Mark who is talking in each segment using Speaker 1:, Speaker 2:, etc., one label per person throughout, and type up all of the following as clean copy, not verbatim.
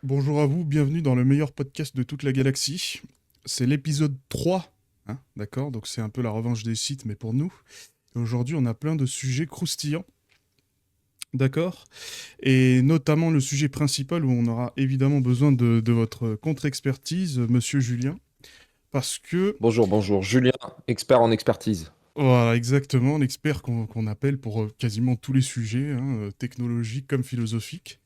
Speaker 1: Bonjour à vous, bienvenue dans le meilleur podcast de toute la galaxie. C'est l'épisode 3, hein, d'accord? Donc c'est un peu la revanche des sites, mais pour nous. Et aujourd'hui, on a plein de sujets croustillants, d'accord? Et notamment le sujet principal où on aura évidemment besoin de votre contre-expertise, monsieur Julien. Parce que,
Speaker 2: Bonjour, bonjour. Julien, expert en expertise.
Speaker 1: voilà, exactement, l'expert qu'on appelle pour quasiment tous les sujets, hein, technologiques comme philosophiques.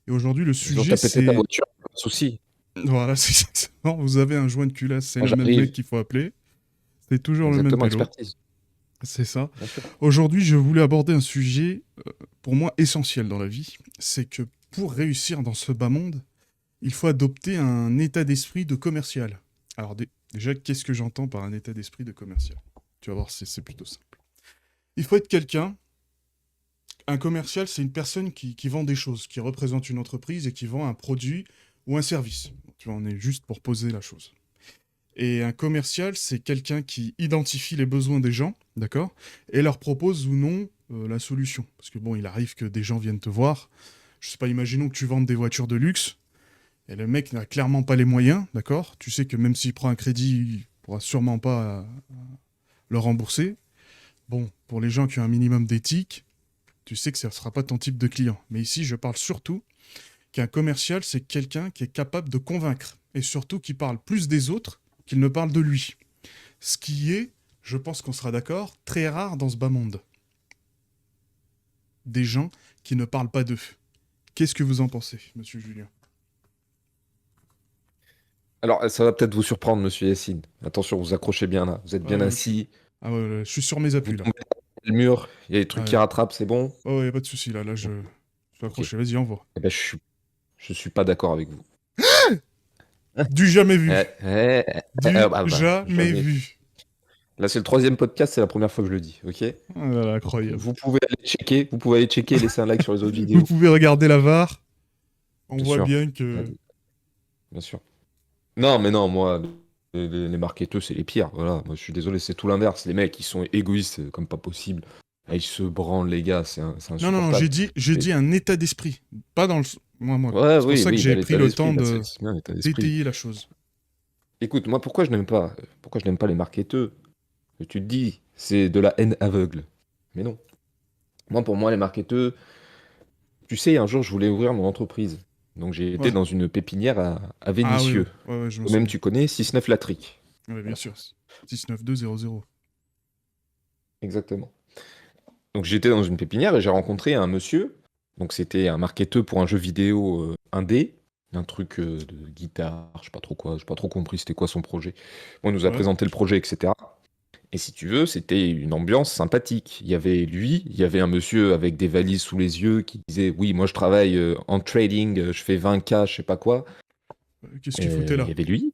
Speaker 1: Et aujourd'hui, le
Speaker 2: Bonjour,
Speaker 1: sujet,
Speaker 2: t'as pété ta
Speaker 1: c'est...
Speaker 2: voiture, pas de souci.
Speaker 1: Voilà, c'est exactement. Vous avez un joint de culasse, c'est
Speaker 2: Moi,
Speaker 1: le même mec
Speaker 2: j'arrive.
Speaker 1: qu'il faut appeler. C'est toujours le même
Speaker 2: Exactement,
Speaker 1: pélo.
Speaker 2: expertise.
Speaker 1: C'est ça.
Speaker 2: Bien sûr.
Speaker 1: Aujourd'hui, je voulais aborder un sujet, pour moi, essentiel dans la vie. C'est que pour réussir dans ce bas monde, il faut adopter un état d'esprit de commercial. Alors, déjà, qu'est-ce que j'entends par un état d'esprit de commercial? Tu vas voir, c'est plutôt simple. Il faut être quelqu'un. Un commercial, c'est une personne qui vend des choses, qui représente une entreprise et qui vend un produit ou un service. Tu vois, on est juste pour poser la chose. Et un commercial, c'est quelqu'un qui identifie les besoins des gens, d'accord, et leur propose ou non la solution. Parce que bon, il arrive que des gens viennent te voir. Je sais pas, imaginons que tu vendes des voitures de luxe, et le mec n'a clairement pas les moyens, d'accord. Tu sais que même s'il prend un crédit, il pourra sûrement pas le rembourser. Bon, pour les gens qui ont un minimum d'éthique, tu sais que ça ne sera pas ton type de client. Mais ici, je parle surtout qu'un commercial, c'est quelqu'un qui est capable de convaincre, et surtout qui parle plus des autres qu'il ne parle de lui. Ce qui est, je pense qu'on sera d'accord, très rare dans ce bas monde. Des gens qui ne parlent pas d'eux. Qu'est-ce que vous en pensez, monsieur Julien?
Speaker 2: Alors, ça va peut-être vous surprendre, monsieur Yassine. Attention, vous accrochez bien là. Vous êtes bien
Speaker 1: Ouais,
Speaker 2: assis.
Speaker 1: ah ouais, je suis sur mes
Speaker 2: Vous
Speaker 1: appuis là.
Speaker 2: tombez dans le mur. Il y a des
Speaker 1: Ah
Speaker 2: trucs qui
Speaker 1: ouais.
Speaker 2: rattrapent, c'est bon?
Speaker 1: Oh, y a pas de souci là,
Speaker 2: Bon,
Speaker 1: je suis
Speaker 2: ok.
Speaker 1: accroché. Vas-y, envoie.
Speaker 2: Eh ben, je suis pas d'accord avec vous.
Speaker 1: Du jamais
Speaker 2: Eh,
Speaker 1: vu.
Speaker 2: eh,
Speaker 1: Du
Speaker 2: ah bah,
Speaker 1: jamais
Speaker 2: jamais.
Speaker 1: vu.
Speaker 2: Là, c'est le troisième podcast, c'est la première fois que je le dis, ok?
Speaker 1: Ah là là,
Speaker 2: Donc,
Speaker 1: incroyable.
Speaker 2: vous pouvez aller checker et laisser un like sur les autres
Speaker 1: Vous
Speaker 2: vidéos.
Speaker 1: pouvez regarder la VAR. On
Speaker 2: Bien
Speaker 1: voit
Speaker 2: sûr.
Speaker 1: bien
Speaker 2: Ouais,
Speaker 1: que.
Speaker 2: bien sûr. Non, mais non, moi, les marketeurs, c'est les pires. Voilà, moi, je suis désolé, c'est tout l'inverse. Les mecs, ils sont égoïstes comme pas possible. Ah, ils se branlent, les gars, c'est
Speaker 1: Non, non, non,
Speaker 2: insupportable.
Speaker 1: j'ai
Speaker 2: Et-
Speaker 1: dit un état d'esprit. Pas dans le. Moi.
Speaker 2: Ouais,
Speaker 1: C'est pour
Speaker 2: oui,
Speaker 1: ça que
Speaker 2: oui, bah,
Speaker 1: j'ai pris
Speaker 2: l'état
Speaker 1: le
Speaker 2: d'esprit,
Speaker 1: temps
Speaker 2: bah,
Speaker 1: de
Speaker 2: c'est bien l'état d'esprit.
Speaker 1: d'étayer la chose.
Speaker 2: Écoute, moi, pourquoi je n'aime pas les marketeurs? Tu te dis, c'est de la haine aveugle. Mais non. Pour moi, les marketeurs, tu sais, un jour, je voulais ouvrir mon entreprise. Donc, j'ai été
Speaker 1: Ouais.
Speaker 2: dans une pépinière à
Speaker 1: Ah oui,
Speaker 2: Vénissieux.
Speaker 1: ouais, je me
Speaker 2: Toi-même,
Speaker 1: souviens.
Speaker 2: tu connais 6-9 Latrique.
Speaker 1: Ouais, bien
Speaker 2: Voilà,
Speaker 1: sûr. 69200.
Speaker 2: exactement. Donc j'étais dans une pépinière et j'ai rencontré un monsieur. Donc c'était un marketeur pour un jeu vidéo indé, un truc de guitare, je sais pas trop quoi, j'ai pas trop compris c'était quoi son projet. Bon, il nous a
Speaker 1: Ouais.
Speaker 2: présenté le projet, etc. Et si tu veux, c'était une ambiance sympathique. Il y avait lui, il y avait un monsieur avec des valises sous les yeux qui disait oui, moi je travaille en trading, je fais 20K, je sais pas quoi.
Speaker 1: Qu'est-ce qu'il foutait
Speaker 2: Il
Speaker 1: là?
Speaker 2: y avait lui.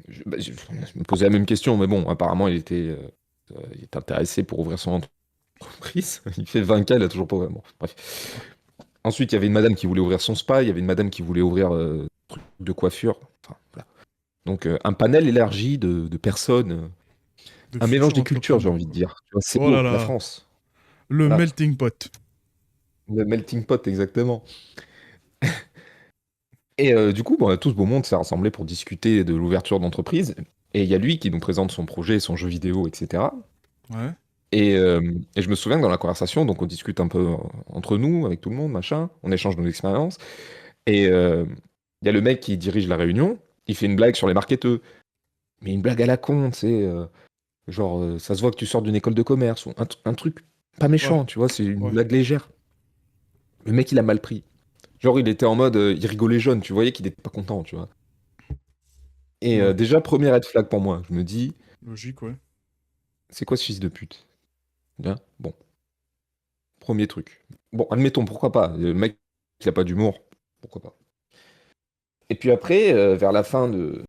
Speaker 2: Je me posais la même question, mais bon, apparemment il était intéressé pour ouvrir son entreprise. Il fait 20K, il a toujours pas vraiment. Bref. Ensuite, il y avait une madame qui voulait ouvrir son spa, il y avait une madame qui voulait ouvrir un truc de coiffure. Enfin, voilà. Donc, un panel élargi de personnes,
Speaker 1: De
Speaker 2: un mélange
Speaker 1: futurs
Speaker 2: des cultures, j'ai
Speaker 1: entrepreneurs,
Speaker 2: envie de
Speaker 1: quoi.
Speaker 2: dire. Tu vois, c'est
Speaker 1: Oh là
Speaker 2: beau, la
Speaker 1: là.
Speaker 2: France.
Speaker 1: Le
Speaker 2: Voilà,
Speaker 1: melting pot.
Speaker 2: le melting pot, exactement. Et du coup, bon, tout ce beau monde s'est rassemblé pour discuter de l'ouverture d'entreprise. Et il y a lui qui nous présente son projet, son jeu vidéo, etc.
Speaker 1: Ouais.
Speaker 2: Et je me souviens que dans la conversation, donc on discute un peu entre nous, avec tout le monde, machin, on échange nos expériences. Et il y a le mec qui dirige la réunion, il fait une blague sur les marketeurs. Mais une blague à la con, tu sais, genre, ça se voit que tu sors d'une école de commerce, ou un truc pas
Speaker 1: Ouais.
Speaker 2: méchant, tu vois, c'est une
Speaker 1: Ouais.
Speaker 2: blague légère. Le mec, il a mal pris. Genre, il était en mode, il rigolait jaune, tu voyais qu'il était pas content, tu vois. Et
Speaker 1: Ouais.
Speaker 2: déjà, premier red flag pour moi, je me dis,
Speaker 1: Logique, ouais.
Speaker 2: c'est quoi ce fils de pute? Bien, bon, premier truc. Bon, admettons, pourquoi pas, le mec, il a pas d'humour, pourquoi pas. Et puis après, vers la fin de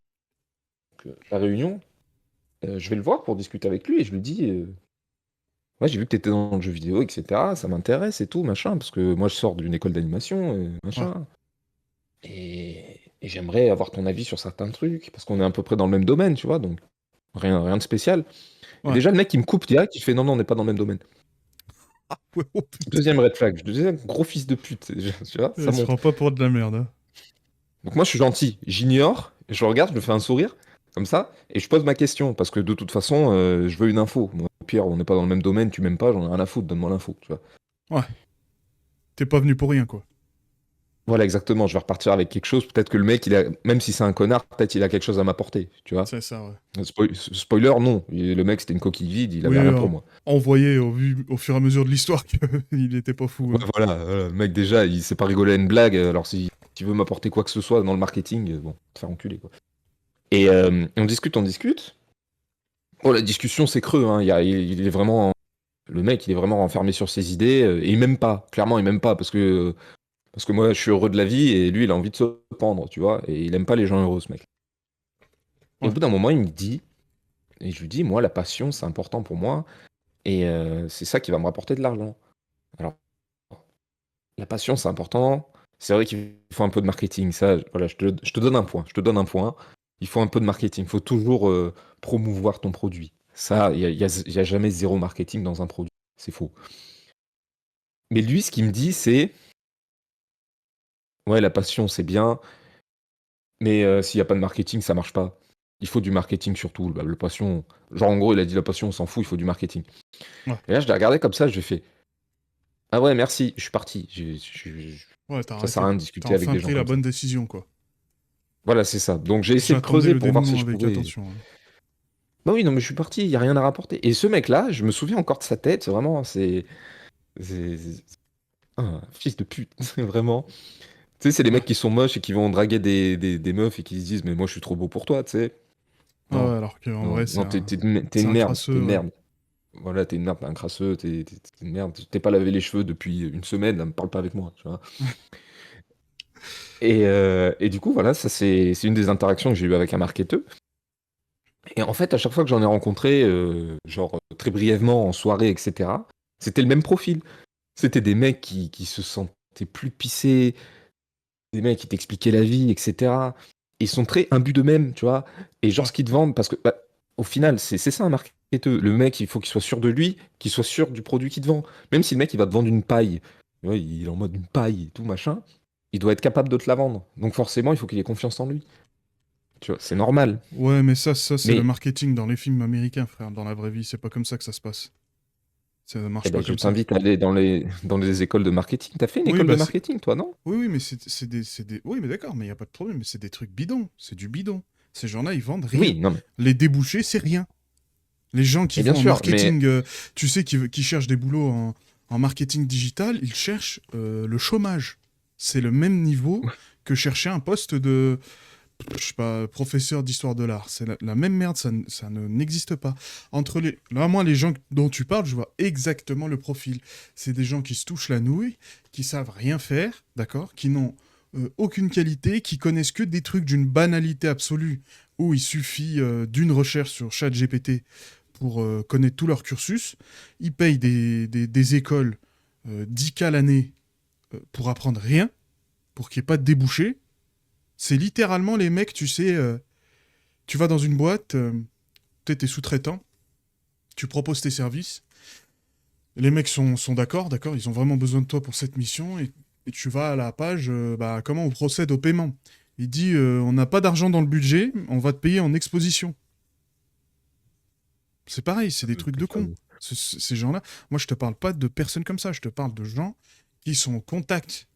Speaker 2: la réunion, je vais le voir pour discuter avec lui, et je lui dis, ouais, j'ai vu que t'étais dans le jeu vidéo, etc. Ça m'intéresse et tout, machin, parce que moi je sors d'une école d'animation,
Speaker 1: Ouais.
Speaker 2: machin. Et j'aimerais avoir ton avis sur certains trucs, parce qu'on est à peu près dans le même domaine, tu vois, donc rien de spécial. Et
Speaker 1: Ouais.
Speaker 2: déjà, le mec, il me coupe direct, il fait non, non, on n'est pas dans le même domaine.
Speaker 1: Ah ouais, oh putain.
Speaker 2: Deuxième red flag, deuxième gros fils de pute, tu vois, ça
Speaker 1: Il se prend
Speaker 2: montre.
Speaker 1: pas pour de la merde, hein.
Speaker 2: Donc moi, je suis gentil, j'ignore, je le regarde, je me fais un sourire, comme ça, et je pose ma question, parce que de toute façon, je veux une info. Moi, au pire, on n'est pas dans le même domaine, tu m'aimes pas, j'en ai rien à foutre, donne-moi l'info, tu vois.
Speaker 1: Ouais, t'es pas venu pour rien, quoi.
Speaker 2: Voilà, exactement, je vais repartir avec quelque chose, peut-être que le mec, même si c'est un connard, peut-être il a quelque chose à m'apporter, tu vois.
Speaker 1: C'est ça, ouais.
Speaker 2: Spoiler, non, le mec, c'était une coquille vide, il
Speaker 1: Oui,
Speaker 2: avait rien pour moi.
Speaker 1: on voyait au fur et à mesure de l'histoire qu'il était pas fou,
Speaker 2: Ouais,
Speaker 1: hein.
Speaker 2: voilà, le mec, déjà, il sait pas rigoler à une blague, alors si tu veux m'apporter quoi que ce soit dans le marketing, bon, te faire enculer, quoi. Et on discute, on discute. Oh, la discussion, c'est creux, hein. Il est vraiment. Le mec, il est vraiment renfermé sur ses idées et il m'aime pas. Clairement, il m'aime pas parce que moi, je suis heureux de la vie et lui, il a envie de se pendre, tu vois. Et il aime pas les gens heureux, ce mec. Et au
Speaker 1: Ouais.
Speaker 2: bout d'un moment, il me dit, et je lui dis, moi, la passion, c'est important pour moi et c'est ça qui va me rapporter de l'argent. Alors, la passion, c'est important. C'est vrai qu'il faut un peu de marketing. Ça, voilà, je te donne un point. Je te donne un point. Il faut un peu de marketing. Il faut toujours promouvoir ton produit. Ça, il y a jamais zéro marketing dans un produit. C'est faux. Mais lui, ce qu'il me dit, c'est ouais, la passion, c'est bien, mais s'il n'y a pas de marketing, ça marche pas. Il faut du marketing surtout. Bah, la passion, genre en gros, il a dit la passion, on s'en fout, il faut du marketing.
Speaker 1: Ouais.
Speaker 2: Et là, je l'ai regardé comme ça, je lui ai fait ah ouais, merci, je suis parti.
Speaker 1: Ouais, t'as
Speaker 2: Ça sert à
Speaker 1: arrêté.
Speaker 2: rien de
Speaker 1: T'as
Speaker 2: discuter avec
Speaker 1: enfin
Speaker 2: des gens
Speaker 1: pris la
Speaker 2: comme ça.
Speaker 1: bonne décision, quoi.
Speaker 2: Voilà, c'est ça. Donc j'ai essayé de
Speaker 1: J'attendais
Speaker 2: creuser
Speaker 1: le
Speaker 2: pour voir si
Speaker 1: dénouement
Speaker 2: je
Speaker 1: avec
Speaker 2: pouvais.
Speaker 1: attention, hein.
Speaker 2: Bah oui, non, mais je suis parti, il n'y a rien à rapporter. Et ce mec-là, je me souviens encore de sa tête, c'est vraiment, un fils de pute, c'est vraiment. Tu sais, c'est les
Speaker 1: Ouais.
Speaker 2: mecs qui sont moches et qui vont draguer des meufs et qui se disent, mais moi je suis trop beau pour toi, tu sais.
Speaker 1: Ah ouais,
Speaker 2: Non,
Speaker 1: alors qu'en
Speaker 2: non,
Speaker 1: vrai,
Speaker 2: non, t'es
Speaker 1: c'est
Speaker 2: une
Speaker 1: un
Speaker 2: merde, t'es
Speaker 1: crasseux,
Speaker 2: une
Speaker 1: ouais.
Speaker 2: merde. Voilà, t'es une merde, t'es un crasseux, t'es une merde. T'es pas lavé les cheveux depuis une semaine, là, me parle pas avec moi, tu vois. Et du coup, voilà, ça c'est une des interactions que j'ai eues avec un marketeur. Et en fait, à chaque fois que j'en ai rencontré, genre très brièvement en soirée, etc., c'était le même profil. C'était des mecs qui se sentaient plus pissés, des mecs qui t'expliquaient la vie, etc. Ils sont très imbus d'eux-mêmes, tu vois. Et genre,
Speaker 1: Ouais.
Speaker 2: ce qu'ils te vendent, parce que bah, au final, c'est ça un marketeur. Le mec, il faut qu'il soit sûr de lui, qu'il soit sûr du produit qu'il te vend. Même si le mec, il va te vendre une paille, tu vois, il est en mode une paille et tout, machin, il doit être capable de te la vendre. Donc forcément, il faut qu'il ait confiance en lui. Tu vois, c'est normal.
Speaker 1: Ouais, mais ça c'est le
Speaker 2: Mais
Speaker 1: marketing dans les films américains, frère. Dans la vraie vie, c'est pas comme ça que ça se passe. Ça
Speaker 2: eh
Speaker 1: marche
Speaker 2: ben,
Speaker 1: pas
Speaker 2: je
Speaker 1: comme ça.
Speaker 2: t'invite à aller dans les écoles de marketing. T'as fait une
Speaker 1: Oui,
Speaker 2: école de
Speaker 1: bah,
Speaker 2: marketing, toi, non?
Speaker 1: oui, mais Oui, mais d'accord, mais y a pas de problème. Mais c'est des trucs bidons. C'est du bidon. Ces gens-là, ils vendent rien.
Speaker 2: Oui, non, mais,
Speaker 1: Les débouchés, c'est rien. Les gens qui
Speaker 2: et bien
Speaker 1: vont en
Speaker 2: sûr,
Speaker 1: marketing, tu sais, qui cherchent des boulots en marketing digital, ils cherchent le chômage. C'est le même niveau que chercher un poste de, je sais pas, professeur d'histoire de l'art. C'est la même merde, ça n'existe pas. Là, moi, les gens dont tu parles, je vois exactement le profil. C'est des gens qui se touchent la nouille, qui savent rien faire, d'accord, qui n'ont aucune qualité, qui connaissent que des trucs d'une banalité absolue, où il suffit d'une recherche sur ChatGPT pour connaître tout leur cursus. Ils payent des écoles 10K l'année pour apprendre rien, pour qu'il n'y ait pas de débouchés. C'est littéralement les mecs, tu sais, tu vas dans une boîte, peut-être t'es sous-traitant, tu proposes tes services, les mecs sont d'accord, d'accord, ils ont vraiment besoin de toi pour cette mission, et tu vas à la page, bah, comment on procède au paiement. Il dit, on n'a pas d'argent dans le budget, on va te payer en exposition. C'est pareil, c'est des trucs de cons. Ces gens-là, moi je te parle pas de personnes comme ça, je te parle de gens qui sont en contact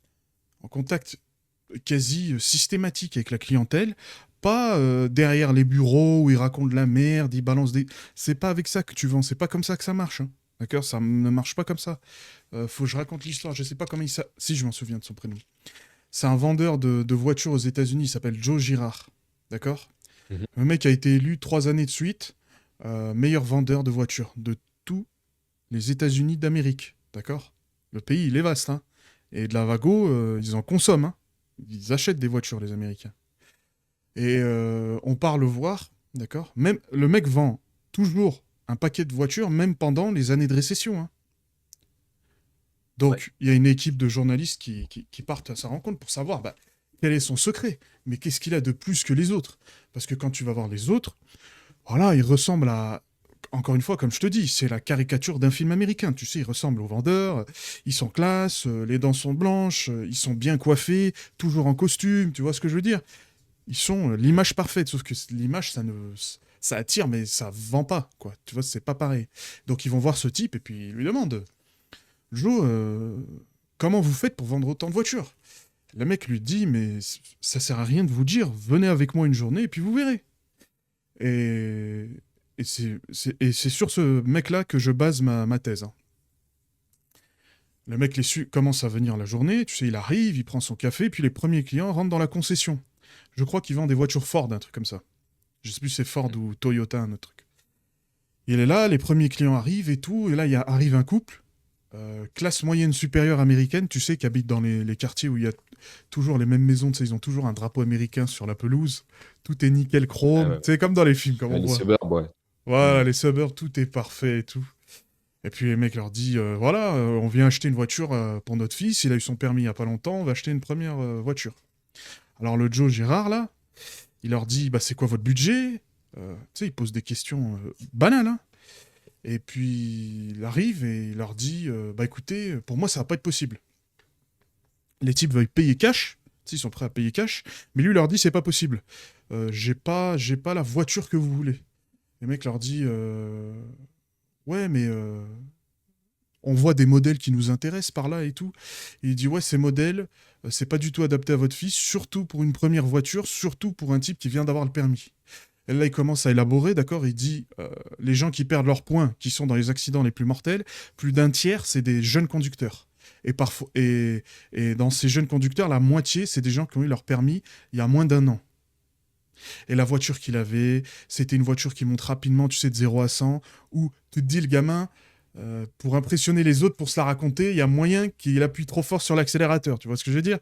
Speaker 1: quasi systématique avec la clientèle, pas derrière les bureaux où ils racontent de la merde, ils balancent des... C'est pas avec ça que tu vends, c'est pas comme ça que ça marche, hein. D'accord. Ça ne marche pas comme ça. Faut que je raconte l'histoire, je sais pas comment il s'appelle. Si, je m'en souviens de son prénom. C'est un vendeur de voitures aux États-Unis, il s'appelle Joe Girard. D'accord.
Speaker 2: Mhm.
Speaker 1: Le mec a été élu 3 années de suite meilleur vendeur de voitures de tous les États-Unis d'Amérique. D'accord. Le pays, il est vaste, hein. Et de la Vago, ils en consomment, hein. Ils achètent des voitures, les Américains. Et on part le voir, d'accord. Même le mec vend toujours un paquet de voitures, même pendant les années de récession, hein.
Speaker 2: Ouais.
Speaker 1: Donc, il y a une équipe de journalistes qui partent à sa rencontre pour savoir bah, quel est son secret. Mais qu'est-ce qu'il a de plus que les autres? Parce que quand tu vas voir les autres, voilà, ils ressemblent à... encore une fois, comme je te dis, c'est la caricature d'un film américain. Tu sais, ils ressemblent aux vendeurs, ils sont classe, les dents sont blanches, ils sont bien coiffés, toujours en costume, tu vois ce que je veux dire? Ils sont l'image parfaite, sauf que l'image, ça attire, mais ça vend pas, quoi. Tu vois, c'est pas pareil. Donc ils vont voir ce type et puis ils lui demandent, Joe, comment vous faites pour vendre autant de voitures? Le mec lui dit, mais ça sert à rien de vous dire, venez avec moi une journée et puis vous verrez. Et, et c'est sur ce mec-là que je base ma thèse, hein. Le mec commence à venir la journée, tu sais, il arrive, il prend son café, puis les premiers clients rentrent dans la concession. Je crois qu'il vend des voitures Ford, un truc comme ça. Je sais plus si c'est Ford ou Toyota, un autre truc. Il est là, les premiers clients arrivent et tout, et là, arrive un couple, classe moyenne supérieure américaine, tu sais, qui habite dans les quartiers où il y a toujours les mêmes maisons, tu sais, ils ont toujours un drapeau américain sur la pelouse, tout est nickel
Speaker 2: Ah
Speaker 1: chrome,
Speaker 2: ouais.
Speaker 1: tu sais, comme dans les films, comme on
Speaker 2: Les
Speaker 1: voit.
Speaker 2: suburbs, ouais.
Speaker 1: Voilà,
Speaker 2: Hmm.
Speaker 1: les suburbs, tout est parfait et tout. Et puis les mecs leur disent, voilà, on vient acheter une voiture pour notre fils, il a eu son permis il y a pas longtemps, on va acheter une première voiture. Alors le Joe Girard, là, il leur dit, bah c'est quoi votre budget? Tu sais, il pose des questions banales, hein. Et puis il arrive et il leur dit, bah écoutez, pour moi ça va pas être possible. Les types veulent payer cash, tu sais, ils sont prêts à payer cash, mais lui il leur dit, c'est pas possible. J'ai pas la voiture que vous voulez. Les mecs leur dit, ouais, mais on voit des modèles qui nous intéressent par là et tout. Et il dit, ouais, ces modèles, c'est pas du tout adapté à votre fils, surtout pour une première voiture, surtout pour un type qui vient d'avoir le permis. Et là, il commence à élaborer, d'accord, il dit, les gens qui perdent leurs points, qui sont dans les accidents les plus mortels, plus d'un tiers, c'est des jeunes conducteurs. Et dans ces jeunes conducteurs, la moitié, c'est des gens qui ont eu leur permis il y a moins d'un an. Et la voiture qu'il avait, c'était une voiture qui monte rapidement, tu sais, de 0 à 100, où tu te dis, le gamin, pour impressionner les autres, pour se la raconter, il y a moyen qu'il appuie trop fort sur l'accélérateur, tu vois ce que je veux dire?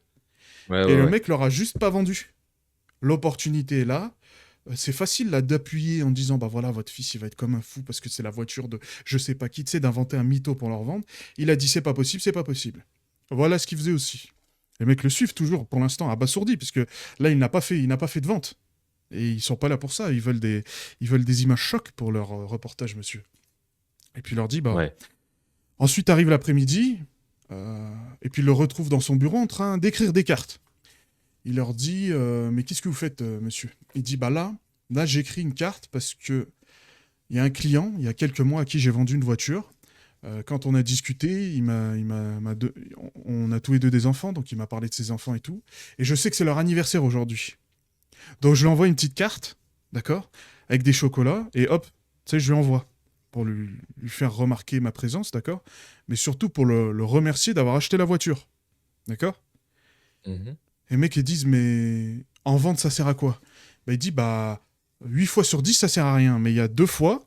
Speaker 2: Ouais,
Speaker 1: Et
Speaker 2: ouais,
Speaker 1: le
Speaker 2: ouais.
Speaker 1: mec leur a juste pas vendu. L'opportunité est là. C'est facile là d'appuyer en disant bah voilà votre fils il va être comme un fou parce que c'est la voiture de je sais pas qui, tu sais, d'inventer un mytho pour leur vendre. Il a dit c'est pas possible, c'est pas possible. Voilà ce qu'il faisait aussi. Les mecs le suivent toujours pour l'instant abasourdis puisque là il n'a pas fait de vente et ils sont pas là pour ça. Ils veulent des images chocs pour leur reportage, monsieur. Et puis il leur dit bah
Speaker 2: Ouais.
Speaker 1: ensuite arrive l'après-midi et puis il le retrouve dans son bureau en train d'écrire des cartes. Il leur dit mais qu'est-ce que vous faites, monsieur? Il dit bah là j'écris une carte parce que il y a un client il y a quelques mois à qui j'ai vendu une voiture. Quand on a discuté, on a tous les deux des enfants, donc il m'a parlé de ses enfants et tout. Et je sais que c'est leur anniversaire aujourd'hui. Donc je lui envoie une petite carte, d'accord, avec des chocolats, et hop, tu sais, je lui envoie pour lui faire remarquer ma présence, d'accord, mais surtout pour le remercier d'avoir acheté la voiture, d'accord.
Speaker 2: Mhm.
Speaker 1: Et les mecs, ils disent, mais en vente, ça sert à quoi? Bah, il dit, bah, 8 fois sur 10, ça sert à rien. Mais il y a 2 fois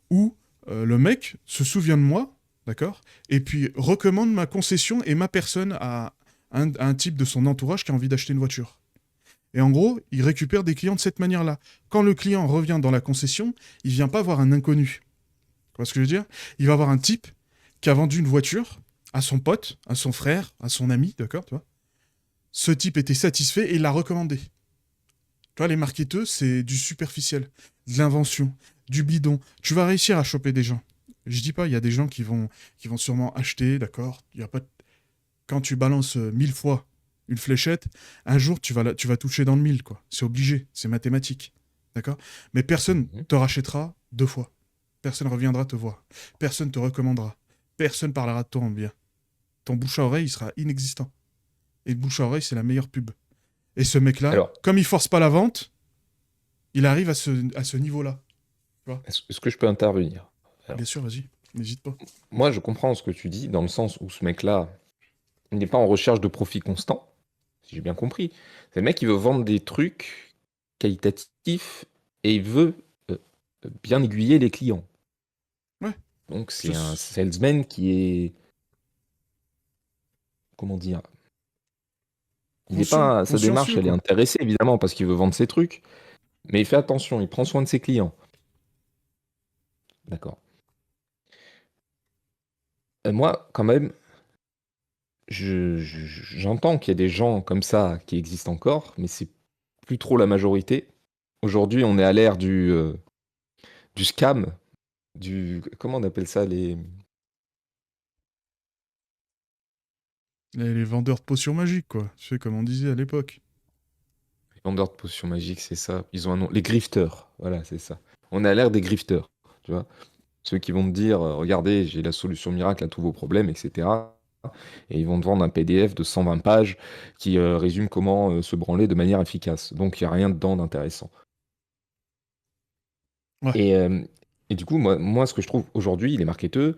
Speaker 1: où le mec se souvient de moi, d'accord? Et puis recommande ma concession et ma personne à un type de son entourage qui a envie d'acheter une voiture. Et en gros, il récupère des clients de cette manière-là. Quand le client revient dans la concession, il vient pas voir un inconnu. Tu vois ce que je veux dire? Il va voir un type qui a vendu une voiture à son pote, à son frère, à son ami, d'accord, tu vois? Ce type était satisfait et il l'a recommandé. Tu vois, les marketeurs, c'est du superficiel, de l'invention, du bidon. Tu vas réussir à choper des gens. Je dis pas, il y a des gens qui vont sûrement acheter, d'accord. Il y a pas. Quand tu balances 1000 fois une fléchette, un jour tu vas toucher dans le 1000, quoi. C'est obligé, c'est mathématique, d'accord. Mais personne
Speaker 2: Mhm.
Speaker 1: te rachètera 2 fois. Personne reviendra te voir. Personne te recommandera. Personne parlera de toi en bien. Ton bouche à oreille il sera inexistant. Et le bouche à oreille, c'est la meilleure pub. Et ce mec-là,
Speaker 2: Alors,
Speaker 1: comme il force pas la vente, il arrive à ce niveau-là. Tu vois.
Speaker 2: est-ce que je peux intervenir? Alors,
Speaker 1: Bien sûr, vas-y, n'hésite pas.
Speaker 2: moi, je comprends ce que tu dis dans le sens où ce mec-là, il n'est pas en recherche de profit constant, si j'ai bien compris. C'est le mec qui veut vendre des trucs qualitatifs et il veut euh, bien aiguiller les clients.
Speaker 1: Ouais,
Speaker 2: Donc,
Speaker 1: je...
Speaker 2: c'est un salesman qui est, comment dire, il est pas, sa démarche,
Speaker 1: consciencieux,
Speaker 2: elle est
Speaker 1: quoi.
Speaker 2: intéressée évidemment parce qu'il veut vendre ses trucs, mais il fait attention, il prend soin de ses clients. D'accord. Moi, quand même, j'entends qu'il y a des gens comme ça qui existent encore, mais c'est plus trop la majorité. Aujourd'hui, on est à l'ère du scam. Comment on appelle ça, les
Speaker 1: Les vendeurs de potions magiques, quoi. Tu sais, comme on disait à l'époque.
Speaker 2: vendeurs de potions magiques, c'est ça. Ils ont un nom. Les grifters. Voilà, c'est ça. On a l'air des grifters, tu vois. Ceux qui vont te dire, regardez, j'ai la solution miracle à tous vos problèmes, etc. Et ils vont te vendre un PDF de 120 pages qui résume comment se branler de manière efficace. Donc il n'y a rien dedans d'intéressant.
Speaker 1: Ouais,
Speaker 2: Et, euh, et du coup, moi, ce que je trouve aujourd'hui, les marketeurs,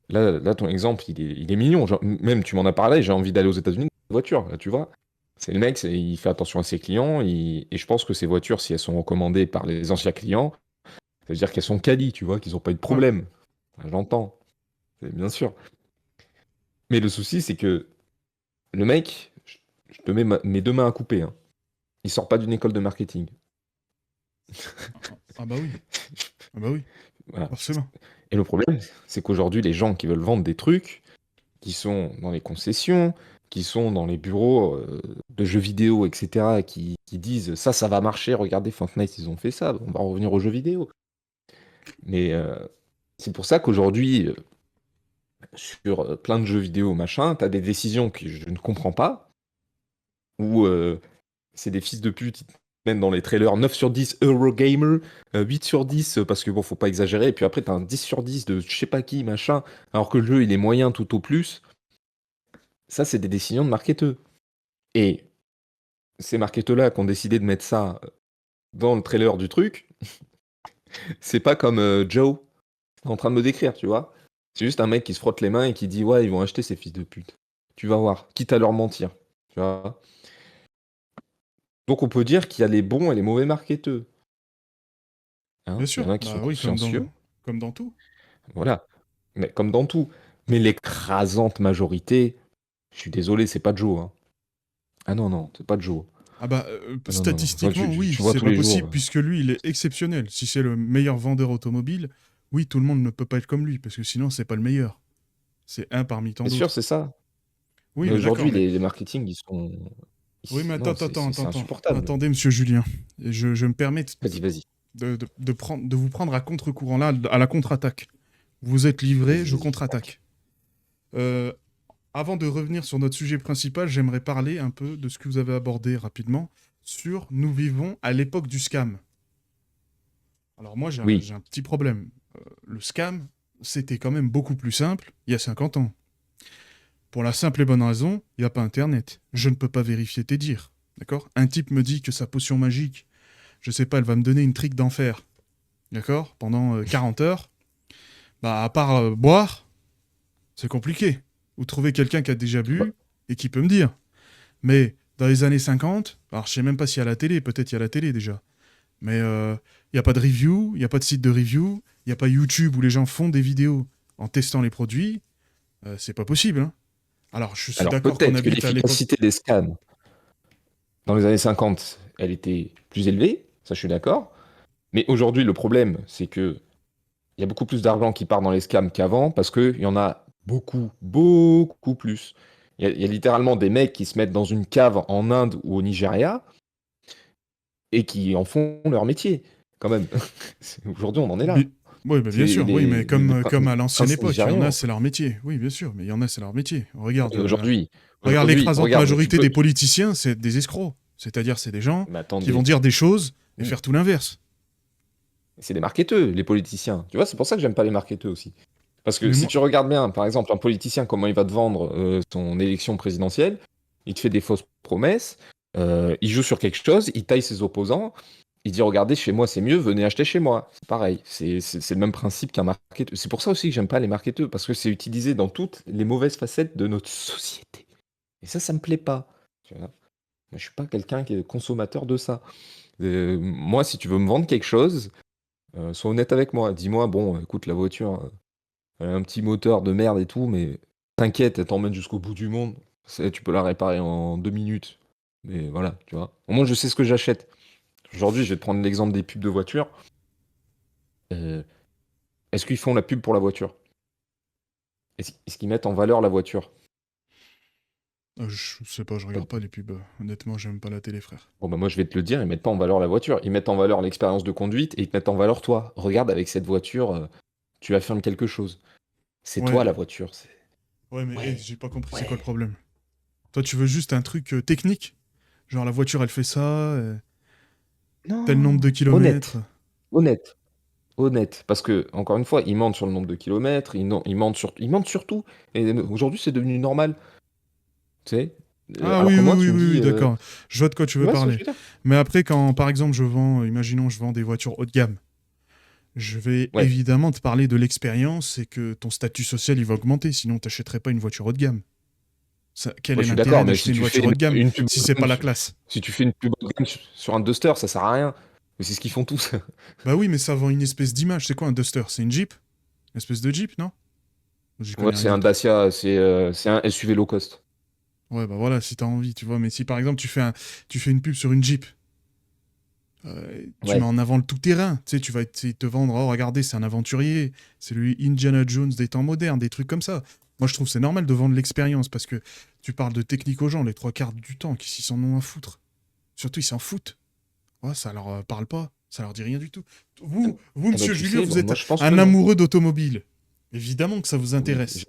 Speaker 2: là, ton exemple, il est mignon. Même, tu m'en as parlé, j'ai envie d'aller aux États-Unis dans une voiture, là, tu vois. C'est le mec, il fait attention à ses clients, et je pense que ces voitures, si elles sont recommandées par les anciens clients, ça veut dire qu'elles sont quali, tu vois, qu'ils n'ont pas eu de
Speaker 1: ouais.
Speaker 2: problème. Enfin, j'entends, bien sûr. Mais le souci, c'est que le mec, je te mets mes deux mains à couper, hein. Il sort pas d'une école de marketing.
Speaker 1: Ah bah oui. Ah bah oui,
Speaker 2: Voilà.
Speaker 1: forcément.
Speaker 2: Et le problème, c'est qu'aujourd'hui, les gens qui veulent vendre des trucs, qui sont dans les concessions, qui sont dans les bureaux de jeux vidéo, etc., qui disent ça va marcher, regardez, Fortnite, ils ont fait ça, on va revenir aux jeux vidéo. Mais c'est pour ça qu'aujourd'hui, sur plein de jeux vidéo, machin, t'as des décisions que je ne comprends pas, où c'est des fils de pute, ils te mettent dans les trailers 9 sur 10 Eurogamer, 8 sur 10 parce que bon, faut pas exagérer, et puis après t'as un 10 sur 10 de je sais pas qui, machin, alors que le jeu il est moyen tout au plus. Ça, c'est des décisions de marketeurs. Et ces marketeurs-là qui ont décidé de mettre ça dans le trailer du truc, c'est pas comme Joe en train de me décrire, tu vois. C'est juste un mec qui se frotte les mains et qui dit ouais, ils vont acheter ces fils de pute. Tu vas voir, quitte à leur mentir, tu vois. Donc on peut dire qu'il y a les bons et les mauvais marketeurs.
Speaker 1: Bien
Speaker 2: Hein, il y
Speaker 1: sûr.
Speaker 2: en a qui sont
Speaker 1: Bah oui,
Speaker 2: consciencieux,
Speaker 1: comme dans tout.
Speaker 2: voilà. Mais comme dans tout. Mais l'écrasante majorité, je suis désolé, c'est pas Joe, hein. Ah non, non, c'est pas Joe.
Speaker 1: Ah bah,
Speaker 2: Ah non, non, non. Toi,
Speaker 1: statistiquement, oui,
Speaker 2: tu vois
Speaker 1: c'est
Speaker 2: tous
Speaker 1: pas
Speaker 2: les jours.
Speaker 1: possible, puisque lui, il est exceptionnel. Si c'est le meilleur vendeur automobile, oui, tout le monde ne peut pas être comme lui, parce que sinon, c'est pas le meilleur. C'est un parmi tant
Speaker 2: C'est sûr,
Speaker 1: d'autres.
Speaker 2: c'est ça.
Speaker 1: Oui,
Speaker 2: Mais
Speaker 1: mais d'accord,
Speaker 2: aujourd'hui,
Speaker 1: mais...
Speaker 2: les marketing,
Speaker 1: Oui, mais
Speaker 2: Non, c'est insupportable.
Speaker 1: attendez, monsieur Julien. Je me permets
Speaker 2: Vas-y, vas-y.
Speaker 1: de vous prendre à contre-courant, là, à la contre-attaque. Vous êtes livré,
Speaker 2: Vas-y,
Speaker 1: je
Speaker 2: vas-y.
Speaker 1: contre-attaque. Euh, Avant de revenir sur notre sujet principal, j'aimerais parler un peu de ce que vous avez abordé rapidement sur nous vivons à l'époque du scam. Alors moi,
Speaker 2: Oui.
Speaker 1: j'ai un petit problème. Le scam, c'était quand même beaucoup plus simple il y a 50 ans. Pour la simple et bonne raison, il n'y a pas Internet. Je ne peux pas vérifier tes dires. D'accord. Un type me dit que sa potion magique, je sais pas, elle va me donner une trique d'enfer. D'accord. Pendant 40 heures. Bah, à part boire, c'est compliqué. Ou trouver quelqu'un qui a déjà
Speaker 2: Bah,
Speaker 1: bu et qui peut me dire. Mais dans les années 50, alors je sais même pas s'il y a la télé, peut-être il y a la télé déjà. Mais il n'y a pas de review, il n'y a pas de site de review, il n'y a pas YouTube où les gens font des vidéos en testant les produits. C'est pas possible, hein. Alors, je suis
Speaker 2: alors
Speaker 1: d'accord qu'on
Speaker 2: peut-être que
Speaker 1: habite à l'époque.
Speaker 2: l'efficacité des scans dans les années 50, elle était plus élevée, ça je suis d'accord. Mais aujourd'hui, le problème, c'est que il y a beaucoup plus d'argent qui part dans les scams qu'avant parce qu'il y en a beaucoup, beaucoup plus. Il y a littéralement des mecs qui se mettent dans une cave en Inde ou au Nigeria et qui en font leur métier, quand même. Aujourd'hui, on en est là.
Speaker 1: Oui, bah
Speaker 2: C'est
Speaker 1: bien sûr, oui, mais comme à
Speaker 2: les
Speaker 1: l'ancienne
Speaker 2: princes
Speaker 1: époque, il y en a,
Speaker 2: nigérians.
Speaker 1: c'est leur métier. Oui, bien sûr, mais il y en a, c'est leur métier. Regarde,
Speaker 2: Aujourd'hui,
Speaker 1: regarde l'écrasante
Speaker 2: regarde, tu
Speaker 1: majorité
Speaker 2: peux.
Speaker 1: des politiciens, c'est des escrocs. C'est-à-dire, c'est des gens
Speaker 2: Mais
Speaker 1: qui vont
Speaker 2: attendez,
Speaker 1: dire des choses et
Speaker 2: oui,
Speaker 1: faire tout l'inverse.
Speaker 2: c'est des marketeurs, les politiciens. Tu vois, c'est pour ça que j'aime pas les marketeurs aussi. Parce que
Speaker 1: Mais
Speaker 2: si
Speaker 1: moi,
Speaker 2: tu regardes bien, par exemple, un politicien, comment il va te vendre son élection présidentielle, il te fait des fausses promesses, il joue sur quelque chose, il taille ses opposants, il dit regardez, chez moi c'est mieux, venez acheter chez moi. C'est pareil, c'est le même principe qu'un marketeur. C'est pour ça aussi que j'aime pas les marketeurs, parce que c'est utilisé dans toutes les mauvaises facettes de notre société. Et ça me plaît pas. Tu vois. Moi, je suis pas quelqu'un qui est consommateur de ça. Moi, si tu veux me vendre quelque chose, sois honnête avec moi. Dis-moi, bon, écoute, la voiture, elle a un petit moteur de merde et tout, mais t'inquiète, elle t'emmène jusqu'au bout du monde. Tu peux la réparer en 2 minutes. Mais voilà, tu vois. Au moins, je sais ce que j'achète. Aujourd'hui, je vais te prendre l'exemple des pubs de voitures. Euh, Est-ce qu'ils font la pub pour la voiture? Est-ce qu'ils mettent en valeur la voiture?
Speaker 1: Je sais pas, je regarde pas les pubs. Honnêtement, j'aime pas la télé, frère.
Speaker 2: Bon, bah, moi, je vais te le dire, ils mettent pas en valeur la voiture, ils mettent en valeur l'expérience de conduite et ils te mettent en valeur toi. Regarde, avec cette voiture, tu affirmes quelque chose. C'est
Speaker 1: Ouais,
Speaker 2: toi la voiture.
Speaker 1: ouais, mais
Speaker 2: Ouais,
Speaker 1: j'ai pas compris, c'est quoi le
Speaker 2: ouais.
Speaker 1: problème? Toi, tu veux juste un truc technique? Genre, la voiture, elle fait ça, tel nombre de
Speaker 2: Non,
Speaker 1: kilomètres.
Speaker 2: honnête, honnête, honnête. Parce que, encore une fois, ils mentent sur le nombre de kilomètres, ils mentent sur tout. Et aujourd'hui, c'est devenu normal. Tu sais?
Speaker 1: Ah
Speaker 2: Alors
Speaker 1: oui,
Speaker 2: que
Speaker 1: oui,
Speaker 2: moi,
Speaker 1: oui,
Speaker 2: tu me
Speaker 1: oui,
Speaker 2: dis,
Speaker 1: oui, d'accord. Je vois de quoi tu
Speaker 2: tu
Speaker 1: veux
Speaker 2: vois ce que je
Speaker 1: parler.
Speaker 2: veux dire?
Speaker 1: Mais après, quand, par exemple, je vends, imaginons, je vends des voitures haut de gamme, je vais
Speaker 2: Ouais.
Speaker 1: évidemment te parler de l'expérience et que ton statut social, il va augmenter, sinon t'achèterais pas une voiture haut de gamme. Quel
Speaker 2: Moi,
Speaker 1: est
Speaker 2: je suis
Speaker 1: l'intérêt
Speaker 2: d'accord, mais
Speaker 1: d'acheter
Speaker 2: si
Speaker 1: une
Speaker 2: tu fais
Speaker 1: voiture haut de gamme
Speaker 2: une pub
Speaker 1: si
Speaker 2: haut de
Speaker 1: c'est pas
Speaker 2: gamme
Speaker 1: la classe?
Speaker 2: si tu fais une pub haut de gamme sur un Duster, ça sert à rien. Mais c'est ce qu'ils font tous.
Speaker 1: Bah oui, mais ça vend une espèce d'image. C'est quoi un Duster? C'est une Jeep? Une espèce de Jeep, non? J'y
Speaker 2: Ouais,
Speaker 1: connais rien
Speaker 2: c'est
Speaker 1: du
Speaker 2: un
Speaker 1: tout.
Speaker 2: Dacia, c'est un SUV low cost.
Speaker 1: Ouais, bah voilà, si t'as envie, tu vois. Mais si par exemple tu fais une pub sur une Jeep, tu mets
Speaker 2: Ouais.
Speaker 1: en avant le tout-terrain. Tu sais, tu vas essayer de te vendre, oh regardez, c'est un aventurier, c'est lui Indiana Jones des temps modernes, des trucs comme ça. Moi, je trouve que c'est normal de vendre l'expérience parce que tu parles de technique aux gens les trois quarts du temps, qui s'y s'en ont à foutre. Surtout, ils s'en foutent. Ouais, ça leur parle pas, ça leur dit rien du tout. Vous,
Speaker 2: Eh ben,
Speaker 1: monsieur
Speaker 2: tu
Speaker 1: Julien,
Speaker 2: sais,
Speaker 1: vous êtes
Speaker 2: moi, je pense que
Speaker 1: un
Speaker 2: non.
Speaker 1: amoureux d'automobile. Évidemment que ça vous
Speaker 2: Oui.
Speaker 1: intéresse.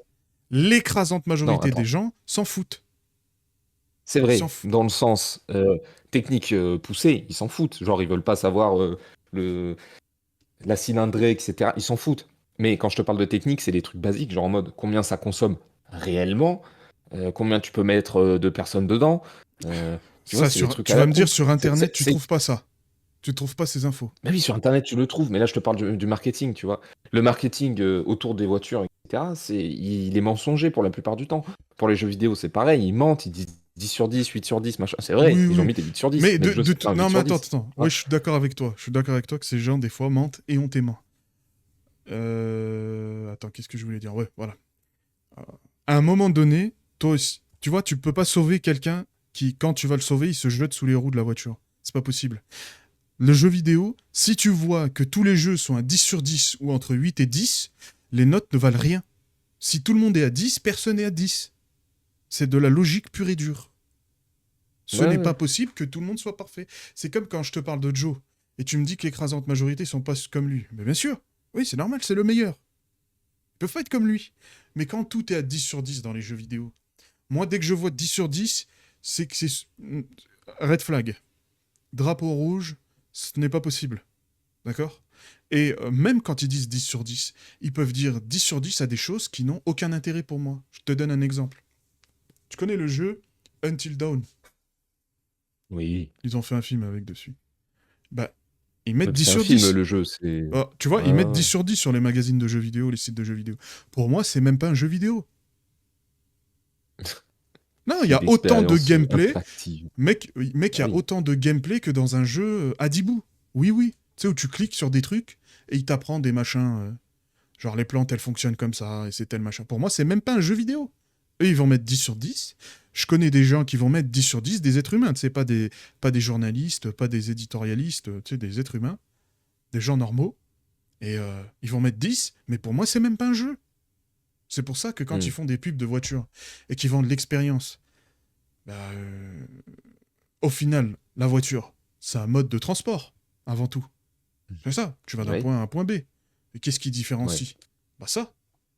Speaker 1: L'écrasante
Speaker 2: Non,
Speaker 1: majorité des
Speaker 2: attends.
Speaker 1: gens s'en foutent.
Speaker 2: C'est
Speaker 1: Ils s'en
Speaker 2: vrai,
Speaker 1: foutent.
Speaker 2: dans le sens technique poussé, ils s'en foutent. Genre, ils veulent pas savoir le, la cylindrée, etc. Ils s'en foutent. Mais quand je te parle de technique, c'est des trucs basiques, genre en mode combien ça consomme réellement, combien tu peux mettre de personnes dedans. Tu vois,
Speaker 1: Ça,
Speaker 2: c'est des trucs
Speaker 1: tu
Speaker 2: à
Speaker 1: vas
Speaker 2: la
Speaker 1: me dire
Speaker 2: con.
Speaker 1: sur Internet, tu trouves pas ça. Tu trouves pas ces infos.
Speaker 2: Bah oui, sur Internet, tu le trouves, mais là, je te parle du marketing, tu vois. Le marketing autour des voitures, etc., il est mensonger pour la plupart du temps. Pour les jeux vidéo, c'est pareil, ils mentent, ils disent 10 sur 10, 8 sur 10, machin. C'est vrai,
Speaker 1: Oui,
Speaker 2: ils ont
Speaker 1: oui.
Speaker 2: mis des 8 sur 10,
Speaker 1: Mais
Speaker 2: mais le jeu, c'est pas un 8
Speaker 1: non, mais
Speaker 2: sur
Speaker 1: attends,
Speaker 2: 10.
Speaker 1: attends.
Speaker 2: Tu
Speaker 1: Oui,
Speaker 2: vois.
Speaker 1: je suis d'accord avec toi. Je suis d'accord avec toi que ces gens, des fois, mentent et ont tes mains. Attends, qu'est-ce que je voulais dire? Ouais, voilà. Euh, À un moment donné, toi aussi, tu vois, tu peux pas sauver quelqu'un qui, quand tu vas le sauver, il se jette sous les roues de la voiture. C'est pas possible. Le jeu vidéo, si tu vois que tous les jeux sont à 10 sur 10 ou entre 8 et 10, les notes ne valent rien. Si tout le monde est à 10, personne n'est à 10. C'est de la logique pure et dure. Ce
Speaker 2: Ouais,
Speaker 1: n'est pas
Speaker 2: ouais.
Speaker 1: possible que tout le monde soit parfait. C'est comme quand je te parle de Joe et tu me dis que l'écrasante majorité sont pas comme lui. Mais bien sûr, oui, c'est normal, c'est le meilleur. Ils peuvent pas être comme lui. Mais quand tout est à 10 sur 10 dans les jeux vidéo, moi, dès que je vois 10 sur 10, c'est que c'est red flag. Drapeau rouge, ce n'est pas possible. D'accord? Et même quand ils disent 10 sur 10, ils peuvent dire 10 sur 10 à des choses qui n'ont aucun intérêt pour moi. Je te donne un exemple. Tu connais le jeu Until Dawn?
Speaker 2: Oui.
Speaker 1: Ils ont fait un film avec dessus. Bah, ils
Speaker 2: Ouais,
Speaker 1: mettent
Speaker 2: puis
Speaker 1: 10
Speaker 2: c'est un
Speaker 1: sur
Speaker 2: film,
Speaker 1: 10.
Speaker 2: le jeu, c'est.
Speaker 1: Tu vois,
Speaker 2: Ouais,
Speaker 1: ils
Speaker 2: ouais,
Speaker 1: mettent 10
Speaker 2: ouais.
Speaker 1: sur 10 sur les magazines de jeux vidéo, les sites de jeux vidéo. Pour moi, c'est même pas un jeu vidéo. Non, il y
Speaker 2: C'est
Speaker 1: a autant de
Speaker 2: l'expérience
Speaker 1: gameplay.
Speaker 2: interactive.
Speaker 1: Mec, il
Speaker 2: Bah
Speaker 1: y a
Speaker 2: oui.
Speaker 1: autant de gameplay que dans un jeu à Dibou. Oui, oui. Tu sais, où tu cliques sur des trucs et il t'apprend des machins. Genre, les plantes, elles fonctionnent comme ça et c'est tel machin. Pour moi, c'est même pas un jeu vidéo. Eux, ils vont mettre 10 sur 10. Je connais des gens qui vont mettre 10 sur 10, des êtres humains, tu sais, pas des journalistes, pas des éditorialistes, tu sais, des êtres humains, des gens normaux. Et ils vont mettre 10, mais pour moi, c'est même pas un jeu. C'est pour ça que quand ils
Speaker 2: Hmm.
Speaker 1: font des pubs de voitures et qu'ils vendent l'expérience, bah, au final, la voiture, c'est un mode de transport, avant tout. C'est ça, tu vas d'un
Speaker 2: Oui,
Speaker 1: point A à un point B. Et qu'est-ce qui
Speaker 2: ouais.
Speaker 1: différencie? Bah ça,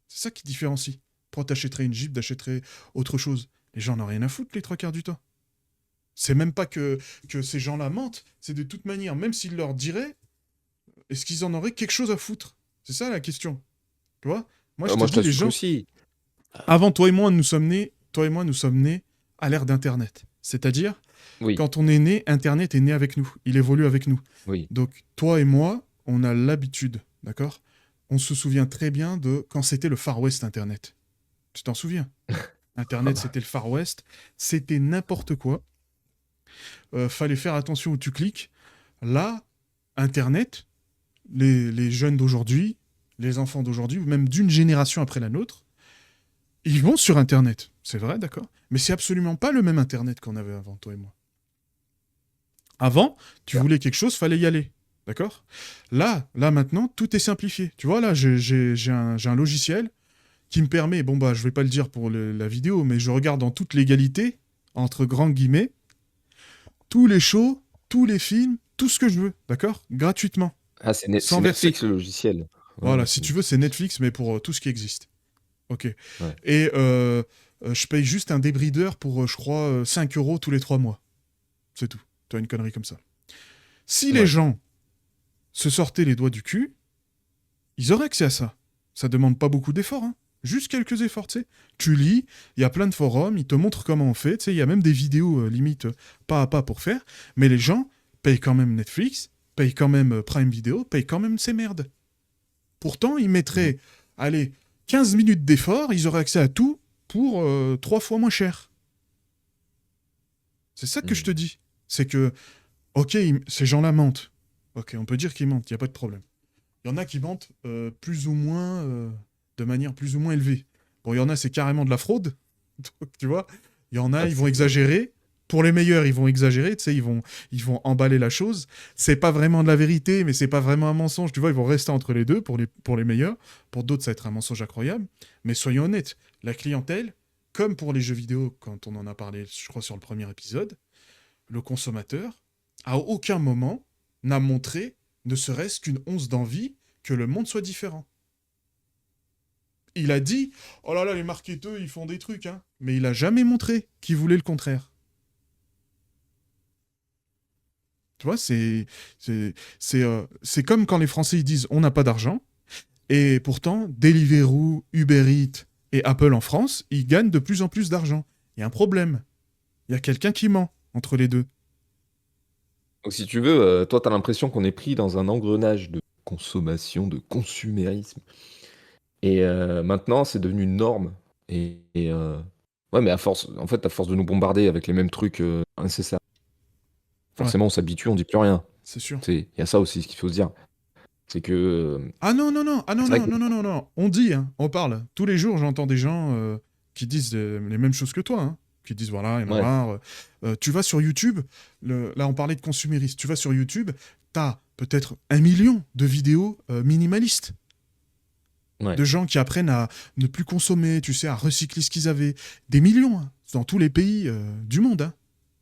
Speaker 1: c'est ça qui différencie. Pourquoi t'achèterais une Jeep, t'achèterais autre chose? Les gens n'ont rien à foutre les trois quarts du temps. C'est même pas que ces gens-là mentent, c'est de toute manière, même s'ils leur diraient, est-ce qu'ils en auraient quelque chose à foutre? C'est ça la question. Tu vois? Moi, je te
Speaker 2: Moi, je
Speaker 1: dis, les
Speaker 2: t'assure que
Speaker 1: gens,
Speaker 2: si.
Speaker 1: avant toi et moi, nous sommes nés, toi et moi, nous sommes nés à l'ère d'Internet. C'est-à-dire,
Speaker 2: Oui,
Speaker 1: quand on est né, Internet est né avec nous. Il évolue avec nous.
Speaker 2: oui.
Speaker 1: Donc, toi et moi, on a l'habitude, d'accord? On se souvient très bien de quand c'était le Far West Internet. Tu t'en souviens?
Speaker 2: Ah
Speaker 1: Internet,
Speaker 2: bah.
Speaker 1: c'était le Far West. C'était n'importe quoi. Fallait faire attention où tu cliques. Là, Internet, les jeunes d'aujourd'hui, les enfants d'aujourd'hui, ou même d'une génération après la nôtre, ils vont sur Internet. C'est vrai, d'accord? Mais c'est absolument pas le même Internet qu'on avait avant, toi et moi. Avant, tu voulais quelque chose, fallait y aller. D'accord? Là, maintenant, tout est simplifié. Tu vois, là, j'ai un logiciel qui me permet, bon, bah, je vais pas le dire pour la vidéo, mais je regarde en toute légalité. entre grands guillemets, tous les shows, tous les films, tout ce que je veux, d'accord? Gratuitement,
Speaker 2: Ah,
Speaker 1: sans
Speaker 2: c'est
Speaker 1: verser.
Speaker 2: Netflix le logiciel. Ouais,
Speaker 1: Voilà,
Speaker 2: ouais,
Speaker 1: si tu veux, c'est Netflix, mais pour tout ce qui existe. Ok.
Speaker 2: ouais.
Speaker 1: Et je paye juste un débrideur pour, je crois, 5 euros tous les 3 mois. C'est tout. Tu as une connerie comme ça. Si les
Speaker 2: Ouais.
Speaker 1: gens se sortaient les doigts du cul, ils auraient accès à ça. Ça demande pas beaucoup d'efforts, hein. Juste quelques efforts, tu sais. Tu lis, il y a plein de forums, ils te montrent comment on fait, tu sais, il y a même des vidéos limite pas à pas pour faire, mais les gens payent quand même Netflix, payent quand même Prime Video, payent quand même ces merdes. Pourtant, ils
Speaker 2: Mhm.
Speaker 1: mettraient, allez, 15 minutes d'effort, ils auraient accès à tout pour 3 fois moins cher. C'est ça que je te
Speaker 2: Mhm.
Speaker 1: dis. C'est que, ok, ces gens-là mentent. Ok, on peut dire qu'ils mentent, il n'y a pas de problème. Il y en a qui mentent plus ou moins, de manière plus ou moins élevée. Bon, il y en a, c'est carrément de la fraude. Donc, tu vois, il y en a,
Speaker 2: Ah,
Speaker 1: ils vont
Speaker 2: c'est clair.
Speaker 1: exagérer. Pour les meilleurs, ils vont exagérer, tu sais, ils vont emballer la chose. C'est pas vraiment de la vérité, mais c'est pas vraiment un mensonge, tu vois, ils vont rester entre les deux pour les meilleurs. Pour d'autres, ça va être un mensonge incroyable. Mais soyons honnêtes, la clientèle, comme pour les jeux vidéo, quand on en a parlé, je crois, sur le premier épisode, le consommateur, à aucun moment, n'a montré, ne serait-ce qu'une once d'envie, que le monde soit différent. Il a dit, oh là là, les marketeurs, ils font des trucs, hein. Mais il a jamais montré qu'il voulait le contraire. Tu vois, c'est comme quand les Français ils disent on n'a pas d'argent, et pourtant, Deliveroo, Uber Eats et Apple en France, ils gagnent de plus en plus d'argent. Il y a un problème. Il y a quelqu'un qui ment entre les deux.
Speaker 2: Donc, si tu veux, toi, t'as l'impression qu'on est pris dans un engrenage de consommation, de consumérisme. Et maintenant, c'est devenu une norme. Ouais, mais à force, en fait, à force de nous bombarder avec les mêmes trucs incessamment,
Speaker 1: Ouais,
Speaker 2: forcément, on s'habitue, on dit plus rien.
Speaker 1: c'est sûr.
Speaker 2: Il y a ça aussi, ce qu'il faut se dire. C'est que
Speaker 1: Ah non, non, non, ah non,
Speaker 2: c'est vrai
Speaker 1: non,
Speaker 2: que
Speaker 1: non, non, non, non. On dit, hein, on parle. Tous les jours, j'entends des gens qui disent les mêmes choses que toi, hein, qui disent, voilà, il y en a
Speaker 2: ouais,
Speaker 1: marre. Tu vas sur YouTube, là, on parlait de consumérisme. Tu vas sur YouTube, t'as peut-être 1 million de vidéos minimalistes.
Speaker 2: ouais.
Speaker 1: De gens qui apprennent à ne plus consommer, tu sais, à recycler ce qu'ils avaient. Des millions, hein, dans tous les pays du monde, hein.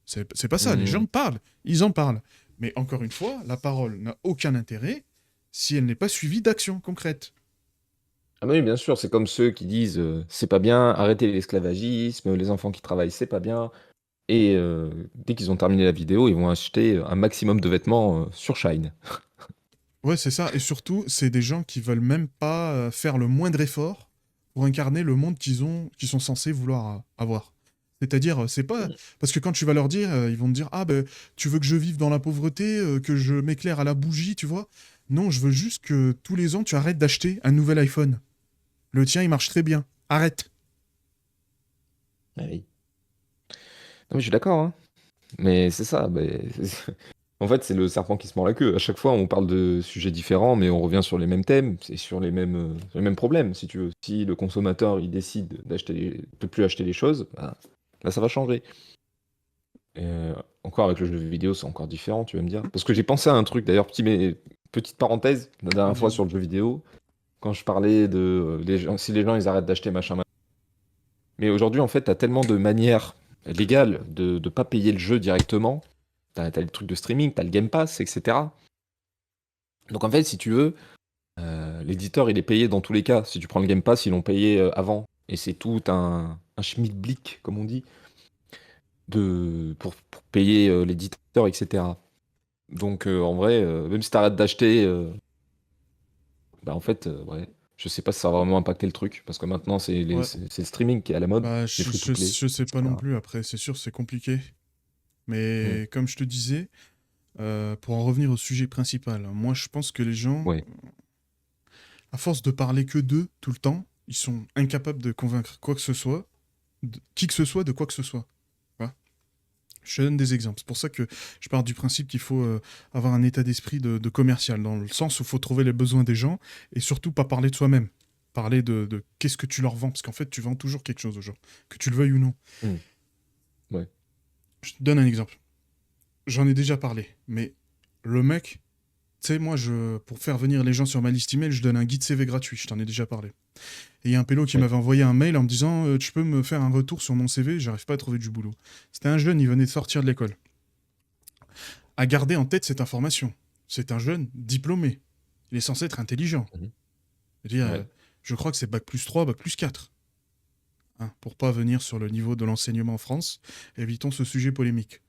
Speaker 1: C'est pas ça, les
Speaker 2: Mhm.
Speaker 1: gens parlent, ils en parlent. Mais encore une fois, la parole n'a aucun intérêt si elle n'est pas suivie d'actions concrètes.
Speaker 2: Ah bah oui, bien sûr, c'est comme ceux qui disent c'est pas bien, arrêtez l'esclavagisme, les enfants qui travaillent, c'est pas bien. Et dès qu'ils ont terminé la vidéo, ils vont acheter un maximum de vêtements sur Shine.
Speaker 1: Ouais, c'est ça. Et surtout, c'est des gens qui veulent même pas faire le moindre effort pour incarner le monde qu'ils sont censés vouloir avoir. C'est-à-dire, c'est pas parce que quand tu vas leur dire, ils vont te dire, ah ben, tu veux que je vive dans la pauvreté, que je m'éclaire à la bougie, tu vois? Non, je veux juste que tous les ans tu arrêtes d'acheter un nouvel iPhone. Le tien, il marche très bien. Arrête.
Speaker 2: Ah oui. Non, mais je suis d'accord, hein. Mais c'est ça. En fait, c'est le serpent qui se mord la queue. À chaque fois, on parle de sujets différents, mais on revient sur les mêmes thèmes, c'est sur les mêmes problèmes, si tu veux. Si le consommateur, il décide de plus acheter les choses, bah, là, ça va changer. Encore avec le jeu vidéo, c'est encore différent, tu vas me dire. Parce que j'ai pensé à un truc, d'ailleurs, petite parenthèse, la dernière
Speaker 1: Vas-y,
Speaker 2: fois
Speaker 1: vas-y.
Speaker 2: sur le jeu vidéo, quand je parlais de si les gens, ils arrêtent d'acheter machin. Mais aujourd'hui, en fait, t'as tellement de manières légales de ne pas payer le jeu directement. T'as les trucs de streaming, t'as le Game Pass, etc. Donc en fait, si tu veux, l'éditeur, il est payé dans tous les cas. Si tu prends le Game Pass, ils l'ont payé avant. Et c'est tout un schmilblick, comme on dit, pour payer l'éditeur, etc. Donc en vrai, même si t'arrêtes d'acheter, bah en fait, ouais, je sais pas si ça va vraiment impacter le truc. Parce que maintenant,
Speaker 1: Ouais.
Speaker 2: c'est le streaming qui est à la mode,
Speaker 1: Bah,
Speaker 2: les free-to-play,
Speaker 1: je sais pas non
Speaker 2: etc.
Speaker 1: plus. Après, c'est sûr, c'est compliqué.
Speaker 2: Hmm.
Speaker 1: Mais comme je te disais, pour en revenir au sujet principal, hein, moi, je pense que les gens,
Speaker 2: Ouais.
Speaker 1: à force de parler que d'eux tout le temps, ils sont incapables de convaincre quoi que ce soit, qui que ce soit, de quoi que ce soit. Voilà. Je te donne des exemples. C'est pour ça que je pars du principe qu'il faut avoir un état d'esprit de commercial, dans le sens où il faut trouver les besoins des gens et surtout pas parler de soi-même. Parler de qu'est-ce que tu leur vends, parce qu'en fait, tu vends toujours quelque chose aux gens, que tu le veuilles ou non.
Speaker 2: Hmm. Ouais.
Speaker 1: Je te donne un exemple. J'en ai déjà parlé, mais le mec, Tu sais, moi, pour faire venir les gens sur ma liste email, je donne un guide CV gratuit, je t'en ai déjà parlé. Et il y a un pélo qui
Speaker 2: Oui.
Speaker 1: m'avait envoyé un mail en me disant tu peux me faire un retour sur mon CV, j'arrive pas à trouver du boulot. C'était un jeune, il venait de sortir de l'école. À garder en tête cette information. C'est un jeune diplômé. Il est censé être intelligent.
Speaker 2: Mhm.
Speaker 1: C'est-à-dire,
Speaker 2: Ouais.
Speaker 1: je crois que c'est bac plus 3, bac plus 4. Hein, pour pas venir sur le niveau de l'enseignement en France, évitons ce sujet polémique.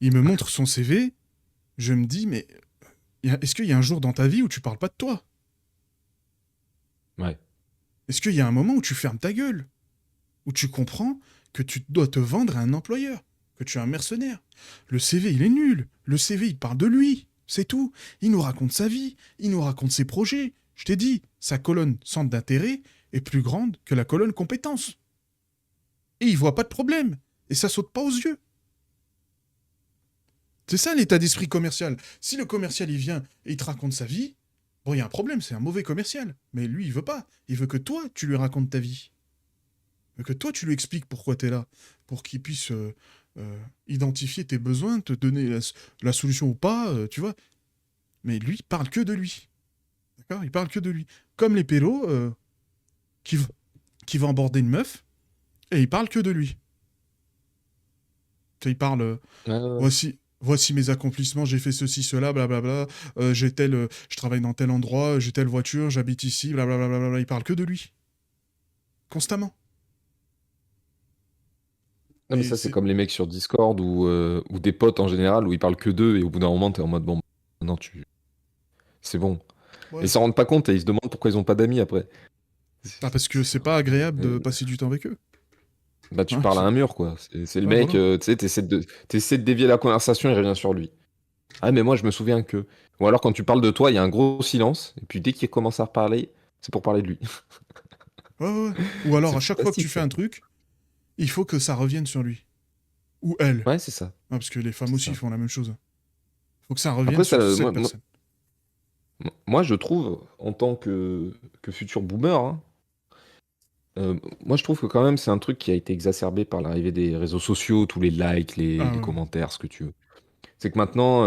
Speaker 1: Il me montre son CV, je me dis, mais est-ce qu'il y a un jour dans ta vie où tu parles pas de toi?
Speaker 2: Ouais.
Speaker 1: Est-ce qu'il y a un moment où tu fermes ta gueule? Où tu comprends que tu dois te vendre à un employeur? Que tu es un mercenaire? Le CV, il est nul. Le CV, il parle de lui. C'est tout. Il nous raconte sa vie. Il nous raconte ses projets. Je t'ai dit, sa colonne centre d'intérêt est plus grande que la colonne compétences. Et il voit pas de problème. Et ça saute pas aux yeux. C'est ça l'état d'esprit commercial. Si le commercial, il vient et il te raconte sa vie, bon, il y a un problème, c'est un mauvais commercial. Mais lui, il veut pas. Il veut que toi, tu lui racontes ta vie. Il veut que toi, tu lui expliques pourquoi tu es là. Pour qu'il puisse identifier tes besoins, te donner la solution ou pas, tu vois. Mais lui, il parle que de lui. D'accord. Il parle que de lui. Comme les pélos qui, qui vont aborder une meuf et il parle que de lui. Tu sais, il parle
Speaker 2: Ouais, ouais, ouais.
Speaker 1: voici mes accomplissements, j'ai fait ceci, cela, blablabla, je travaille dans tel endroit, j'ai telle voiture, j'habite ici, blablabla, il parle que de lui. Constamment.
Speaker 2: Non, mais
Speaker 1: Et
Speaker 2: ça, c'est
Speaker 1: c'est...
Speaker 2: comme les mecs sur Discord ou des potes en général où ils parlent que d'eux et au bout d'un moment, t'es en mode bon, non, c'est bon. Et ils
Speaker 1: Ouais.
Speaker 2: s'en rendent pas compte et ils se demandent pourquoi ils ont pas d'amis après.
Speaker 1: Ah, parce que c'est pas agréable de
Speaker 2: Euh,
Speaker 1: passer du temps avec eux.
Speaker 2: Bah, tu
Speaker 1: Hein,
Speaker 2: parles à un mur, quoi. C'est le
Speaker 1: ouais,
Speaker 2: mec,
Speaker 1: voilà.
Speaker 2: tu sais, t'essaies de dévier la conversation, il revient sur lui. Ah, mais moi, je me souviens que. Ou alors, quand tu parles de toi, il y a un gros silence, et puis dès qu'il commence à reparler, c'est pour parler de lui.
Speaker 1: Ouais, ouais, ouais. Ou alors,
Speaker 2: C'est
Speaker 1: à chaque fois que tu
Speaker 2: fantastique,
Speaker 1: fais
Speaker 2: ça.
Speaker 1: un truc, il faut que ça revienne sur lui. Ou elle.
Speaker 2: Ouais, c'est ça.
Speaker 1: Ah, parce que les femmes
Speaker 2: C'est
Speaker 1: aussi
Speaker 2: ça.
Speaker 1: font la même chose. Il faut que ça revienne
Speaker 2: Après, ça,
Speaker 1: sur cette
Speaker 2: moi,
Speaker 1: personne.
Speaker 2: moi, je trouve, en tant que futur boomer, hein, moi, je trouve que quand même, c'est un truc qui a été exacerbé par l'arrivée des réseaux sociaux, tous les likes,
Speaker 1: Ah,
Speaker 2: les
Speaker 1: ouais, ouais.
Speaker 2: commentaires, ce que tu veux. C'est que maintenant,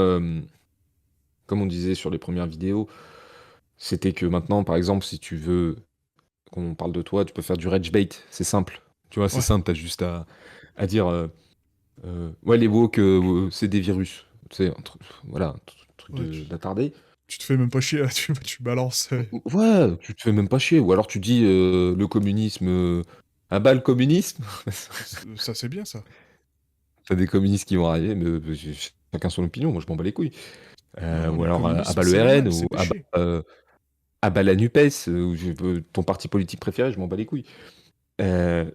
Speaker 2: comme on disait sur les premières vidéos, c'était que maintenant, par exemple, si tu veux qu'on parle de toi, tu peux faire du rage bait, c'est simple. Tu vois, c'est
Speaker 1: Ouais.
Speaker 2: simple, t'as juste à dire ouais, les woke, c'est des virus. C'est un truc, voilà, un truc
Speaker 1: Ouais,
Speaker 2: d'attardé.
Speaker 1: tu te fais même pas chier, là, tu balances.
Speaker 2: Ouais, tu te fais même pas chier. Ou alors tu dis le communisme, à bas le communisme.
Speaker 1: Ça, c'est bien, ça.
Speaker 2: T'as des communistes qui vont arriver, mais chacun son opinion, moi je m'en bats les couilles.
Speaker 1: Non,
Speaker 2: Ou
Speaker 1: le
Speaker 2: alors à
Speaker 1: communisme,
Speaker 2: bas le
Speaker 1: c'est le
Speaker 2: RN,
Speaker 1: mal,
Speaker 2: ou
Speaker 1: c'est péché.
Speaker 2: à bas la NUPES, ou ton parti politique préféré, je m'en bats les couilles. Euh,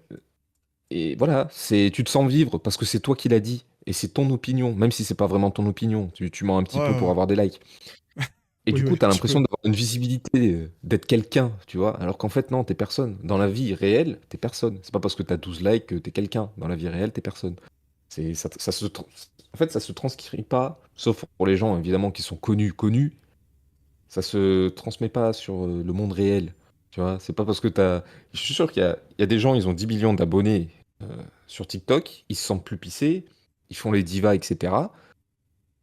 Speaker 2: Et voilà, tu te sens vivre parce que c'est toi qui l'as dit. Et c'est ton opinion, même si c'est pas vraiment ton opinion. Tu mens un petit
Speaker 1: Ouais,
Speaker 2: peu
Speaker 1: ouais,
Speaker 2: pour
Speaker 1: ouais.
Speaker 2: avoir des likes. Et
Speaker 1: Oui,
Speaker 2: du
Speaker 1: oui,
Speaker 2: coup, t'as
Speaker 1: tu
Speaker 2: l'impression
Speaker 1: peux.
Speaker 2: d'avoir une visibilité, d'être quelqu'un, tu vois. Alors qu'en fait, non, t'es personne. Dans la vie réelle, t'es personne. C'est pas parce que t'as 12 likes que t'es quelqu'un. Dans la vie réelle, t'es personne. En fait, ça se transcrit pas, sauf pour les gens, évidemment, qui sont connus. Ça se transmet pas sur le monde réel. Tu vois, c'est pas parce que t'as. Je suis sûr qu'il y a des gens, ils ont 10 millions d'abonnés sur TikTok, ils se sentent plus pissés, ils font les divas, etc.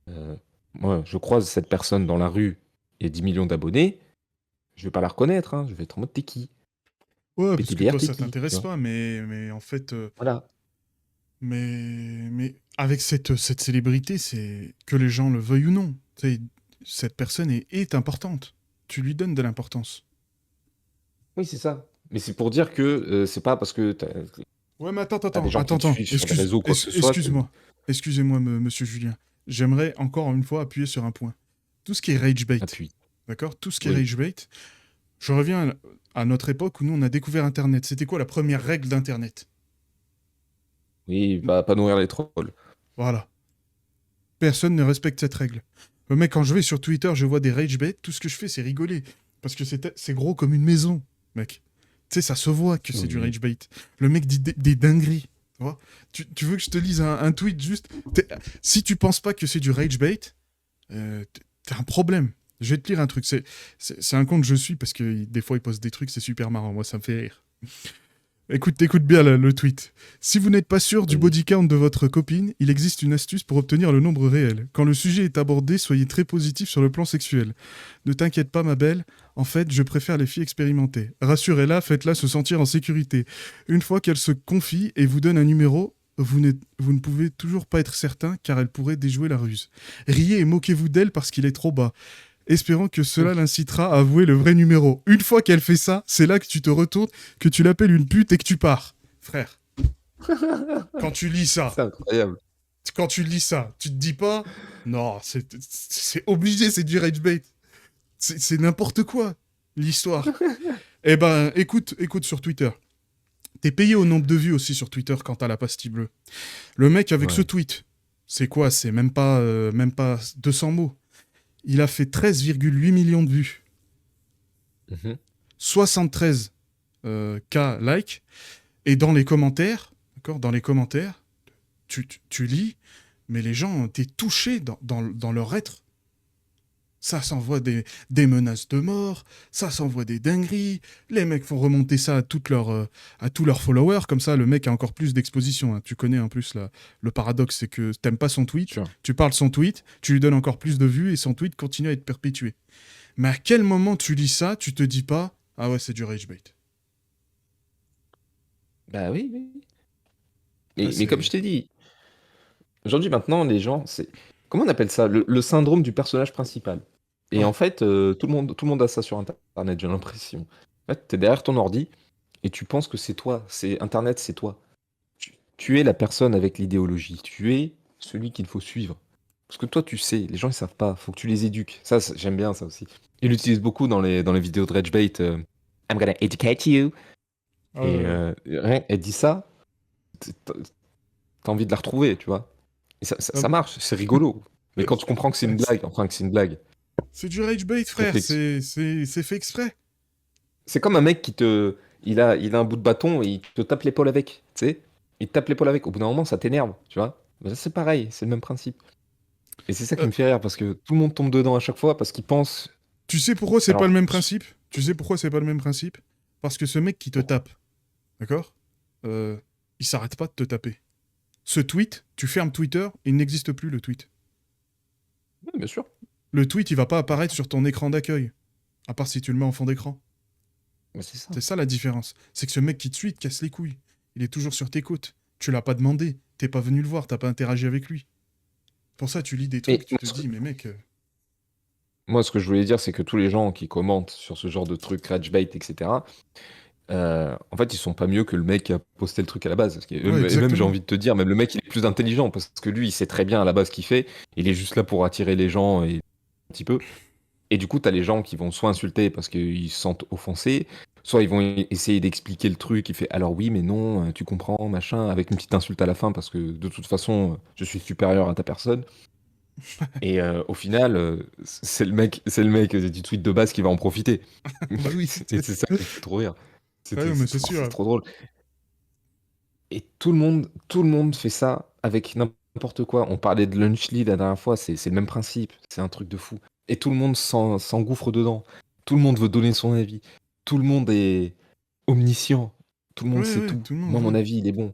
Speaker 2: Euh, Moi, je croise cette personne dans la rue, il y a 10 millions d'abonnés, je vais pas la reconnaître, hein, je vais être en mode t'es qui?
Speaker 1: Ouais, parce que
Speaker 2: PTBR,
Speaker 1: toi,
Speaker 2: t'es
Speaker 1: ça
Speaker 2: qui? Tu
Speaker 1: t'intéresse
Speaker 2: vois?
Speaker 1: pas, mais en fait,
Speaker 2: Voilà.
Speaker 1: mais avec cette célébrité, c'est que les gens le veuillent ou non. Tu sais, cette personne est importante. Tu lui donnes de l'importance.
Speaker 2: Oui, c'est ça. Mais c'est pour dire que c'est pas parce que
Speaker 1: Ouais, mais
Speaker 2: t'as des gens qui te
Speaker 1: attends.
Speaker 2: suivent sur les réseaux ou quoi que ce soit que.
Speaker 1: Excuse-moi. Excusez-moi, monsieur Julien. J'aimerais encore une fois appuyer sur un point. Tout ce qui est rage bait,
Speaker 2: Appuie.
Speaker 1: d'accord? Tout ce qui est
Speaker 2: Oui.
Speaker 1: rage bait, je reviens à notre époque où nous, on a découvert Internet. C'était quoi la première règle d'Internet?
Speaker 2: Oui, pas nourrir les trolls.
Speaker 1: Voilà. Personne ne respecte cette règle. Le mec, quand je vais sur Twitter, je vois des rage bait, tout ce que je fais, c'est rigoler. Parce que c'est gros comme une maison, mec. Tu sais, ça se voit que c'est du
Speaker 2: Oui.
Speaker 1: rage bait. Le mec dit des dingueries. Tu vois, tu veux que je te lise un tweet juste. Si tu penses pas que c'est du rage bait, t'as un problème. Je vais te lire un truc. C'est un compte que je suis parce que des fois il poste des trucs, c'est super marrant. Moi, ça me fait rire. Écoute bien le tweet. Si vous n'êtes pas sûr du
Speaker 2: Vas-y.
Speaker 1: body count de votre copine, il existe une astuce pour obtenir le nombre réel. Quand le sujet est abordé, soyez très positif sur le plan sexuel. Ne t'inquiète pas, ma belle. En fait, je préfère les filles expérimentées. Rassurez-la, faites-la se sentir en sécurité. Une fois qu'elle se confie et vous donne un numéro, vous ne pouvez toujours pas être certain car elle pourrait déjouer la ruse. Riez et moquez-vous d'elle parce qu'il est trop bas, espérant que cela l'incitera à avouer le vrai numéro. Une fois qu'elle fait ça, c'est là que tu te retournes, que tu l'appelles une pute et que tu pars. Frère, quand tu lis ça,
Speaker 2: C'est incroyable.
Speaker 1: tu te dis pas, non, c'est obligé, c'est du rage bait. C'est n'importe quoi, l'histoire. Eh ben, écoute sur Twitter. T'es payé au nombre de vues aussi sur Twitter quand t'as la pastille bleue. Le mec avec ce
Speaker 2: Ouais.
Speaker 1: tweet, c'est quoi? C'est même pas 200 mots. Il a fait 13,8 millions de vues.
Speaker 2: Mhm.
Speaker 1: 73 K likes. Et dans les commentaires, d'accord, dans les commentaires, tu lis, mais les gens, t'es touché dans leur être. Ça s'envoie des menaces de mort, ça s'envoie des dingueries. Les mecs font remonter ça à tous leurs followers. Comme ça, le mec a encore plus d'exposition, hein. Tu connais en plus le paradoxe, c'est que t'aimes pas son tweet,
Speaker 2: Sûr.
Speaker 1: tu parles son tweet, tu lui donnes encore plus de vues et son tweet continue à être perpétué. Mais à quel moment tu lis ça, tu te dis pas, ah ouais, c'est du rage bait.
Speaker 2: Bah oui, oui.
Speaker 1: Ah,
Speaker 2: Mais comme je
Speaker 1: c'est...
Speaker 2: t'ai dit, aujourd'hui, maintenant, les gens, c'est. Comment on appelle ça? Le syndrome du personnage principal. Et en
Speaker 1: Ouais.
Speaker 2: fait, tout le monde a ça sur Internet, j'ai l'impression. En fait, t'es derrière ton ordi et tu penses que c'est toi. Internet, c'est toi. Tu es la personne avec l'idéologie. Tu es celui qu'il faut suivre. Parce que toi, tu sais, les gens, ils savent pas. Faut que tu les éduques. Ça, j'aime bien ça aussi. Ils l'utilisent beaucoup dans les vidéos de Ragebait. I'm gonna educate you.
Speaker 1: Ah ouais,
Speaker 2: Et
Speaker 1: ouais.
Speaker 2: rien, elle dit ça, t'as t'as envie de la retrouver, tu vois. Et ça, ça,
Speaker 1: Ah,
Speaker 2: ça marche, c'est rigolo. Mais quand tu comprends que c'est
Speaker 1: ouais,
Speaker 2: une blague, enfin que c'est une blague,
Speaker 1: c'est du rage bait,
Speaker 2: ça
Speaker 1: frère.
Speaker 2: fait.
Speaker 1: C'est fait exprès.
Speaker 2: C'est comme un mec qui te. Il a un bout de bâton et il te tape l'épaule avec, tu sais. Il te tape l'épaule avec. Au bout d'un moment, ça t'énerve, tu vois. Mais là, c'est pareil, c'est le même principe. Et c'est ça qui
Speaker 1: Euh,
Speaker 2: me fait rire parce que tout le monde tombe dedans à chaque fois parce qu'ils pensent.
Speaker 1: Tu sais pourquoi c'est pas le
Speaker 2: Alors,
Speaker 1: même principe? Tu sais pourquoi c'est pas le même principe? Parce que ce mec qui te
Speaker 2: pourquoi?
Speaker 1: tape, d'accord? Euh, il s'arrête pas de te taper. Ce tweet, tu fermes Twitter, il n'existe plus le tweet.
Speaker 2: Oui, bien sûr.
Speaker 1: Le tweet, il va pas
Speaker 2: Bien
Speaker 1: apparaître
Speaker 2: sûr.
Speaker 1: sur ton écran d'accueil, à part si tu le mets en fond d'écran.
Speaker 2: Mais c'est ça.
Speaker 1: C'est ça la différence. C'est que ce mec qui te suit, il te casse les couilles. Il est toujours sur tes côtes. Tu l'as pas demandé. T'es pas venu le voir. T'as pas interagi avec lui. Pour ça, tu lis des
Speaker 2: Mais
Speaker 1: trucs, tu te dis, mais mec,
Speaker 2: moi, ce que je voulais dire, c'est que tous les gens qui commentent sur ce genre de trucs, Ragebait, etc., en fait, ils sont pas mieux que le mec qui a posté le truc à la base.
Speaker 1: ouais,
Speaker 2: Et même, j'ai
Speaker 1: exactement.
Speaker 2: envie de te dire, même le mec, il est plus intelligent parce que lui, il sait très bien à la base ce qu'il fait. Il est juste là pour attirer les gens et un petit peu. Et du coup, t'as les gens qui vont soit insulter parce qu'ils se sentent offensés, soit ils vont essayer d'expliquer le truc. Il fait alors oui, mais non, tu comprends, machin, avec une petite insulte à la fin parce que de toute façon, je suis supérieur à ta personne. Et au final, c'est le mec du tweet de base qui va en profiter.
Speaker 1: Bah oui.
Speaker 2: Et c'est ça qui me fait trop rire.
Speaker 1: Ah ouais, mais c'est
Speaker 2: C'est
Speaker 1: sûr.
Speaker 2: trop drôle. Et tout le monde fait ça avec n'importe quoi. On parlait de Lunchly la dernière fois, c'est le même principe. C'est un truc de fou. Et tout le monde s'engouffre dedans. Tout le monde veut donner son avis. Tout le monde est omniscient. Tout le monde
Speaker 1: Ouais,
Speaker 2: sait
Speaker 1: ouais,
Speaker 2: tout.
Speaker 1: tout le monde
Speaker 2: Moi, mon
Speaker 1: veut.
Speaker 2: avis, il est bon.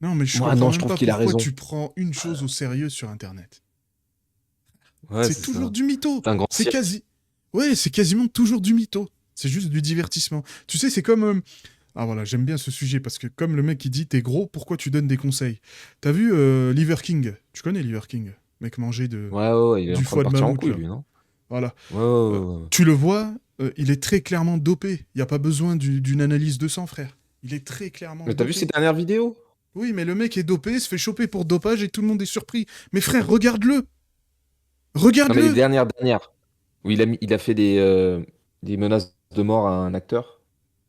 Speaker 1: Non, mais je
Speaker 2: Moi,
Speaker 1: comprends
Speaker 2: non, je
Speaker 1: même
Speaker 2: trouve
Speaker 1: pas
Speaker 2: qu'il a
Speaker 1: pourquoi
Speaker 2: raison.
Speaker 1: tu prends une chose au sérieux sur Internet.
Speaker 2: Ouais,
Speaker 1: C'est
Speaker 2: c'est
Speaker 1: toujours
Speaker 2: ça.
Speaker 1: du mytho.
Speaker 2: C'est un grand
Speaker 1: C'est
Speaker 2: cirque.
Speaker 1: quasi. Ouais, c'est quasiment toujours du mytho. C'est juste du divertissement. Tu sais, c'est comme. Ah voilà, j'aime bien ce sujet parce que comme le mec qui dit t'es gros, pourquoi tu donnes des conseils? T'as vu Liver King? Tu connais Liver King? Mec mangé
Speaker 2: Ouais, ouais, ouais, il est en
Speaker 1: du
Speaker 2: train de
Speaker 1: foie de
Speaker 2: partir en
Speaker 1: mammouth
Speaker 2: couille,
Speaker 1: là.
Speaker 2: lui, non?
Speaker 1: Voilà.
Speaker 2: Ouais, ouais, ouais, ouais.
Speaker 1: Tu le vois, il est très clairement dopé. Il n'y a pas besoin d'une analyse de sang, frère. Il est très clairement
Speaker 2: Mais t'as vu ses
Speaker 1: dopé.
Speaker 2: dernières vidéos?
Speaker 1: Oui, mais le mec est dopé, se fait choper pour dopage et tout le monde est surpris. Mais frère, regarde-le!
Speaker 2: Non, mais les
Speaker 1: Regarde-le!
Speaker 2: dernières. Où il a fait des menaces de mort à un acteur.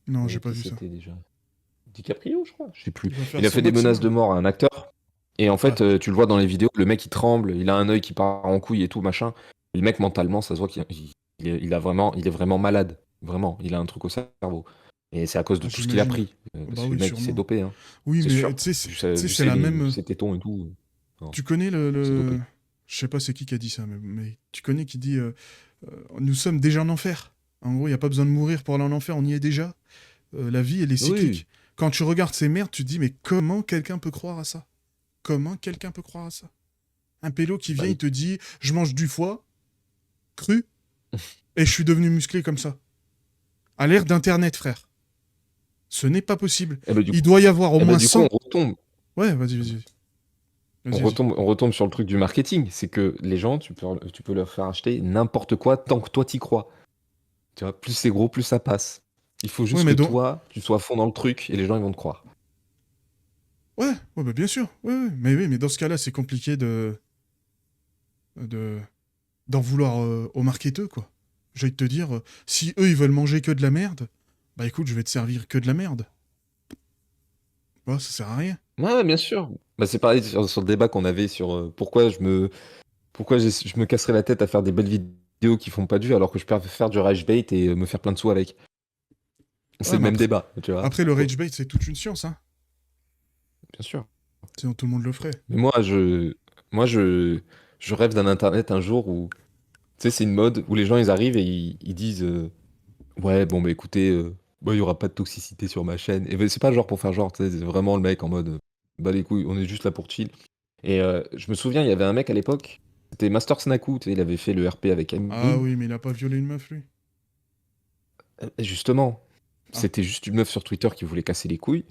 Speaker 1: Non, j'ai pas
Speaker 2: Qui
Speaker 1: vu ça.
Speaker 2: c'était déjà? DiCaprio, je crois. Je sais plus.
Speaker 1: Il va faire
Speaker 2: Il a
Speaker 1: son
Speaker 2: fait des menaces de
Speaker 1: maximum.
Speaker 2: mort à un acteur. Et en
Speaker 1: Ouais.
Speaker 2: fait, tu le vois dans les vidéos, le mec il tremble, il a un œil qui part en couille et tout, machin. Et le mec mentalement, ça se voit qu'il est vraiment malade. Vraiment, il a un truc au cerveau. Et c'est à cause de
Speaker 1: Ah,
Speaker 2: tout ce qu'il a
Speaker 1: j'imagine.
Speaker 2: pris.
Speaker 1: Ah
Speaker 2: Parce
Speaker 1: bah
Speaker 2: que
Speaker 1: oui,
Speaker 2: le mec il s'est
Speaker 1: sûrement.
Speaker 2: dopé, hein.
Speaker 1: Oui,
Speaker 2: C'est
Speaker 1: mais
Speaker 2: sûr.
Speaker 1: tu sais,
Speaker 2: Vu,
Speaker 1: tu sais,
Speaker 2: vu
Speaker 1: c'est la même.
Speaker 2: ses tétons et tout. Non,
Speaker 1: Tu connais
Speaker 2: il s'est dopé.
Speaker 1: je sais pas c'est qui a dit ça, mais tu connais qui dit nous sommes déjà en enfer. En gros, il n'y a pas besoin de mourir pour aller en enfer, on y est déjà. La vie, elle est
Speaker 2: Oui.
Speaker 1: cyclique. Quand tu regardes ces merdes, tu te dis, mais comment quelqu'un peut croire à ça? Comment quelqu'un peut croire à ça? Un pélo qui
Speaker 2: Bah,
Speaker 1: vient, il te dit, je mange du foie cru et je suis devenu musclé comme ça. À l'ère d'Internet, frère. Ce n'est pas possible.
Speaker 2: et bah, du
Speaker 1: Il
Speaker 2: coup,
Speaker 1: doit y avoir au
Speaker 2: et bah,
Speaker 1: moins
Speaker 2: du coup,
Speaker 1: 100... Ouais, vas-y, vas-y. Vas-y, vas-y.
Speaker 2: on retombe sur le truc du marketing. C'est que les gens, tu peux leur faire acheter n'importe quoi tant que toi t'y crois. Tu vois, plus c'est gros, plus ça passe. Il faut
Speaker 1: Ouais,
Speaker 2: juste que
Speaker 1: mais donc...
Speaker 2: toi, tu sois à fond dans le truc et les gens, ils vont te croire.
Speaker 1: Ouais, ouais, bah bien sûr. Ouais, ouais. Mais oui, mais dans ce cas-là, c'est compliqué de d'en vouloir aux marketeux, quoi. J'ai de te dire, si eux, ils veulent manger que de la merde, bah écoute, je vais te servir que de la merde. Ouais, ça sert à rien.
Speaker 2: Ouais, ouais, bien sûr. Bah, c'est pareil sur le débat qu'on avait sur pourquoi je me casserais la tête à faire des belles vidéos qui font pas de vues alors que je peux faire du rage bait et me faire plein de sous avec. C'est
Speaker 1: Ouais,
Speaker 2: le
Speaker 1: mais
Speaker 2: même
Speaker 1: après,
Speaker 2: débat, tu vois.
Speaker 1: après le rage bait, c'est toute une science, hein.
Speaker 2: Bien sûr.
Speaker 1: Sinon, tout le monde le ferait.
Speaker 2: Mais moi, je rêve d'un internet un jour où, tu sais, c'est une mode où les gens ils arrivent et ils disent ouais, bon, bah écoutez, bah, il y aura pas de toxicité sur ma chaîne. Et ben, c'est pas genre pour faire genre, tu sais, c'est vraiment le mec en mode bah les couilles, on est juste là pour chill. Et je me souviens, il y avait un mec à l'époque, c'était Master Snaku, tu sais, il avait fait le RP avec
Speaker 1: Ah
Speaker 2: Amine.
Speaker 1: oui, mais il a pas violé une meuf, lui.
Speaker 2: Justement,
Speaker 1: Ah,
Speaker 2: c'était juste une meuf sur Twitter qui voulait casser les couilles.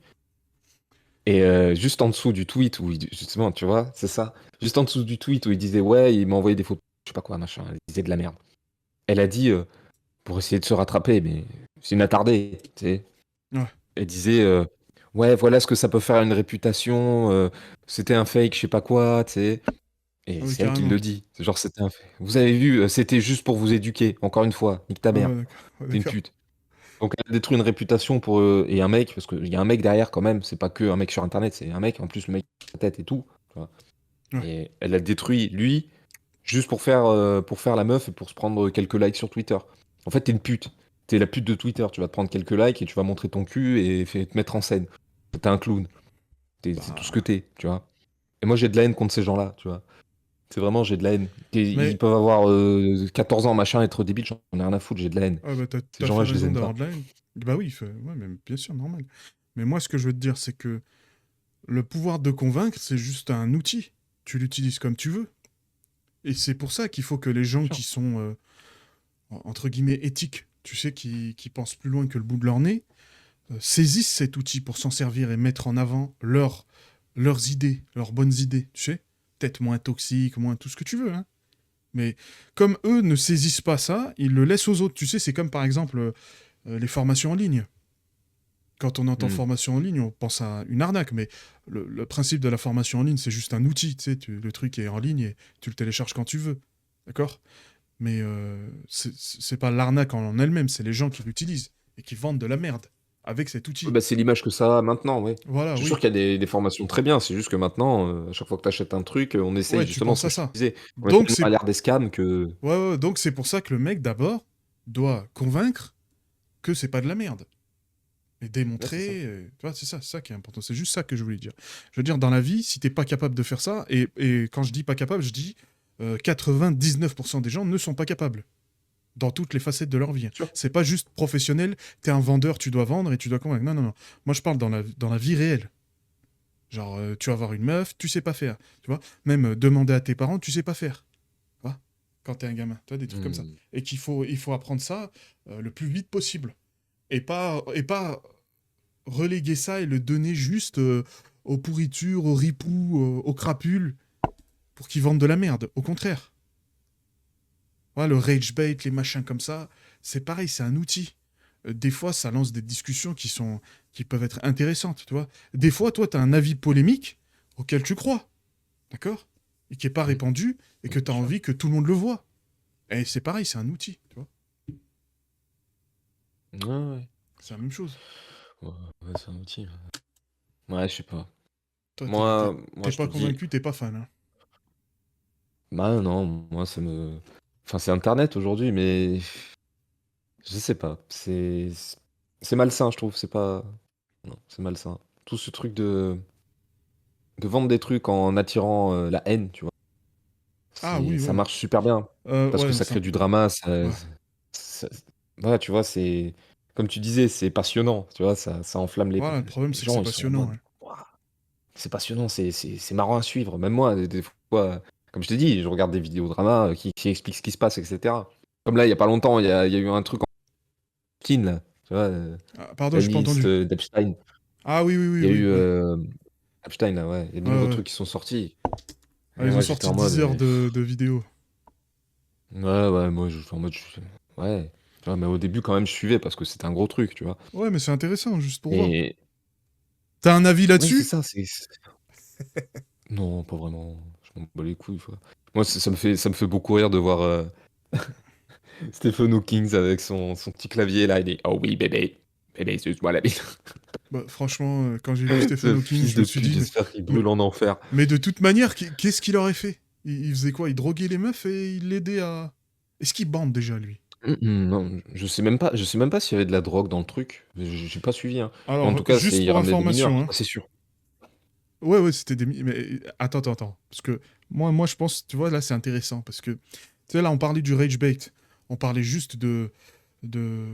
Speaker 2: Et juste en dessous du tweet où justement, tu vois, c'est ça. Juste en dessous du tweet où il disait ouais, il m'a envoyé des photos, je sais pas quoi, machin, il disait de la merde. Elle a dit pour essayer de se rattraper, mais c'est une attardée, tu sais.
Speaker 1: ouais.
Speaker 2: Elle disait ouais, voilà ce que ça peut faire à une réputation, c'était un fake, je sais pas quoi, tu sais.
Speaker 1: Ah
Speaker 2: Et
Speaker 1: oui,
Speaker 2: c'est elle qui
Speaker 1: carrément.
Speaker 2: le dit. C'est genre c'était un fake. Vous avez vu, c'était juste pour vous éduquer. Encore une fois, nique ta
Speaker 1: Ouais,
Speaker 2: mère,
Speaker 1: ouais, d'accord. Ouais,
Speaker 2: t'es une
Speaker 1: d'accord.
Speaker 2: pute. Donc elle a détruit une réputation pour et un mec, parce qu'il y a un mec derrière quand même, c'est pas que un mec sur internet, c'est un mec, en plus le mec a la tête et tout. Tu vois.
Speaker 1: Ouais.
Speaker 2: Et elle a détruit lui juste pour faire la meuf et pour se prendre quelques likes sur Twitter. En fait, t'es une pute. T'es la pute de Twitter. Tu vas te prendre quelques likes et tu vas montrer ton cul et te mettre en scène. T'es un clown. C'est tout ce que
Speaker 1: Bah...
Speaker 2: t'es, tu vois. Et moi, j'ai de la haine contre ces gens-là, tu vois. C'est vraiment, j'ai de la haine. Ils
Speaker 1: Mais...
Speaker 2: peuvent avoir 14 ans, machin, être débiles, j'en ai rien à foutre, j'ai de la haine.
Speaker 1: Ah bah
Speaker 2: Ces
Speaker 1: t'as fait
Speaker 2: gens-là, je les
Speaker 1: raison
Speaker 2: aime
Speaker 1: d'avoir
Speaker 2: pas.
Speaker 1: de la haine. Bah oui, ouais, mais bien sûr, normal. Mais moi, ce que je veux te dire, c'est que le pouvoir de convaincre, c'est juste un outil. Tu l'utilises comme tu veux. Et c'est pour ça qu'il faut que les gens qui
Speaker 2: Sûr.
Speaker 1: sont, entre guillemets, éthiques, tu sais, qui pensent plus loin que le bout de leur nez, saisissent cet outil pour s'en servir et mettre en avant leurs idées, leurs bonnes idées, tu sais. Peut-être moins toxiques, moins tout ce que tu veux, hein. Mais comme eux ne saisissent pas ça, ils le laissent aux autres. Tu sais, c'est comme par exemple les formations en ligne. Quand on entend
Speaker 2: Hmm.
Speaker 1: formation en ligne, on pense à une arnaque, mais le principe de la formation en ligne, c'est juste un outil. Tu sais, le truc est en ligne et tu le télécharges quand tu veux. D'accord? Mais c'est pas l'arnaque en elle-même, c'est les gens qui l'utilisent et qui vendent de la merde avec cet
Speaker 2: Ouais,
Speaker 1: outil.
Speaker 2: bah, c'est l'image que ça a maintenant, ouais.
Speaker 1: Voilà,
Speaker 2: Je suis sûr
Speaker 1: oui.
Speaker 2: qu'il y a des formations très bien, c'est juste que maintenant, à chaque fois que tu achètes un truc, on essaye
Speaker 1: Ouais, tu
Speaker 2: justement
Speaker 1: penses
Speaker 2: ce que
Speaker 1: à
Speaker 2: je te
Speaker 1: ça.
Speaker 2: disais. On est
Speaker 1: Donc
Speaker 2: tellement
Speaker 1: c'est
Speaker 2: à l'ère des scams que.
Speaker 1: ouais, ouais, donc c'est pour ça que le mec d'abord doit convaincre que c'est pas de la merde et
Speaker 2: Ouais, c'est ça.
Speaker 1: démontrer. Tu vois, c'est ça qui est important. C'est juste ça que je voulais dire. Je veux dire, dans la vie, si t'es pas capable de faire ça, et quand je dis pas capable, je dis 99% des gens ne sont pas capables dans toutes les facettes de leur vie.
Speaker 2: Sûr.
Speaker 1: C'est pas juste professionnel, t'es un vendeur, tu dois vendre et tu dois convaincre. Non, non, non. Moi, je parle dans la vie réelle. Genre, tu vas avoir une meuf, tu sais pas faire. Tu vois, même demander à tes parents, tu sais pas faire. Tu vois, quand t'es un gamin. Tu vois, des trucs comme ça.
Speaker 2: Hmm.
Speaker 1: Et il faut apprendre ça le plus vite possible. Et pas reléguer ça et le donner juste aux pourritures, aux ripoux, aux crapules, pour qu'ils vendent de la merde. Au contraire. Ouais, le rage bait, les machins comme ça, c'est pareil, c'est un outil. Des fois, ça lance des discussions qui peuvent être intéressantes, tu vois. Des fois, toi, tu as un avis polémique auquel tu crois, d'accord? Et qui n'est pas
Speaker 2: Hmm.
Speaker 1: répandu, et que
Speaker 2: Bien
Speaker 1: tu as
Speaker 2: sûr.
Speaker 1: envie que tout le monde le voit. Et c'est pareil, c'est un outil, tu vois.
Speaker 2: Ouais, ouais.
Speaker 1: C'est la même chose.
Speaker 2: Ouais, ouais, c'est un outil. Ouais, je sais pas.
Speaker 1: Toi,
Speaker 2: Moi,
Speaker 1: t'es
Speaker 2: je te
Speaker 1: pas
Speaker 2: dis,
Speaker 1: convaincu, t'es pas fan, hein.
Speaker 2: bah non, moi, ça me. Enfin, c'est Internet aujourd'hui, mais je sais pas. C'est malsain, je trouve. C'est pas. Non, c'est malsain. Tout ce truc de vendre des trucs en attirant la haine, tu vois.
Speaker 1: Ah oui,
Speaker 2: Ça
Speaker 1: ouais.
Speaker 2: marche super bien. Parce
Speaker 1: Ouais,
Speaker 2: que
Speaker 1: mais
Speaker 2: ça
Speaker 1: ça...
Speaker 2: crée du drama.
Speaker 1: Ouais.
Speaker 2: Ça- voilà, tu vois, c'est. comme tu disais, c'est passionnant, tu vois, ça enflamme
Speaker 1: Voilà, le problème,
Speaker 2: les
Speaker 1: c'est que c'est
Speaker 2: gens, ils sont en
Speaker 1: passionnant,
Speaker 2: mode,
Speaker 1: ouais.
Speaker 2: waouh, c'est passionnant, c'est marrant à suivre. Même moi, des fois, comme je t'ai dit, je regarde des vidéos dramas qui expliquent ce qui se passe, etc. Comme là, il y a pas longtemps, il y a eu un truc en Chine, là, tu vois,
Speaker 1: Ah, pardon,
Speaker 2: la
Speaker 1: j'ai pas
Speaker 2: liste
Speaker 1: entendu.
Speaker 2: d'Epstein.
Speaker 1: Ah oui, oui, oui,
Speaker 2: Il y a
Speaker 1: oui,
Speaker 2: eu
Speaker 1: ouais.
Speaker 2: Epstein, là, ouais. Il y a de
Speaker 1: Ouais,
Speaker 2: nouveaux
Speaker 1: ouais.
Speaker 2: trucs qui sont sortis.
Speaker 1: Ah,
Speaker 2: Et
Speaker 1: ils ont
Speaker 2: moi, j'étais
Speaker 1: sorti
Speaker 2: en mode,
Speaker 1: 10 heures de vidéos.
Speaker 2: ouais, ouais, moi, je suis en mode, ouais. Tu vois, mais au début, quand même, je suivais parce que c'était un gros truc, tu vois.
Speaker 1: Ouais, mais c'est intéressant, juste pour voir.
Speaker 2: Et
Speaker 1: T'as un avis
Speaker 2: oui, c'est
Speaker 1: là-dessus?
Speaker 2: ça, non, pas vraiment. Je m'en bats les couilles, quoi. Moi, ça me fait beaucoup rire de voir Stephen Hawking avec son petit clavier là. Il dit, oh oui, bébé, bébé, suce-moi la bite.
Speaker 1: Bah, franchement, quand j'ai vu Stephen
Speaker 2: Ce
Speaker 1: Hawking,
Speaker 2: fils
Speaker 1: je me
Speaker 2: de
Speaker 1: suis
Speaker 2: pute,
Speaker 1: dit,
Speaker 2: j'espère qu'il
Speaker 1: mais,
Speaker 2: brûle en enfer.
Speaker 1: mais de toute manière, qu'est-ce qu'il aurait fait? Il faisait quoi? Il droguait les meufs et il l'aidait à... Est-ce qu'il bande déjà, lui?
Speaker 2: Non, je sais même pas s'il y avait de la drogue dans le truc. J'ai pas suivi, hein. Mais en
Speaker 1: Alors,
Speaker 2: tout cas,
Speaker 1: juste
Speaker 2: il
Speaker 1: pour
Speaker 2: ramenait des
Speaker 1: information,
Speaker 2: mineurs,
Speaker 1: hein.
Speaker 2: ça c'est sûr.
Speaker 1: Ouais, ouais, c'était des... Mais attends, attends, attends. Parce que moi, je pense, tu vois, là, c'est intéressant. Parce que, tu sais, là, on parlait du rage bait. On parlait juste de, de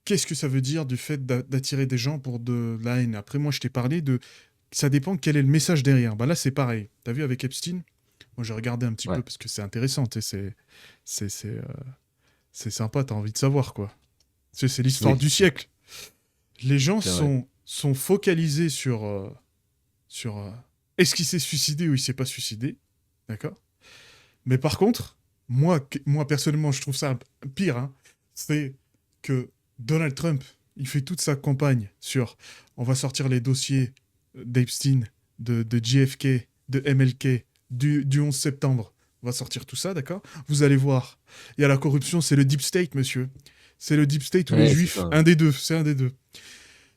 Speaker 1: qu'est-ce que ça veut dire du fait d'attirer des gens pour de la haine. Après, moi, je t'ai parlé de... Ça dépend quel est le message derrière. Bah là, c'est pareil. T'as vu avec Epstein? Moi, j'ai regardé un petit
Speaker 2: Ouais.
Speaker 1: peu parce que c'est intéressant, tu sais, c'est sympa, t'as envie de savoir, quoi. Tu sais, c'est l'histoire
Speaker 2: Oui,
Speaker 1: du siècle. Les gens
Speaker 2: c'est vrai.
Speaker 1: sont focalisés sur est-ce qu'il s'est suicidé ou il s'est pas suicidé, d'accord? Mais par contre, moi personnellement, je trouve ça pire, hein, c'est que Donald Trump, il fait toute sa campagne sur on va sortir les dossiers d'Epstein, de JFK, de MLK, du 11 septembre. On va sortir tout ça, d'accord? Vous allez voir. Il y a la corruption, c'est le deep state, monsieur. C'est le deep state ou les
Speaker 2: Ouais, c'est
Speaker 1: juifs.
Speaker 2: ça.
Speaker 1: Un des deux, c'est un des deux.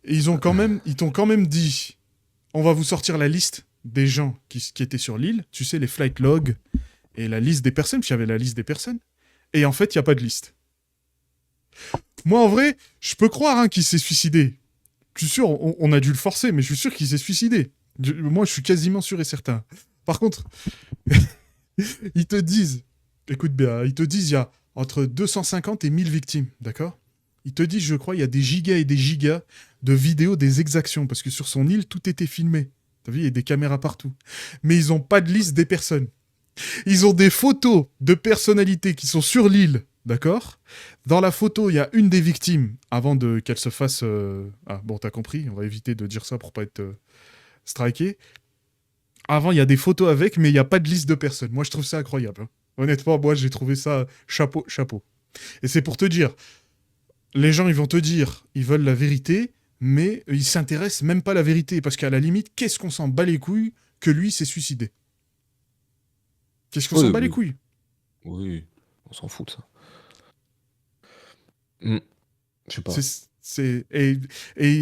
Speaker 1: Et ils t'ont quand même dit on va vous sortir la liste des gens qui étaient sur l'île, tu sais, les flight logs, et la liste des personnes, puis il y avait la liste des personnes. Et en fait, il n'y a pas de liste. Moi, en vrai, je peux croire hein, qu'il s'est suicidé. Je suis sûr, on a dû le forcer, mais je suis sûr qu'il s'est suicidé. Moi, je suis quasiment sûr et certain. Par contre, ils te disent, écoute bien, ils te disent il y a entre 250 et 1000 victimes, d'accord? Ils te disent, je crois, il y a des gigas et des gigas de vidéos des exactions, parce que sur son île, tout était filmé. T'as vu, il y a des caméras partout. Mais ils n'ont pas de liste des personnes. Ils ont des photos de personnalités qui sont sur l'île, d'accord? Dans la photo, il y a une des victimes, avant de qu'elle se fasse... Ah, bon, t'as compris, on va éviter de dire ça pour pas être striké. Avant, il y a des photos avec, mais il n'y a pas de liste de personnes. Moi, je trouve ça incroyable, hein. Honnêtement, moi, j'ai trouvé ça chapeau, chapeau. Et c'est pour te dire, les gens, ils vont te dire, ils veulent la vérité, mais ils s'intéressent même pas à la vérité, parce qu'à la limite, qu'est-ce qu'on s'en bat les couilles que lui s'est suicidé? Qu'est-ce qu'on s'en
Speaker 2: Oui,
Speaker 1: bat les
Speaker 2: oui,
Speaker 1: couilles?
Speaker 2: oui, on s'en fout de ça. Hmm, je sais pas.
Speaker 1: C'est... Et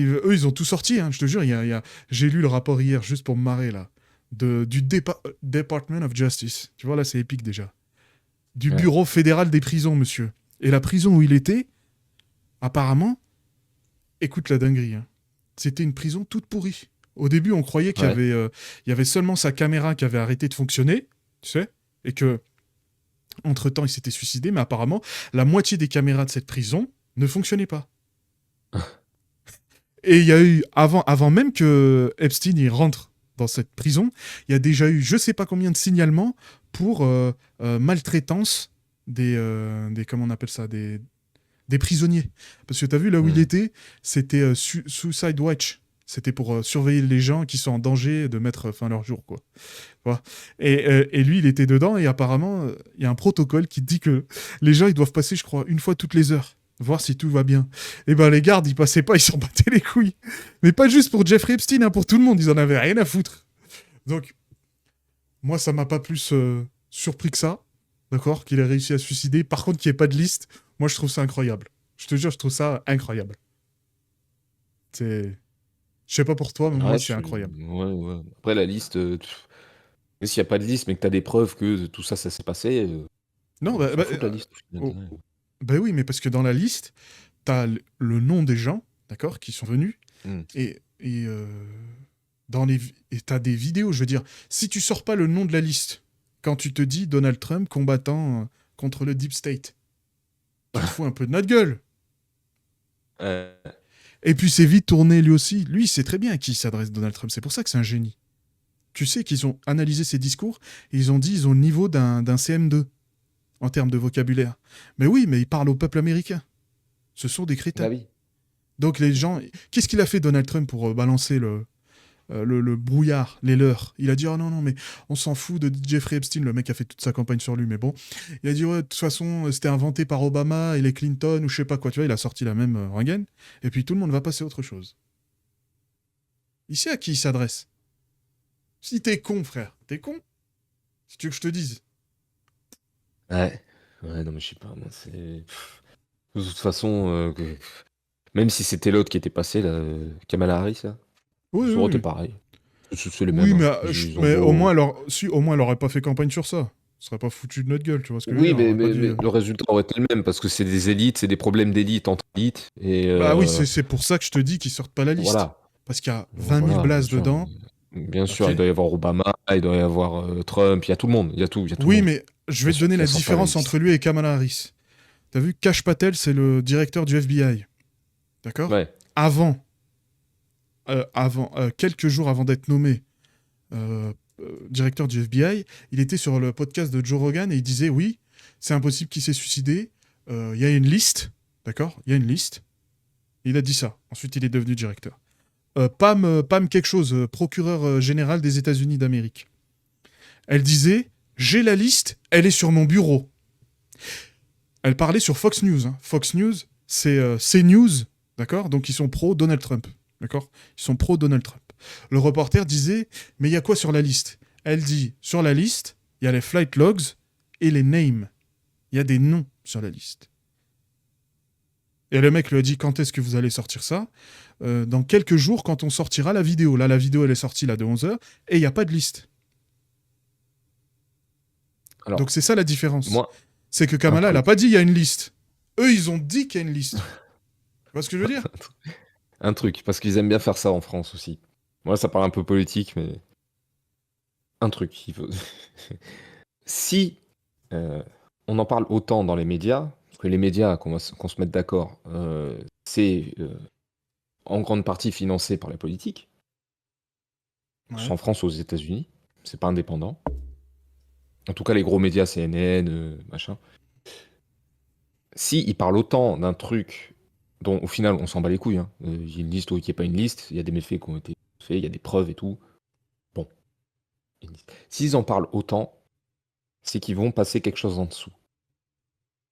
Speaker 1: eux, ils ont tout sorti, hein, je te jure. J'ai lu le rapport hier, juste pour me marrer, là. Du Department of Justice. Tu vois, là, c'est épique, déjà. Du
Speaker 2: Ouais,
Speaker 1: Bureau fédéral des prisons, monsieur. Et la prison où il était, apparemment, écoute la dinguerie, hein. C'était une prison toute pourrie. Au début, on croyait
Speaker 2: ouais.
Speaker 1: il y avait seulement sa caméra qui avait arrêté de fonctionner, tu sais, et que, entre-temps, il s'était suicidé, mais apparemment, la moitié des caméras de cette prison ne fonctionnaient pas. Et il y a eu, avant même que Epstein y rentre dans cette prison, il y a déjà eu je sais pas combien de signalements pour maltraitance des comment on appelle ça, des prisonniers. Parce que tu as vu là où il
Speaker 2: Hmm.
Speaker 1: était, c'était Suicide Watch. C'était pour surveiller les gens qui sont en danger de mettre fin à leur jour, quoi. Voilà. Et lui, il était dedans, et apparemment, il y a un protocole qui dit que les gens, ils doivent passer, je crois, une fois toutes les heures, voir si tout va bien. Et ben, les gardes, ils passaient pas, ils s'en battaient les couilles. Mais pas juste pour Jeffrey Epstein, hein, pour tout le monde, ils en avaient rien à foutre. Donc, moi, ça m'a pas plus surpris que ça, d'accord, qu'il ait réussi à se suicider. Par contre, qu'il n'y ait pas de liste, moi, je trouve ça incroyable. Je te jure, je trouve ça incroyable. C'est... Je sais pas pour toi, mais moi,
Speaker 2: Ouais,
Speaker 1: c'est incroyable.
Speaker 2: ouais, ouais. Après, la liste, mais s'il n'y a pas de liste, mais que tu as des preuves que tout ça, ça s'est passé,
Speaker 1: Non,
Speaker 2: on s'en fout de la liste, au final.
Speaker 1: oh, bah oui, mais parce que dans la liste, t'as le nom des gens, d'accord, qui sont venus,
Speaker 2: Hmm.
Speaker 1: et et t'as des vidéos, je veux dire, si tu sors pas le nom de la liste, quand tu te dis Donald Trump combattant contre le Deep State, tu te fous un peu de notre gueule.
Speaker 2: Euh,
Speaker 1: Et puis c'est vite tourné lui aussi. Lui, il sait très bien à qui s'adresse Donald Trump. C'est pour ça que c'est un génie. Tu sais qu'ils ont analysé ses discours et ils ont dit ils ont le niveau d'un CM2 en termes de vocabulaire. Mais oui, mais il parle au peuple américain. Ce sont des
Speaker 2: bah
Speaker 1: crétins.
Speaker 2: oui.
Speaker 1: Donc les gens... Qu'est-ce qu'il a fait Donald Trump pour balancer le brouillard, les leurs? Il a dit, oh non, non, mais on s'en fout de Jeffrey Epstein, le mec a fait toute sa campagne sur lui, mais bon. Il a dit, ouais, de toute façon, c'était inventé par Obama et les Clinton ou je sais pas quoi, tu vois, il a sorti la même rengaine. Et puis tout le monde va passer à autre chose. Il sait à qui il s'adresse. Si t'es con, frère, t'es con. Si tu veux que je te dise.
Speaker 2: Ouais. Ouais, non, mais je sais pas, moi, c'est. De toute façon, même si c'était l'autre qui était passé, là, Kamala Harris, là,
Speaker 1: Oui,
Speaker 2: ça
Speaker 1: oui,
Speaker 2: aurait été
Speaker 1: oui.
Speaker 2: pareil. C'est les mêmes,
Speaker 1: Oui,
Speaker 2: hein.
Speaker 1: mais,
Speaker 2: Ils ont
Speaker 1: mais au
Speaker 2: beau.
Speaker 1: moins, alors, si, au moins, elle aurait pas fait campagne sur ça. Ce serait pas foutu de notre gueule, tu vois ce que je veux
Speaker 2: Oui,
Speaker 1: dire. On
Speaker 2: mais,
Speaker 1: aurait pas
Speaker 2: mais,
Speaker 1: dit.
Speaker 2: mais le résultat aurait été le même, parce que c'est des élites, c'est des problèmes d'élite entre élites, et
Speaker 1: Bah oui, c'est pour ça que je te dis qu'ils sortent pas la liste.
Speaker 2: voilà.
Speaker 1: Parce qu'il y a
Speaker 2: Donc
Speaker 1: 20 000
Speaker 2: voilà, bien
Speaker 1: blases
Speaker 2: sûr.
Speaker 1: dedans.
Speaker 2: Bien
Speaker 1: Ok.
Speaker 2: sûr, il doit y avoir Obama, il doit y avoir Trump, il y a tout le monde, il y a tout le
Speaker 1: Oui,
Speaker 2: monde.
Speaker 1: mais je vais
Speaker 2: Bien
Speaker 1: te
Speaker 2: sûr
Speaker 1: donner
Speaker 2: qu'ils
Speaker 1: la
Speaker 2: la sortent pas la
Speaker 1: différence entre
Speaker 2: liste.
Speaker 1: lui et Kamala Harris. T'as vu, Kash Patel, c'est le directeur du FBI. D'accord.
Speaker 2: Ouais,
Speaker 1: Avant, quelques jours avant d'être nommé directeur du FBI, il était sur le podcast de Joe Rogan et il disait oui, c'est impossible qu'il s'est suicidé. Il y a une liste, d'accord. Il y a une liste. Il a dit ça. Ensuite, il est devenu directeur. Pam quelque chose, procureur général des États-Unis d'Amérique. Elle disait j'ai la liste, elle est sur mon bureau. Elle parlait sur Fox News, hein. Fox News, c'est CNews, d'accord. Donc ils sont pro Donald Trump, d'accord. Ils sont pro Donald Trump. Le reporter disait mais il y a quoi sur la liste? Elle dit sur la liste, il y a les flight logs et les names. Il y a des noms sur la liste. Et le mec lui a dit quand est-ce que vous allez sortir ça? Dans quelques jours quand on sortira la vidéo. Là, la vidéo, elle est sortie là de 11h et il n'y a pas de liste. Donc
Speaker 2: alors,
Speaker 1: c'est ça la différence.
Speaker 2: moi,
Speaker 1: C'est que
Speaker 2: un
Speaker 1: Kamala, elle a pas
Speaker 2: truc.
Speaker 1: dit il y a une liste. Eux, ils ont dit qu'il y a une liste. Tu vois ce que je veux dire?
Speaker 2: Un truc, parce qu'ils aiment bien faire ça en France aussi. Moi, ça parle un peu politique, mais un truc. Si euh, on en parle autant dans les médias, parce que les médias, qu'on se mette d'accord, c'est en grande partie financé par la politique, que ce
Speaker 1: Ouais.
Speaker 2: soit en France ou aux États-Unis, c'est pas indépendant. En tout cas, les gros médias, CNN, machin. Si ils parlent autant d'un truc dont au final on s'en bat les couilles, hein. Il y a une liste ou qu'il n'y ait pas une liste, il y a des méfaits qui ont été faits, il y a des preuves et tout. Bon, une liste. S'ils en parlent autant, c'est qu'ils vont passer quelque chose en dessous.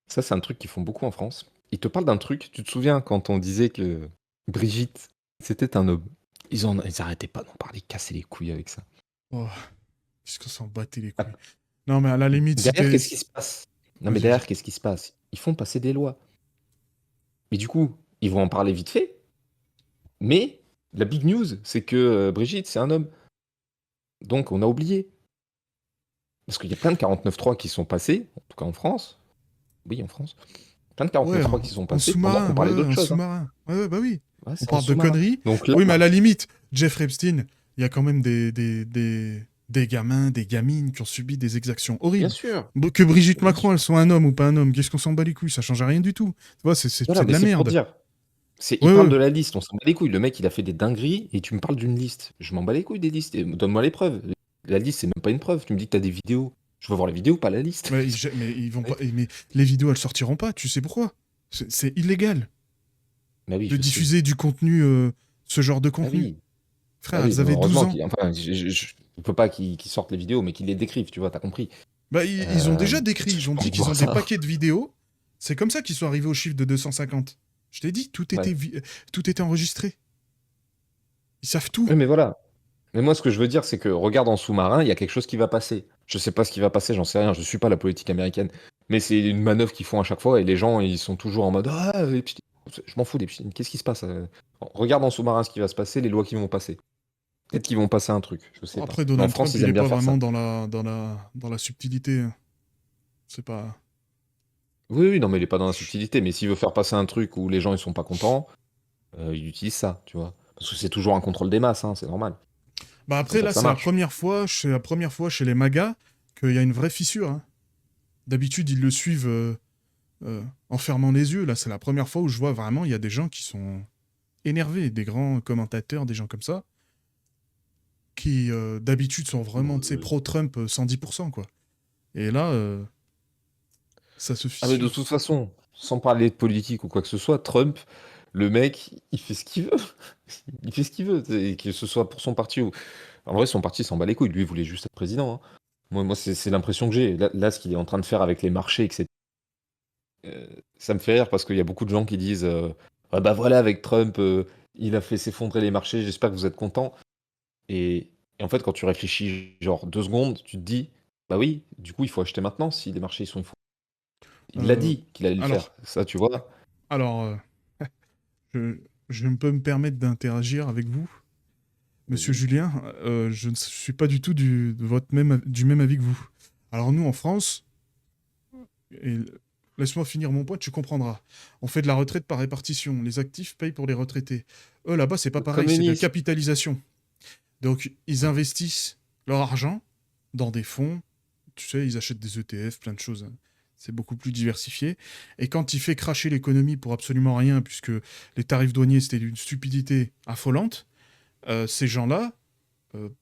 Speaker 2: Ça, c'est un truc qu'ils font beaucoup en France. Ils te parlent d'un truc, tu te souviens quand on disait que Brigitte, c'était un homme. Ils arrêtaient pas d'en parler, casser les couilles avec ça.
Speaker 1: Oh, qu'est-ce qu'on s'en battait les
Speaker 2: Ah,
Speaker 1: couilles. Non, mais à la limite, si
Speaker 2: derrière,
Speaker 1: t'es.
Speaker 2: qu'est-ce qui se passe? Non, mais
Speaker 1: Vas-y, vas-y.
Speaker 2: derrière, qu'est-ce qui se passe? Ils font passer des lois. Mais du coup, ils vont en parler vite fait. Mais la big news, c'est que Brigitte, c'est un homme. Donc on a oublié. Parce qu'il y a plein de 49.3 qui sont passés, en tout cas en France. Oui, en France. Plein de
Speaker 1: Ouais,
Speaker 2: 49.3 qui sont
Speaker 1: en
Speaker 2: passés pendant qu'on
Speaker 1: sous-marin,
Speaker 2: parlait
Speaker 1: ouais,
Speaker 2: d'autres
Speaker 1: en
Speaker 2: choses, hein.
Speaker 1: sous-marin. Ouais, ouais, bah oui.
Speaker 2: Ouais,
Speaker 1: On
Speaker 2: c'est en
Speaker 1: parle de
Speaker 2: sous-marin.
Speaker 1: conneries.
Speaker 2: Donc là,
Speaker 1: Oui, mais à la limite, Jeffrey Epstein, il y a quand même des gamins, des gamines qui ont subi des exactions
Speaker 2: bien
Speaker 1: horribles.
Speaker 2: sûr,
Speaker 1: Que Brigitte
Speaker 2: bien
Speaker 1: Macron,
Speaker 2: sûr.
Speaker 1: elle soit un homme ou pas un homme, qu'est-ce qu'on s'en bat les couilles? Ça change rien du tout. Tu vois,
Speaker 2: Voilà,
Speaker 1: c'est de
Speaker 2: mais
Speaker 1: la
Speaker 2: c'est pour
Speaker 1: merde.
Speaker 2: dire. Il
Speaker 1: Ouais,
Speaker 2: parle
Speaker 1: ouais.
Speaker 2: de la liste, on s'en bat les couilles. Le mec, il a fait des dingueries et tu me parles d'une liste. Je m'en bats les couilles des listes. Donne-moi les preuves. La liste, c'est même pas une preuve. Tu me dis que t'as des vidéos. Je veux voir les vidéos, pas la liste.
Speaker 1: Mais ils vont pas.
Speaker 2: Ouais.
Speaker 1: Mais les vidéos, elles sortiront pas. Tu sais pourquoi? C'est illégal
Speaker 2: Bah oui,
Speaker 1: de
Speaker 2: je sais.
Speaker 1: diffuser du contenu, ce genre de
Speaker 2: Bah
Speaker 1: contenu.
Speaker 2: oui. Bah
Speaker 1: Frère,
Speaker 2: oui,
Speaker 1: elles
Speaker 2: mais
Speaker 1: avaient 12
Speaker 2: heureusement
Speaker 1: ans.
Speaker 2: qu'il. Enfin, on peut pas qu'ils sortent les vidéos, mais qu'ils les décrivent, tu vois, t'as compris.
Speaker 1: Bah, ils ont déjà décrit.
Speaker 2: J'ai
Speaker 1: Ils ont
Speaker 2: pas
Speaker 1: dit
Speaker 2: envie de
Speaker 1: qu'ils ont
Speaker 2: voir
Speaker 1: des
Speaker 2: ça.
Speaker 1: paquets de vidéos. C'est comme ça qu'ils sont arrivés au chiffre de 250. Je t'ai dit,
Speaker 2: Ouais.
Speaker 1: tout était enregistré. Ils savent tout.
Speaker 2: Oui, mais voilà. Mais moi, ce que je veux dire, c'est que regarde en sous-marin, il y a quelque chose qui va passer. Je sais pas ce qui va passer, j'en sais rien, je suis pas la politique américaine. Mais c'est une manœuvre qu'ils font à chaque fois et les gens, ils sont toujours en mode ah, Epstein. Je m'en fous d'Epstein. Qu'est-ce qui se passe? Regarde en sous-marin ce qui va se passer, les lois qui vont passer. Peut-être qu'ils vont passer un truc, je sais pas.
Speaker 1: Après,
Speaker 2: Mais en
Speaker 1: Donald
Speaker 2: France,
Speaker 1: Trump,
Speaker 2: ils
Speaker 1: il est
Speaker 2: aiment bien
Speaker 1: pas
Speaker 2: faire
Speaker 1: vraiment
Speaker 2: ça.
Speaker 1: dans la subtilité, hein. C'est pas.
Speaker 2: Oui, oui, non, mais il est pas dans la subtilité. Mais s'il veut faire passer un truc où les gens ils sont pas contents, il utilise ça, tu vois. Parce que c'est toujours un contrôle des masses, hein, c'est normal.
Speaker 1: Bah
Speaker 2: C'est comme
Speaker 1: après,
Speaker 2: ça
Speaker 1: là,
Speaker 2: que ça marche.
Speaker 1: c'est la première fois chez les MAGA qu'il y a une vraie fissure, hein. D'habitude, ils le suivent. en fermant les yeux. Là, c'est la première fois où je vois vraiment, il y a des gens qui sont énervés, des grands commentateurs, des gens comme ça, qui d'habitude sont vraiment, tu sais, pro-Trump 110%, quoi. Et là, ça se
Speaker 2: Ah mais de
Speaker 1: fissure.
Speaker 2: toute façon, sans parler de politique ou quoi que ce soit, Trump, le mec, il fait ce qu'il veut. Il fait ce qu'il veut, et que ce soit pour son parti ou... En vrai, son parti s'en bat les couilles. Lui, il voulait juste être président, hein. Moi c'est l'impression que j'ai. Là, ce qu'il est en train de faire avec les marchés, etc. Ça me fait rire parce qu'il y a beaucoup de gens qui disent ah bah voilà, avec Trump, il a fait s'effondrer les marchés, j'espère que vous êtes contents. Et en fait, quand tu réfléchis genre 2 secondes, tu te dis bah oui, du coup, il faut acheter maintenant si les marchés ils sont effondrés. Il l'a
Speaker 1: Euh,
Speaker 2: dit qu'il allait le
Speaker 1: alors,
Speaker 2: faire, ça, tu vois.
Speaker 1: alors, je, je peux me permettre d'interagir avec vous, Monsieur
Speaker 2: Vas-y.
Speaker 1: Julien. Je ne suis pas du tout du même avis que vous. Alors nous, en France, et laisse-moi finir mon point, tu comprendras. On fait de la retraite par répartition. Les actifs payent pour les retraités. Eux, là-bas, c'est pas
Speaker 2: Le
Speaker 1: pareil, c'est de la
Speaker 2: communisme.
Speaker 1: capitalisation. Donc, ils
Speaker 2: Ouais.
Speaker 1: investissent leur argent dans des fonds. Tu sais, ils achètent des ETF, plein de choses, hein. C'est beaucoup plus diversifié. Et quand il fait cracher l'économie pour absolument rien, puisque les tarifs douaniers, c'était d'une stupidité affolante, ces gens-là,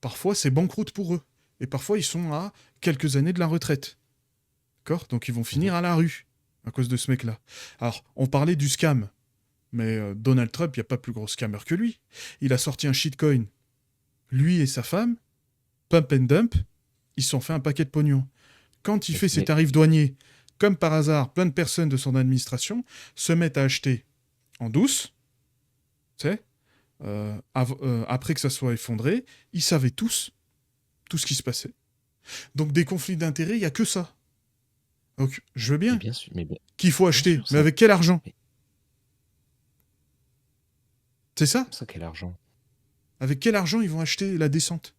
Speaker 1: parfois, c'est banqueroute pour eux. Et parfois, ils sont à quelques années de la retraite. D'accord? Donc, ils vont
Speaker 2: Mhm.
Speaker 1: finir à la rue à cause de ce mec-là. Alors, on parlait du scam. Mais Donald Trump, il n'y a pas plus gros scammer que lui. Il a sorti un shitcoin. Lui et sa femme, pump and dump, ils se sont fait un paquet de pognon. Quand il
Speaker 2: Mais,
Speaker 1: fait ses
Speaker 2: mais-
Speaker 1: tarifs douaniers, comme par hasard, plein de personnes de son administration se mettent à acheter en douce, tu sais, après que ça soit effondré, ils savaient tous tout ce qui se passait. Donc des conflits d'intérêts, il n'y a que ça. Donc je veux
Speaker 2: mais
Speaker 1: bien
Speaker 2: bien sûr,
Speaker 1: qu'il faut
Speaker 2: bien
Speaker 1: acheter,
Speaker 2: sûr,
Speaker 1: mais
Speaker 2: ça.
Speaker 1: avec quel argent?
Speaker 2: Mais
Speaker 1: C'est ça?
Speaker 2: ça, quel argent?
Speaker 1: Avec quel argent ils vont acheter la descente?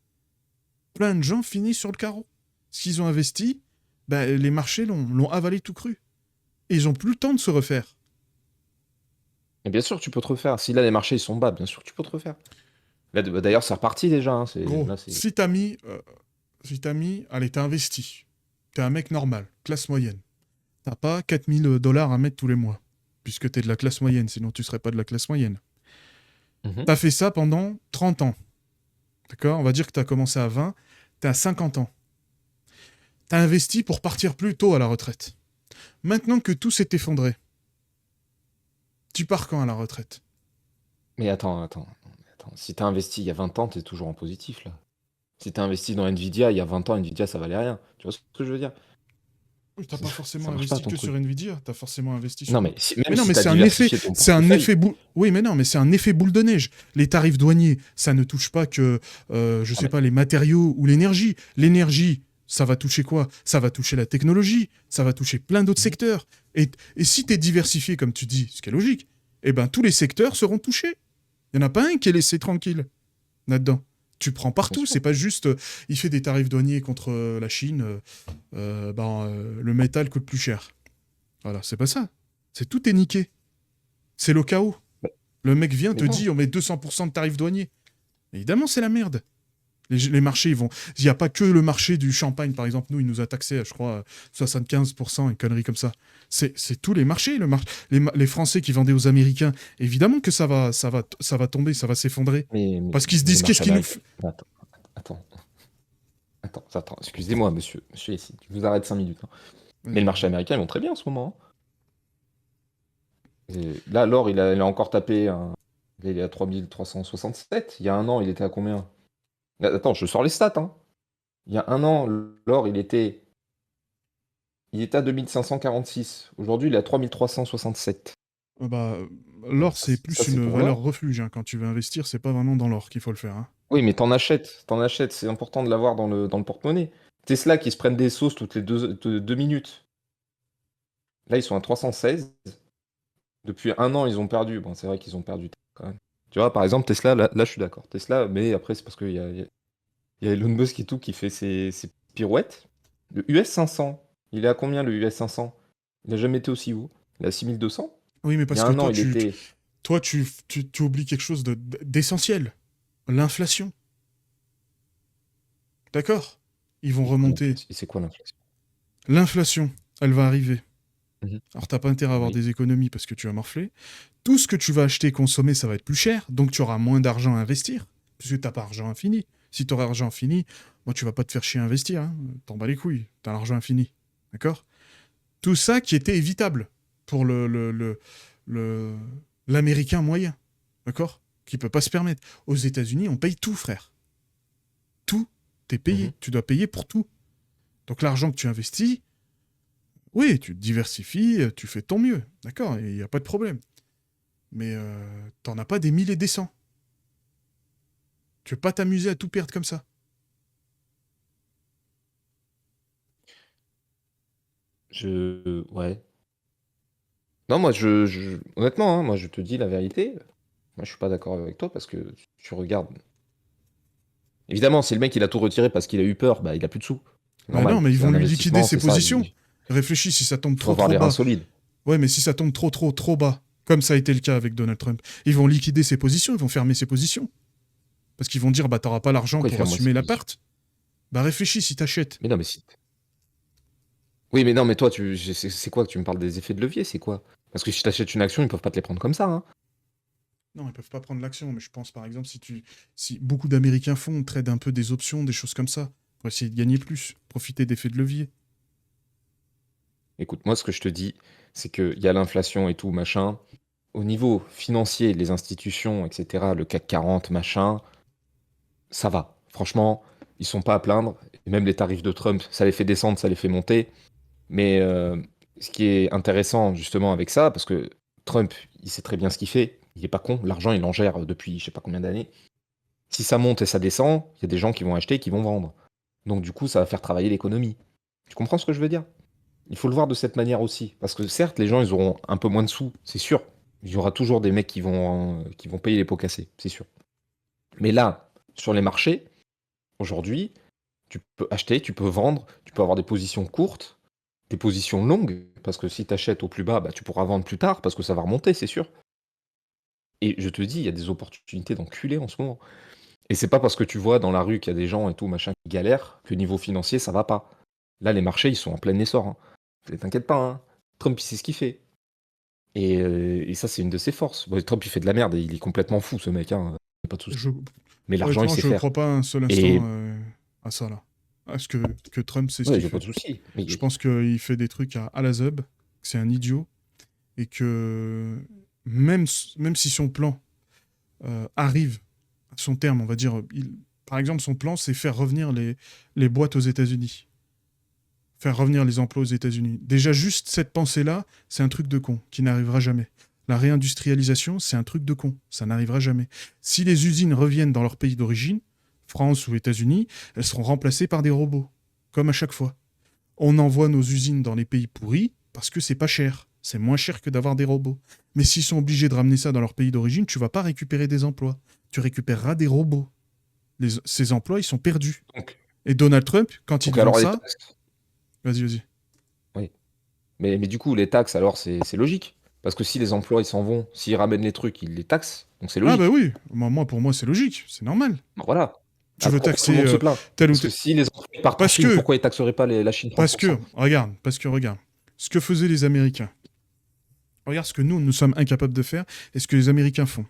Speaker 1: Plein de gens finissent sur le carreau. Ce qu'ils ont investi, bah, les marchés l'ont avalé tout cru. Et ils ont plus le temps de se refaire.
Speaker 2: Mais bien sûr, tu peux te refaire. Si là, les marchés ils sont bas, bien sûr, tu peux te refaire. Là, d'ailleurs, c'est reparti déjà, hein.
Speaker 1: Gros,
Speaker 2: Là, c'est...
Speaker 1: si t'as mis, allez, t'as investi. T'es un mec normal, classe moyenne. T'as pas 4000 $ à mettre tous les mois. Puisque t'es de la classe moyenne, sinon tu serais pas de la classe moyenne.
Speaker 2: Mhm.
Speaker 1: T'as fait ça pendant 30 ans. D'accord? On va dire que t'as commencé à 20, t'es à 50 ans. T'as investi pour partir plus tôt à la retraite. Maintenant que tout s'est effondré, tu pars quand à la retraite?
Speaker 2: Mais attends. Si t'as investi il y a 20 ans, t'es toujours en positif, là. Si t'as investi dans Nvidia, il y a 20 ans, Nvidia, ça valait rien. Tu vois ce que je veux dire?
Speaker 1: Oui, t'as pas forcément
Speaker 2: Ça marche pas,
Speaker 1: investi
Speaker 2: ton
Speaker 1: que sur
Speaker 2: truc.
Speaker 1: Nvidia, t'as forcément investi
Speaker 2: Non,
Speaker 1: sur
Speaker 2: mais
Speaker 1: d'autres.
Speaker 2: même
Speaker 1: Mais non,
Speaker 2: si
Speaker 1: mais
Speaker 2: t'as
Speaker 1: c'est un effet,
Speaker 2: diversifié ton
Speaker 1: c'est un
Speaker 2: portefeuille,
Speaker 1: effet boule. Oui, mais non, mais c'est un effet boule de neige. Les tarifs douaniers, ça ne touche pas que, je
Speaker 2: ah,
Speaker 1: sais
Speaker 2: mais,
Speaker 1: pas, les matériaux ou l'énergie. L'énergie, ça va toucher quoi? Ça va toucher la technologie, ça va toucher plein d'autres
Speaker 2: mhm,
Speaker 1: secteurs. Et si t'es diversifié, comme tu dis, ce qui est logique, eh ben tous les secteurs seront touchés. Il y en a pas un qui est laissé tranquille là-dedans. Tu prends
Speaker 2: bien
Speaker 1: partout,
Speaker 2: sûr.
Speaker 1: c'est pas juste, il fait des tarifs douaniers contre la Chine, le métal coûte plus cher. Voilà, c'est pas ça. C'est tout est niqué. C'est le chaos.
Speaker 2: Mais,
Speaker 1: Le mec vient,
Speaker 2: mais
Speaker 1: te
Speaker 2: non.
Speaker 1: dit on met 200% de tarifs douaniers. Évidemment, c'est la merde. Les marchés, ils vont. Il n'y a pas que le marché du champagne, par exemple. Nous, il nous a taxé, je crois, 75%, une connerie comme ça. C'est tous les marchés. Les Français qui vendaient aux Américains, évidemment que ça va tomber, ça va s'effondrer. Parce qu'ils se
Speaker 2: Mais les
Speaker 1: disent qu'est-ce
Speaker 2: marchés
Speaker 1: qu'ils nous.
Speaker 2: américains. Attends, attends. Excusez-moi, monsieur ici. Je vous arrête 5 minutes, hein. Mais
Speaker 1: Vas-y,
Speaker 2: le marché
Speaker 1: vas-y.
Speaker 2: américain, ils vont très bien en ce moment, hein. Là, l'or, il a encore tapé il est à 3367. Il y a un an, il était à combien? Là, attends, je sors les stats, hein. Il y a un an, l'or, il était à 2546. Aujourd'hui, il est à 3367.
Speaker 1: Bah,
Speaker 2: Voilà,
Speaker 1: l'or, c'est
Speaker 2: ça
Speaker 1: plus
Speaker 2: c'est
Speaker 1: une
Speaker 2: pour
Speaker 1: valeur
Speaker 2: l'or.
Speaker 1: refuge, hein. Quand tu veux investir, c'est pas vraiment dans l'or qu'il faut le faire, hein.
Speaker 2: Oui, mais t'en achètes. C'est important de l'avoir dans le porte-monnaie. Tesla qui se prennent des sauces toutes les 2 minutes. Là, ils sont à 316. Depuis un an, ils ont perdu. Bon, c'est vrai qu'ils ont perdu quand même. Tu vois, par exemple, Tesla, là, je suis d'accord. Tesla, mais après, c'est parce qu'il y a Elon Musk et tout qui fait ses pirouettes. Le US 500, il est à combien le US 500? Il n'a jamais été aussi haut. Il est à 6200.
Speaker 1: Oui, mais
Speaker 2: Il y
Speaker 1: parce
Speaker 2: a
Speaker 1: que
Speaker 2: un an,
Speaker 1: toi,
Speaker 2: il était.
Speaker 1: tu oublies quelque chose d'essentiel. L'inflation. D'accord? Ils vont
Speaker 2: C'est quoi
Speaker 1: remonter.
Speaker 2: l'inflation? C'est quoi l'inflation?
Speaker 1: L'inflation, elle va arriver.
Speaker 2: Mhm.
Speaker 1: Alors, t'as pas intérêt à avoir
Speaker 2: Oui.
Speaker 1: des économies parce que tu vas morfler. Tout ce que tu vas acheter et consommer, ça va être plus cher, donc tu auras moins d'argent à investir, puisque t'as pas argent infini. Si tu aurais argent infini, moi, tu vas pas te faire chier à investir, hein. T'en bats les couilles, t'as l'argent infini. D'accord? Tout ça qui était évitable pour le- l'Américain moyen. D'accord? Qui peut pas se permettre. Aux États-Unis, on paye tout, frère. Tout, t'es
Speaker 2: Mhm.
Speaker 1: payé. Tu dois payer pour tout. Donc l'argent que tu investis, oui, tu te diversifies, tu fais ton mieux. D'accord? Il n'y a pas de problème. Mais t'en as pas des milliers et des cents. Tu veux pas t'amuser à tout perdre comme ça.
Speaker 2: Ouais. Non, moi, honnêtement, hein, moi, je te dis la vérité. Moi, je suis pas d'accord avec toi parce que tu regardes. Évidemment, si le mec il a tout retiré parce qu'il a eu peur, bah il a plus de sous. C'est
Speaker 1: Mais non,
Speaker 2: normal.
Speaker 1: mais ils
Speaker 2: C'est
Speaker 1: vont
Speaker 2: un
Speaker 1: lui liquider
Speaker 2: investissement,
Speaker 1: ses
Speaker 2: c'est ça.
Speaker 1: positions.
Speaker 2: Il
Speaker 1: Réfléchis, si ça tombe
Speaker 2: faut
Speaker 1: trop
Speaker 2: avoir
Speaker 1: trop
Speaker 2: les reins
Speaker 1: bas.
Speaker 2: solides.
Speaker 1: Ouais, mais si ça tombe trop bas, comme ça a été le cas avec Donald Trump, ils vont liquider ses positions, ils vont fermer ses positions. Parce qu'ils vont dire, bah t'auras pas l'argent
Speaker 2: Pourquoi il
Speaker 1: pour
Speaker 2: fait moi ses
Speaker 1: assumer
Speaker 2: positions?
Speaker 1: l'appart. Bah réfléchis si t'achètes.
Speaker 2: Mais non, mais si. Oui, mais non, mais toi, c'est quoi que tu me parles des effets de levier? C'est quoi? Parce que si t'achètes une action, ils peuvent pas te les prendre comme ça, hein.
Speaker 1: Non, ils peuvent pas prendre l'action, mais je pense par exemple si beaucoup d'Américains font, trade un peu des options, des choses comme ça, pour essayer de gagner plus, profiter d'effets de levier.
Speaker 2: Écoute, moi, ce que je te dis, c'est qu'il y a l'inflation et tout, machin. Au niveau financier, les institutions, etc., le CAC 40, machin, ça va. Franchement, ils sont pas à plaindre. Et même les tarifs de Trump, ça les fait descendre, ça les fait monter. Mais ce qui est intéressant justement avec ça, parce que Trump, il sait très bien ce qu'il fait. Il est pas con. L'argent, il en gère depuis je sais pas combien d'années. Si ça monte et ça descend, il y a des gens qui vont acheter et qui vont vendre. Donc du coup, ça va faire travailler l'économie. Tu comprends ce que je veux dire? Il faut le voir de cette manière aussi. Parce que certes, les gens, ils auront un peu moins de sous, c'est sûr. Il y aura toujours des mecs qui vont payer les pots cassés, c'est sûr. Mais là, sur les marchés, aujourd'hui, tu peux acheter, tu peux vendre, tu peux avoir des positions courtes, des positions longues, parce que si tu achètes au plus bas, bah, tu pourras vendre plus tard, parce que ça va remonter, c'est sûr. Et je te dis, il y a des opportunités d'enculé en ce moment. Et c'est pas parce que tu vois dans la rue qu'il y a des gens et tout, machin, qui galèrent, que niveau financier, ça va pas. Là, les marchés, ils sont en plein essor, hein. T'inquiète pas, hein. Trump, il sait ce qu'il fait. Et ça, c'est une de ses forces. Bon, Trump, il fait de la merde, et il est complètement fou, ce mec, hein. Pas de souci.
Speaker 1: Je,
Speaker 2: Mais l'argent, il
Speaker 1: honnêtement,
Speaker 2: sait
Speaker 1: je ne
Speaker 2: faire.
Speaker 1: crois pas un seul instant
Speaker 2: Et
Speaker 1: à ça, là. À ce que Trump sait ce
Speaker 2: ouais,
Speaker 1: qu'il
Speaker 2: j'ai pas
Speaker 1: fait.
Speaker 2: de souci.
Speaker 1: Je pense qu'il fait des trucs à la zeub, que c'est un idiot, et que même si son plan arrive à son terme, on va dire, par exemple, son plan, c'est faire revenir les boîtes aux États-Unis. Faire revenir les emplois aux États-Unis. Déjà, juste cette pensée-là, c'est un truc de con qui n'arrivera jamais. La réindustrialisation, c'est un truc de con. Ça n'arrivera jamais. Si les usines reviennent dans leur pays d'origine, France ou États-Unis, elles seront remplacées par des robots. Comme à chaque fois. On envoie nos usines dans les pays pourris parce que c'est pas cher. C'est moins cher que d'avoir des robots. Mais s'ils sont obligés de ramener ça dans leur pays d'origine, tu vas pas récupérer des emplois. Tu récupéreras des robots. Ces emplois, ils sont perdus.
Speaker 2: donc,
Speaker 1: Et Donald Trump, quand il
Speaker 2: donc
Speaker 1: vend
Speaker 2: alors les
Speaker 1: ça,
Speaker 2: taxes.
Speaker 1: vas-y, vas-y.
Speaker 2: Oui. Mais du coup, les taxes, alors, c'est logique. Parce que si les emplois, ils s'en vont, s'ils ramènent les trucs, ils les taxent. Donc c'est
Speaker 1: Ah bah
Speaker 2: logique.
Speaker 1: oui, pour moi c'est logique, c'est normal.
Speaker 2: Bon, voilà.
Speaker 1: Tu veux
Speaker 2: Après, tout le
Speaker 1: taxer
Speaker 2: monde se plaint.
Speaker 1: tel ou
Speaker 2: Parce que
Speaker 1: tel...
Speaker 2: si les emplois partent en
Speaker 1: Parce
Speaker 2: Chine,
Speaker 1: que,
Speaker 2: pourquoi ils taxeraient pas la Chine
Speaker 1: regarde, ce que faisaient les Américains. Regarde ce que nous sommes incapables de faire et ce que les Américains font.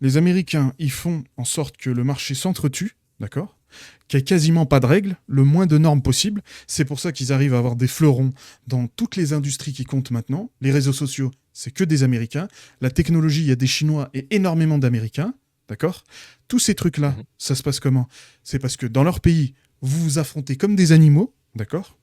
Speaker 1: Les Américains, ils font en sorte que le marché s'entretue, d'accord? Qu'il n'y ait quasiment pas de règles, le moins de normes possible. C'est pour ça qu'ils arrivent à avoir des fleurons dans toutes les industries qui comptent maintenant. Les réseaux sociaux, c'est que des Américains. La technologie, il y a des Chinois et énormément d'Américains, d'accord? Tous ces trucs-là,
Speaker 2: Mhm.
Speaker 1: ça se passe comment? C'est parce que dans leur pays, vous vous affrontez comme des animaux, d'accord?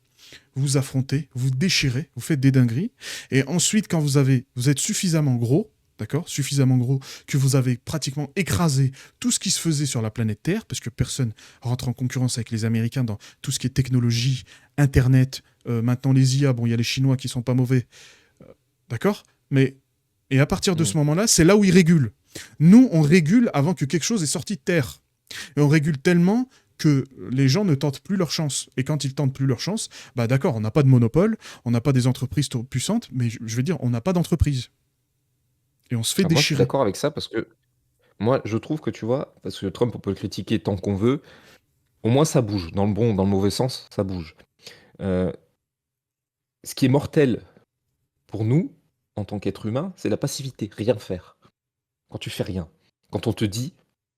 Speaker 1: Vous affrontez, vous déchirez, vous faites des dingueries. Et ensuite, quand vous êtes suffisamment gros, d'accord, suffisamment gros, que vous avez pratiquement écrasé tout ce qui se faisait sur la planète Terre, parce que personne rentre en concurrence avec les Américains dans tout ce qui est technologie, Internet, maintenant les IA, bon, il y a les Chinois qui sont pas mauvais, d'accord. Et à partir de ce
Speaker 2: Mhm.
Speaker 1: moment-là, c'est là où ils régulent. Nous, on régule avant que quelque chose est sorti de terre. Et on régule tellement que les gens ne tentent plus leur chance. Et quand ils tentent plus leur chance, bah d'accord, on n'a pas de monopole, on n'a pas des entreprises trop puissantes, mais je veux dire, on n'a pas d'entreprise. Et on se fait
Speaker 2: Moi, je suis
Speaker 1: déchirer.
Speaker 2: d'accord avec ça parce que moi, je trouve que tu vois, parce que Trump, on peut le critiquer tant qu'on veut, au moins ça bouge. Dans le bon ou dans le mauvais sens, ça bouge. Euh, Ce qui est mortel Pour nous, en tant qu'être humain, c'est la passivité, rien faire. Quand tu fais rien. Quand on te dit,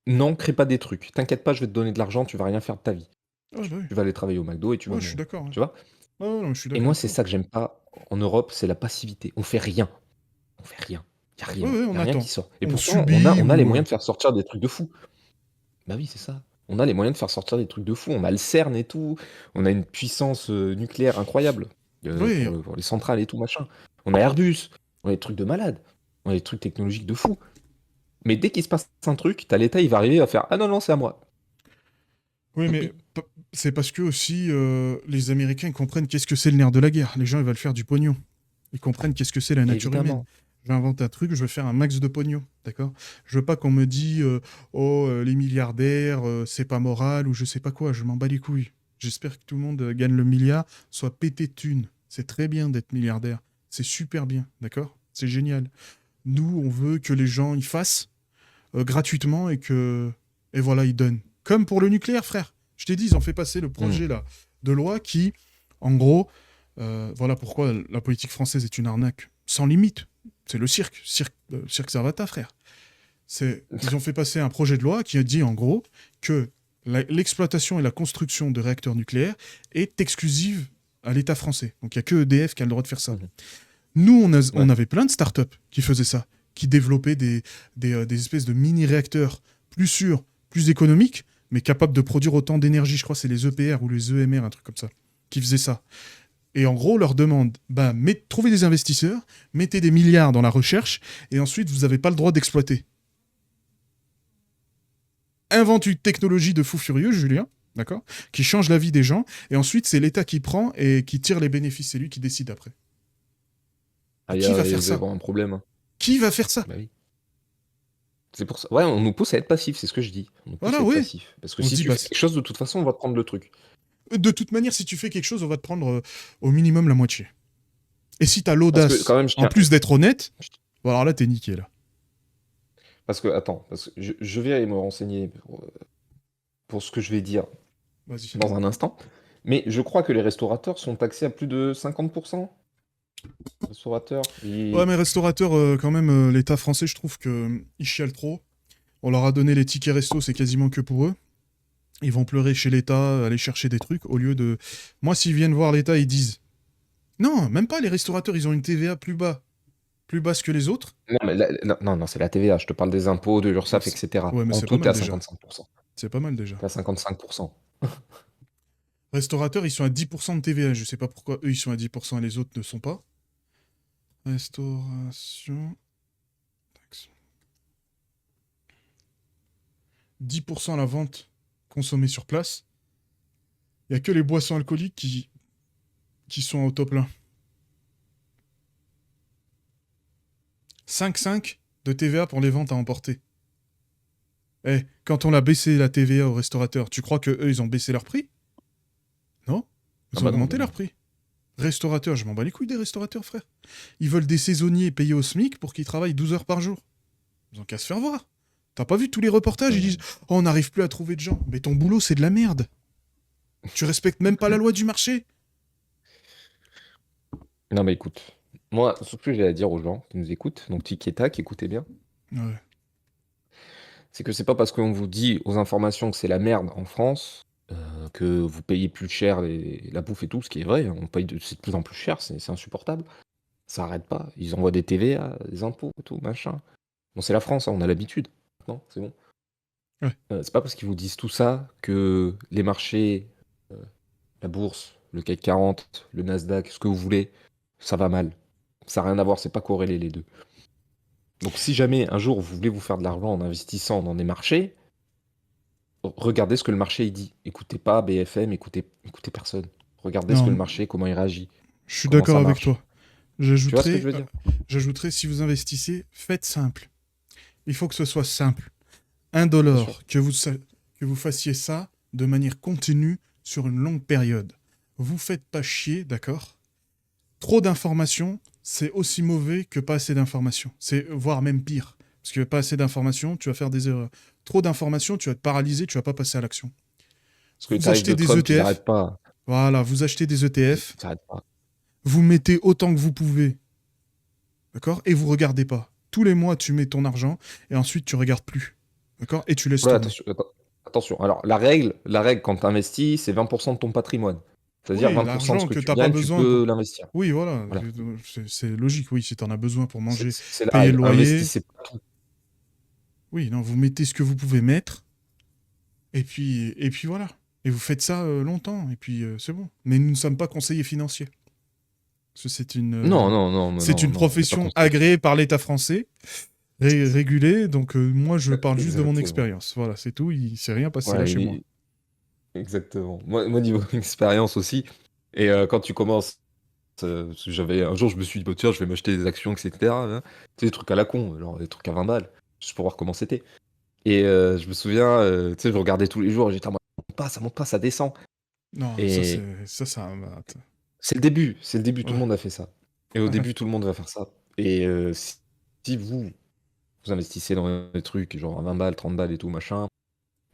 Speaker 2: non, crée pas des trucs. T'inquiète pas, je vais te donner de l'argent, tu vas rien faire de ta vie.
Speaker 1: Ah bah oui.
Speaker 2: Tu vas aller travailler au McDo et tu vas
Speaker 1: Ouais, je suis
Speaker 2: mourir.
Speaker 1: d'accord, hein.
Speaker 2: Tu vois?
Speaker 1: Ah ouais, non, je suis
Speaker 2: Et
Speaker 1: d'accord
Speaker 2: moi,
Speaker 1: avec
Speaker 2: c'est
Speaker 1: toi.
Speaker 2: ça que j'aime pas en Europe, c'est la passivité. On fait rien. On fait rien. Y a
Speaker 1: Ouais,
Speaker 2: rien.
Speaker 1: ouais,
Speaker 2: Y
Speaker 1: on
Speaker 2: a rien qui
Speaker 1: attend.
Speaker 2: sort. Et
Speaker 1: On
Speaker 2: pourtant,
Speaker 1: subit
Speaker 2: on a les
Speaker 1: ou...
Speaker 2: moyens de faire sortir des trucs de fou. Bah oui, c'est ça. On a les moyens de faire sortir des trucs de fou. On a le CERN et tout. On a une puissance nucléaire incroyable
Speaker 1: Oui,
Speaker 2: pour les centrales et tout, machin. On a Airbus. On a des trucs de malade. On a des trucs technologiques de fou. Mais dès qu'il se passe un truc, t'as l'État, il va arriver à faire ah non, non, c'est à moi.
Speaker 1: oui, mais c'est parce que aussi les Américains ils comprennent qu'est-ce que c'est le nerf de la guerre. Les gens ils veulent faire du pognon. Ils comprennent qu'est-ce que c'est la nature humaine.
Speaker 2: Évidemment.
Speaker 1: Je vais inventer un truc, je vais faire un max de pognon, d'accord? Je veux pas qu'on me dise oh les milliardaires c'est pas moral ou je sais pas quoi. Je m'en bats les couilles. J'espère que tout le monde gagne le milliard, soit pété de thunes. C'est très bien d'être milliardaire. C'est super bien, d'accord? C'est génial. Nous on veut que les gens y fassent gratuitement et voilà, ils donnent. Comme pour le nucléaire, frère. Je t'ai dit, ils ont fait passer le
Speaker 2: Hmm.
Speaker 1: projet là de loi qui, en gros, voilà pourquoi la politique française est une arnaque sans limite. C'est le cirque Servata, frère. Ils ont fait passer un projet de loi qui a dit en gros que l'exploitation et la construction de réacteurs nucléaires est exclusive à l'État français. Donc il n'y a que EDF qui a le droit de faire ça.
Speaker 2: Mhm.
Speaker 1: Nous, on
Speaker 2: Ouais.
Speaker 1: avait plein de startups qui faisaient ça, qui développaient des espèces de mini-réacteurs plus sûrs, plus économiques, mais capables de produire autant d'énergie. Je crois que c'est les EPR ou les EMR, un truc comme ça, qui faisaient ça. Et en gros, leur demande, bah, trouvez des investisseurs, mettez des milliards dans la recherche, et ensuite, vous n'avez pas le droit d'exploiter. Invente une technologie de fou furieux, Julien, d'accord, qui change la vie des gens, et ensuite, c'est l'État qui prend et qui tire les bénéfices. C'est lui qui décide après.
Speaker 2: Ah,
Speaker 1: Et qui va
Speaker 2: il
Speaker 1: faire
Speaker 2: va y
Speaker 1: ça?
Speaker 2: avoir un problème, hein.
Speaker 1: Qui va faire ça?
Speaker 2: Bah oui. C'est pour ça. Ouais, on nous pousse à être passif, c'est ce que je dis. On nous pousse
Speaker 1: Voilà,
Speaker 2: à être
Speaker 1: oui.
Speaker 2: passif. Parce que
Speaker 1: On se
Speaker 2: si
Speaker 1: dit,
Speaker 2: tu
Speaker 1: bah,
Speaker 2: fais quelque chose, de toute façon, on va te prendre le truc.
Speaker 1: de toute manière, si tu fais quelque chose, on va te prendre au minimum la moitié. Et si t'as
Speaker 2: Parce que quand
Speaker 1: l'audace,
Speaker 2: même,
Speaker 1: en plus d'être honnête, bon, alors là, t'es niqué, là.
Speaker 2: parce que, attends, parce que je vais aller me renseigner pour ce que je vais dire
Speaker 1: Vas-y.
Speaker 2: dans un instant. Mais je crois que les restaurateurs sont taxés à plus de 50%. Restaurateurs.
Speaker 1: Ouais, mais restaurateurs, quand même, l'État français, je trouve que ils chialent trop. On leur a donné les tickets resto, c'est quasiment que pour eux. Ils vont pleurer chez l'État, aller chercher des trucs, au lieu de... Moi, s'ils viennent voir l'État, ils disent... Non, même pas, les restaurateurs, ils ont une TVA plus basse que les autres.
Speaker 2: Non, mais non, non, non, c'est la TVA. Je te parle des impôts, de
Speaker 1: Ouais,
Speaker 2: l'URSSAF, etc.
Speaker 1: ouais, mais
Speaker 2: En
Speaker 1: c'est pas
Speaker 2: tout, t'es
Speaker 1: mal
Speaker 2: à
Speaker 1: déjà.
Speaker 2: 55%.
Speaker 1: C'est pas mal déjà.
Speaker 2: T'es à 55%.
Speaker 1: Restaurateurs, ils sont à 10% de TVA. Je sais pas pourquoi eux, ils sont à 10% et les autres ne sont pas. Restauration... taxe. 10% à la vente consommée sur place. Il y a que les boissons alcooliques qui sont au top là. 5,5 de TVA pour les ventes à emporter. Eh, quand on a baissé la TVA aux restaurateurs, tu crois que eux ils ont baissé leur prix? Non,
Speaker 2: Ah
Speaker 1: ils ont
Speaker 2: bah non,
Speaker 1: augmenté
Speaker 2: bah
Speaker 1: leur
Speaker 2: non.
Speaker 1: prix. Restaurateurs, je m'en bats les couilles des restaurateurs, frère. Ils veulent des saisonniers payés au SMIC pour qu'ils travaillent 12 heures par jour. Ils ont qu'à se faire voir. T'as pas vu tous les reportages? Ils disent oh, on n'arrive plus à trouver de gens. Mais ton boulot, c'est de la merde. Tu respectes même pas la loi du marché.
Speaker 2: Non, mais écoute. Moi, ce que j'ai à dire aux gens qui nous écoutent, donc tic et tac, écoutez bien,
Speaker 1: Ouais.
Speaker 2: c'est que c'est pas parce qu'on vous dit aux informations que c'est la merde en France que vous payez plus cher la bouffe et tout, ce qui est vrai, on paye c'est de plus en plus cher, c'est insupportable. Ça arrête pas. Ils envoient des TVA, des impôts, tout, machin. Bon, c'est la France, hein, on a l'habitude. Non, c'est bon.
Speaker 1: Ouais.
Speaker 2: C'est pas parce qu'ils vous disent tout ça que les marchés, euh, la bourse, le CAC 40, le Nasdaq, ce que vous voulez, ça va mal. Ça n'a rien à voir, c'est pas corrélé les deux. Donc si jamais un jour vous voulez vous faire de l'argent en investissant dans des marchés, regardez ce que le marché il dit. Écoutez pas BFM, écoutez personne. Regardez ce que le
Speaker 1: Non,
Speaker 2: marché, comment il réagit,
Speaker 1: je suis
Speaker 2: comment
Speaker 1: d'accord
Speaker 2: ça
Speaker 1: avec
Speaker 2: marche.
Speaker 1: toi.
Speaker 2: Tu vois ce que je
Speaker 1: J'ajouterais,
Speaker 2: veux dire?
Speaker 1: si vous investissez, faites simple. Il faut que ce soit simple.
Speaker 2: Bien sûr.
Speaker 1: Indolore, que vous fassiez ça de manière continue sur une longue période. Vous faites pas chier, d'accord? Trop d'informations, c'est aussi mauvais que pas assez d'informations. C'est voire même pire. Parce que pas assez d'informations, tu vas faire des erreurs. Trop d'informations, tu vas te paralyser, tu vas pas passer à l'action.
Speaker 2: Parce que les
Speaker 1: Vous
Speaker 2: tarifs
Speaker 1: achetez
Speaker 2: de
Speaker 1: des
Speaker 2: Trump, ils
Speaker 1: ETF,
Speaker 2: n'arrêtent pas.
Speaker 1: voilà, vous achetez des
Speaker 2: Ils
Speaker 1: ETF,
Speaker 2: n'arrêtent pas.
Speaker 1: vous mettez autant que vous pouvez d'accord? Et vous regardez pas. Tous les mois, tu mets ton argent et ensuite tu regardes plus, d'accord? Et tu laisses
Speaker 2: Ouais,
Speaker 1: tourner.
Speaker 2: attention. Alors, la règle quand tu investis, c'est 20% de ton patrimoine. C'est-à-dire
Speaker 1: Oui,
Speaker 2: 20% de ce
Speaker 1: l'argent
Speaker 2: que
Speaker 1: que
Speaker 2: tu
Speaker 1: t'as pas
Speaker 2: gagnes, tu
Speaker 1: besoin pour.
Speaker 2: peux l'investir.
Speaker 1: Oui, voilà,
Speaker 2: Voilà.
Speaker 1: c'est logique. Oui, si t'en as besoin pour manger,
Speaker 2: C'est la
Speaker 1: payer le
Speaker 2: règle.
Speaker 1: loyer.
Speaker 2: Investissez pas tout.
Speaker 1: Oui, non, vous mettez ce que vous pouvez mettre et puis voilà. Et vous faites ça longtemps et puis c'est bon. Mais nous ne sommes pas conseillers financiers. Parce que
Speaker 2: Non, non, non, mais
Speaker 1: c'est
Speaker 2: non,
Speaker 1: une
Speaker 2: non, on n'est pas
Speaker 1: profession
Speaker 2: conseiller.
Speaker 1: agréée par l'État français, régulée. Donc moi, je parle juste de mon
Speaker 2: Exactement.
Speaker 1: expérience. Voilà, c'est tout. Il s'est rien passé là
Speaker 2: Ouais,
Speaker 1: chez moi.
Speaker 2: exactement. Moi, niveau expérience aussi. Et quand tu commences, parce que un jour, je me suis dit, bah, tiens, je vais m'acheter des actions, etc. Hein. Tu sais, des trucs à la con, genre des trucs à 20 balles, juste pour voir comment c'était. Et je me souviens, tu sais, je regardais tous les jours, et j'étais, ah, moi, ça monte pas, ça descend.
Speaker 1: Non,
Speaker 2: Et
Speaker 1: ça.
Speaker 2: c'est le début, tout le
Speaker 1: Ouais.
Speaker 2: monde a fait ça. Et au début, tout le monde va faire ça. Et si vous investissez dans des trucs, genre à 20 balles, 30 balles et tout, machin,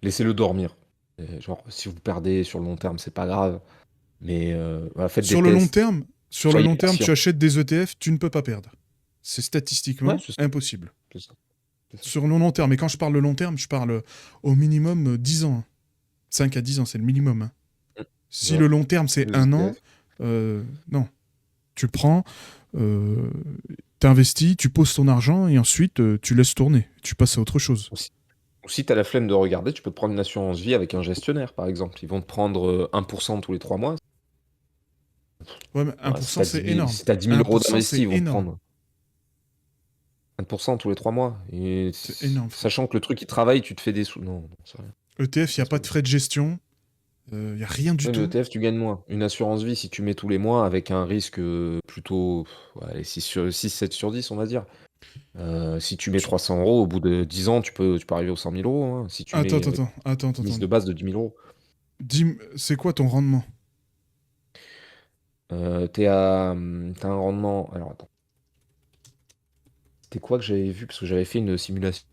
Speaker 2: laissez-le dormir. Et genre, si vous perdez sur le long terme, c'est pas grave. Mais voilà, faites des
Speaker 1: Sur le long
Speaker 2: tests,
Speaker 1: terme,
Speaker 2: soyez
Speaker 1: tu
Speaker 2: patient.
Speaker 1: achètes des ETF, tu ne peux pas perdre. C'est
Speaker 2: Ouais,
Speaker 1: statistiquement
Speaker 2: c'est ça,
Speaker 1: impossible.
Speaker 2: c'est ça, c'est ça.
Speaker 1: Sur le long terme, et quand je parle de long terme, je parle au minimum 10 ans. 5 à 10 ans, c'est le minimum. Hein. Si
Speaker 2: Ouais.
Speaker 1: le long terme, c'est
Speaker 2: Les
Speaker 1: un an,
Speaker 2: ETF.
Speaker 1: non. Tu le prends, euh, t'investis, tu poses ton argent et ensuite tu laisses tourner. Tu passes à autre chose.
Speaker 2: Ou si tu as la flemme de regarder, tu peux te prendre une assurance vie avec un gestionnaire, par exemple. Ils vont te prendre 1% tous les 3 mois.
Speaker 1: Ouais, mais
Speaker 2: Ouais, si
Speaker 1: 1%,
Speaker 2: tu as 10
Speaker 1: c'est
Speaker 2: 000,
Speaker 1: énorme.
Speaker 2: si t'as 10 000 euros
Speaker 1: 1%,
Speaker 2: d'investi,
Speaker 1: c'est
Speaker 2: ils vont te
Speaker 1: énorme.
Speaker 2: prendre 1% tous les 3 mois. Et
Speaker 1: C'est énorme, frère.
Speaker 2: sachant que le truc, il travaille, tu te fais des sous. Non, non, c'est rien.
Speaker 1: ETF, il n'y a
Speaker 2: Laisse
Speaker 1: pas de
Speaker 2: tomber.
Speaker 1: frais de gestion, il n'y a rien du
Speaker 2: Ouais, mais
Speaker 1: tout.
Speaker 2: ETF, tu gagnes moins. Une assurance vie, si tu mets tous les mois avec un risque plutôt ouais, 6, 7 sur 10, on va dire. Si tu mets
Speaker 1: Tu-
Speaker 2: 300 euros, au bout de 10 ans, tu peux arriver aux 100 000 euros. Hein, si tu mets avec une mise
Speaker 1: Attends.
Speaker 2: de base de 10 000 euros.
Speaker 1: C'est quoi ton rendement?
Speaker 2: T'as un rendement. Alors attends. C'était quoi que j'avais vu? Parce que j'avais fait une simulation.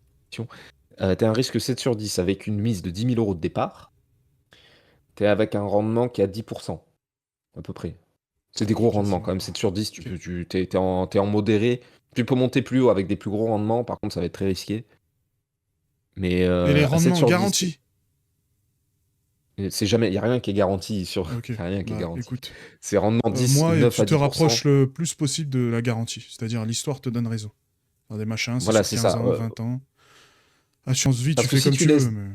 Speaker 2: T'as un risque 7 sur 10 avec une mise de 10 000 euros de départ. T'es avec un rendement qui est à 10%, à peu près. C'est des gros
Speaker 1: Ok, ça
Speaker 2: rendements
Speaker 1: va.
Speaker 2: quand même. 7 sur 10,
Speaker 1: Ok.
Speaker 2: t'es en modéré. Tu peux monter plus haut avec des plus gros rendements. Par contre, ça va être très risqué. Mais
Speaker 1: Et les
Speaker 2: à 7
Speaker 1: rendements
Speaker 2: sur 10,
Speaker 1: garantis?
Speaker 2: c'est jamais. Il n'y a rien qui est garanti
Speaker 1: Ok,
Speaker 2: y a rien qui est
Speaker 1: bah
Speaker 2: garanti.
Speaker 1: écoute.
Speaker 2: C'est rendement 10,
Speaker 1: Moi,
Speaker 2: 9
Speaker 1: tu
Speaker 2: à
Speaker 1: te
Speaker 2: 10%.
Speaker 1: rapproches le plus possible de la garantie. C'est-à-dire, l'histoire te donne raison. Dans des machins, c'est
Speaker 2: Voilà,
Speaker 1: sur
Speaker 2: c'est
Speaker 1: 15
Speaker 2: ça.
Speaker 1: ans, 20 ans. Assurance vie, tu
Speaker 2: Parce que
Speaker 1: fais
Speaker 2: si
Speaker 1: comme
Speaker 2: tu
Speaker 1: tu veux,
Speaker 2: laisses
Speaker 1: mais.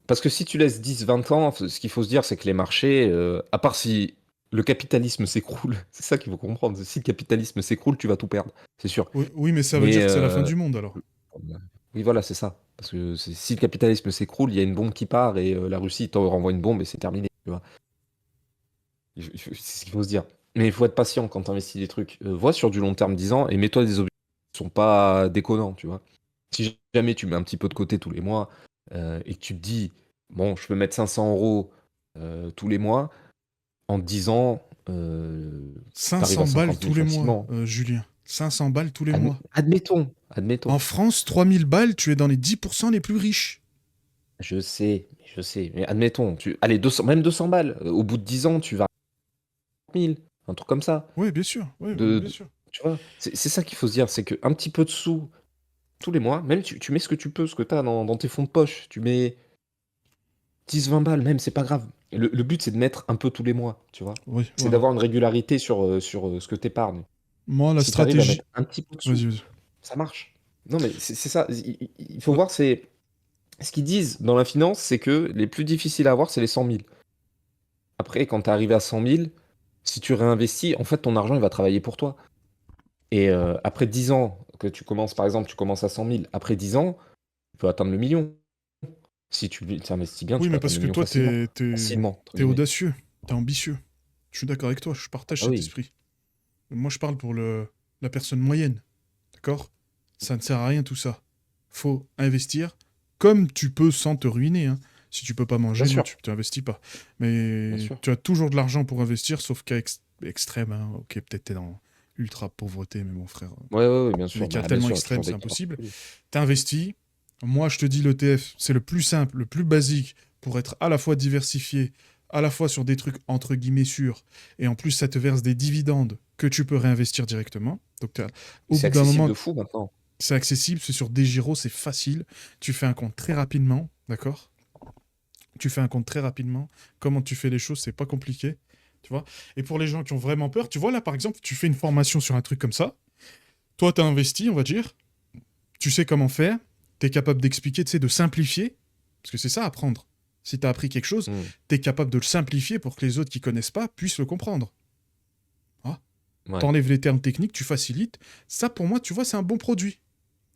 Speaker 2: Parce que si tu laisses 10, 20 ans, ce qu'il faut se dire, c'est que les marchés, à part si le capitalisme s'écroule, c'est ça qu'il faut comprendre. Si le capitalisme s'écroule, tu vas tout perdre, c'est sûr.
Speaker 1: Oui, oui, mais ça veut
Speaker 2: Mais
Speaker 1: dire que c'est la fin du monde alors.
Speaker 2: oui, voilà, c'est ça. Parce que si le capitalisme s'écroule, il y a une bombe qui part et la Russie te renvoie une bombe et c'est terminé. Tu vois. C'est ce qu'il faut se dire. Mais il faut être patient quand tu investis des trucs. Vois sur du long terme 10 ans et mets-toi des objectifs qui sont pas déconnants, tu vois. Si jamais tu mets un petit peu de côté tous les mois et que tu te dis, bon, je peux mettre 500 euros tous les mois, en 10 ans, t'arrives à
Speaker 1: 500 balles
Speaker 2: 50 000
Speaker 1: tous les mois,
Speaker 2: facilement.
Speaker 1: Julien. 500 balles tous les mois.
Speaker 2: Admettons.
Speaker 1: En France, 3000 balles, tu es dans les 10% les plus riches.
Speaker 2: Je sais, mais admettons, allez, 200, même 200 balles, au bout de 10 ans, tu vas à 1000, un truc comme ça.
Speaker 1: Oui, bien sûr. Oui,
Speaker 2: De,
Speaker 1: bien
Speaker 2: de-
Speaker 1: sûr.
Speaker 2: Tu vois, c'est ça qu'il faut se dire, c'est qu'un petit peu de sous tous les mois, même tu mets ce que tu peux, ce que tu as dans tes fonds de poche, tu mets 10, 20 balles même, c'est pas grave. Le but, c'est de mettre un peu tous les mois, tu vois.
Speaker 1: Oui,
Speaker 2: C'est
Speaker 1: voilà.
Speaker 2: d'avoir une régularité sur ce que tu épargnes.
Speaker 1: Moi, la
Speaker 2: Si tu arrives à mettre
Speaker 1: stratégie.
Speaker 2: un petit peu de sous,
Speaker 1: Vas-y, vas-y.
Speaker 2: ça marche. Non, mais c'est ça. Il faut voir, c'est. Ce qu'ils disent dans la finance, c'est que les plus difficiles à avoir, c'est les 100 000. Après, quand tu es arrivé à 100 000, si tu réinvestis, en fait, ton argent, il va travailler pour toi. Et après 10 ans, que tu commences, par exemple, tu commences à 100 000, après 10 ans, tu peux atteindre le million. Si tu investis bien,
Speaker 1: Oui,
Speaker 2: tu peux
Speaker 1: mais
Speaker 2: atteindre
Speaker 1: parce
Speaker 2: le
Speaker 1: que
Speaker 2: million
Speaker 1: toi,
Speaker 2: facilement. Facilement, entre
Speaker 1: t'es
Speaker 2: guillemets.
Speaker 1: audacieux. T'es ambitieux. Je suis d'accord avec toi. Je partage
Speaker 2: Ah
Speaker 1: cet
Speaker 2: oui,
Speaker 1: esprit. Moi, je parle pour la personne moyenne. D'accord? Ça ne sert à rien tout ça. Faut investir comme tu peux sans te ruiner. Hein. Si tu peux pas
Speaker 2: bien
Speaker 1: manger, non,
Speaker 2: sûr,
Speaker 1: tu t'investis pas.
Speaker 2: bien
Speaker 1: Mais
Speaker 2: sûr.
Speaker 1: tu as toujours de l'argent pour investir, sauf cas extrême. Hein. Ok, peut-être t'es dans ultra pauvreté, mais mon frère,
Speaker 2: Ouais, ouais, ouais, bien
Speaker 1: les
Speaker 2: sûr.
Speaker 1: cas
Speaker 2: Bah, bien
Speaker 1: tellement
Speaker 2: sûr, il y a
Speaker 1: extrêmes,
Speaker 2: toujours
Speaker 1: c'est
Speaker 2: des cas
Speaker 1: impossible.
Speaker 2: particuliers.
Speaker 1: T'investis. Moi, je te dis, l'ETF, c'est le plus simple, le plus basique pour être à la fois diversifié, à la fois sur des trucs entre guillemets sûrs, et en plus, ça te verse des dividendes que tu peux réinvestir directement. Donc, au
Speaker 2: C'est
Speaker 1: bout d'un
Speaker 2: accessible
Speaker 1: moment,
Speaker 2: de fou maintenant.
Speaker 1: c'est accessible, c'est sur DeGiro, c'est facile. Tu fais un compte très rapidement, d'accord? Tu fais un compte très rapidement. Comment tu fais les choses, c'est pas compliqué. Tu vois? Et pour les gens qui ont vraiment peur, tu vois, là, par exemple, tu fais une formation sur un truc comme ça. Toi, tu as investi, on va dire. Tu sais comment faire. Tu es capable d'expliquer, tu sais, de simplifier. Parce que c'est ça, apprendre. Si tu as appris quelque chose,
Speaker 2: Hmm.
Speaker 1: tu es capable de le simplifier pour que les autres qui connaissent pas puissent le comprendre. Ah.
Speaker 2: Ouais.
Speaker 1: T'enlèves les termes techniques, tu facilites. Ça, pour moi, tu vois, c'est un bon produit.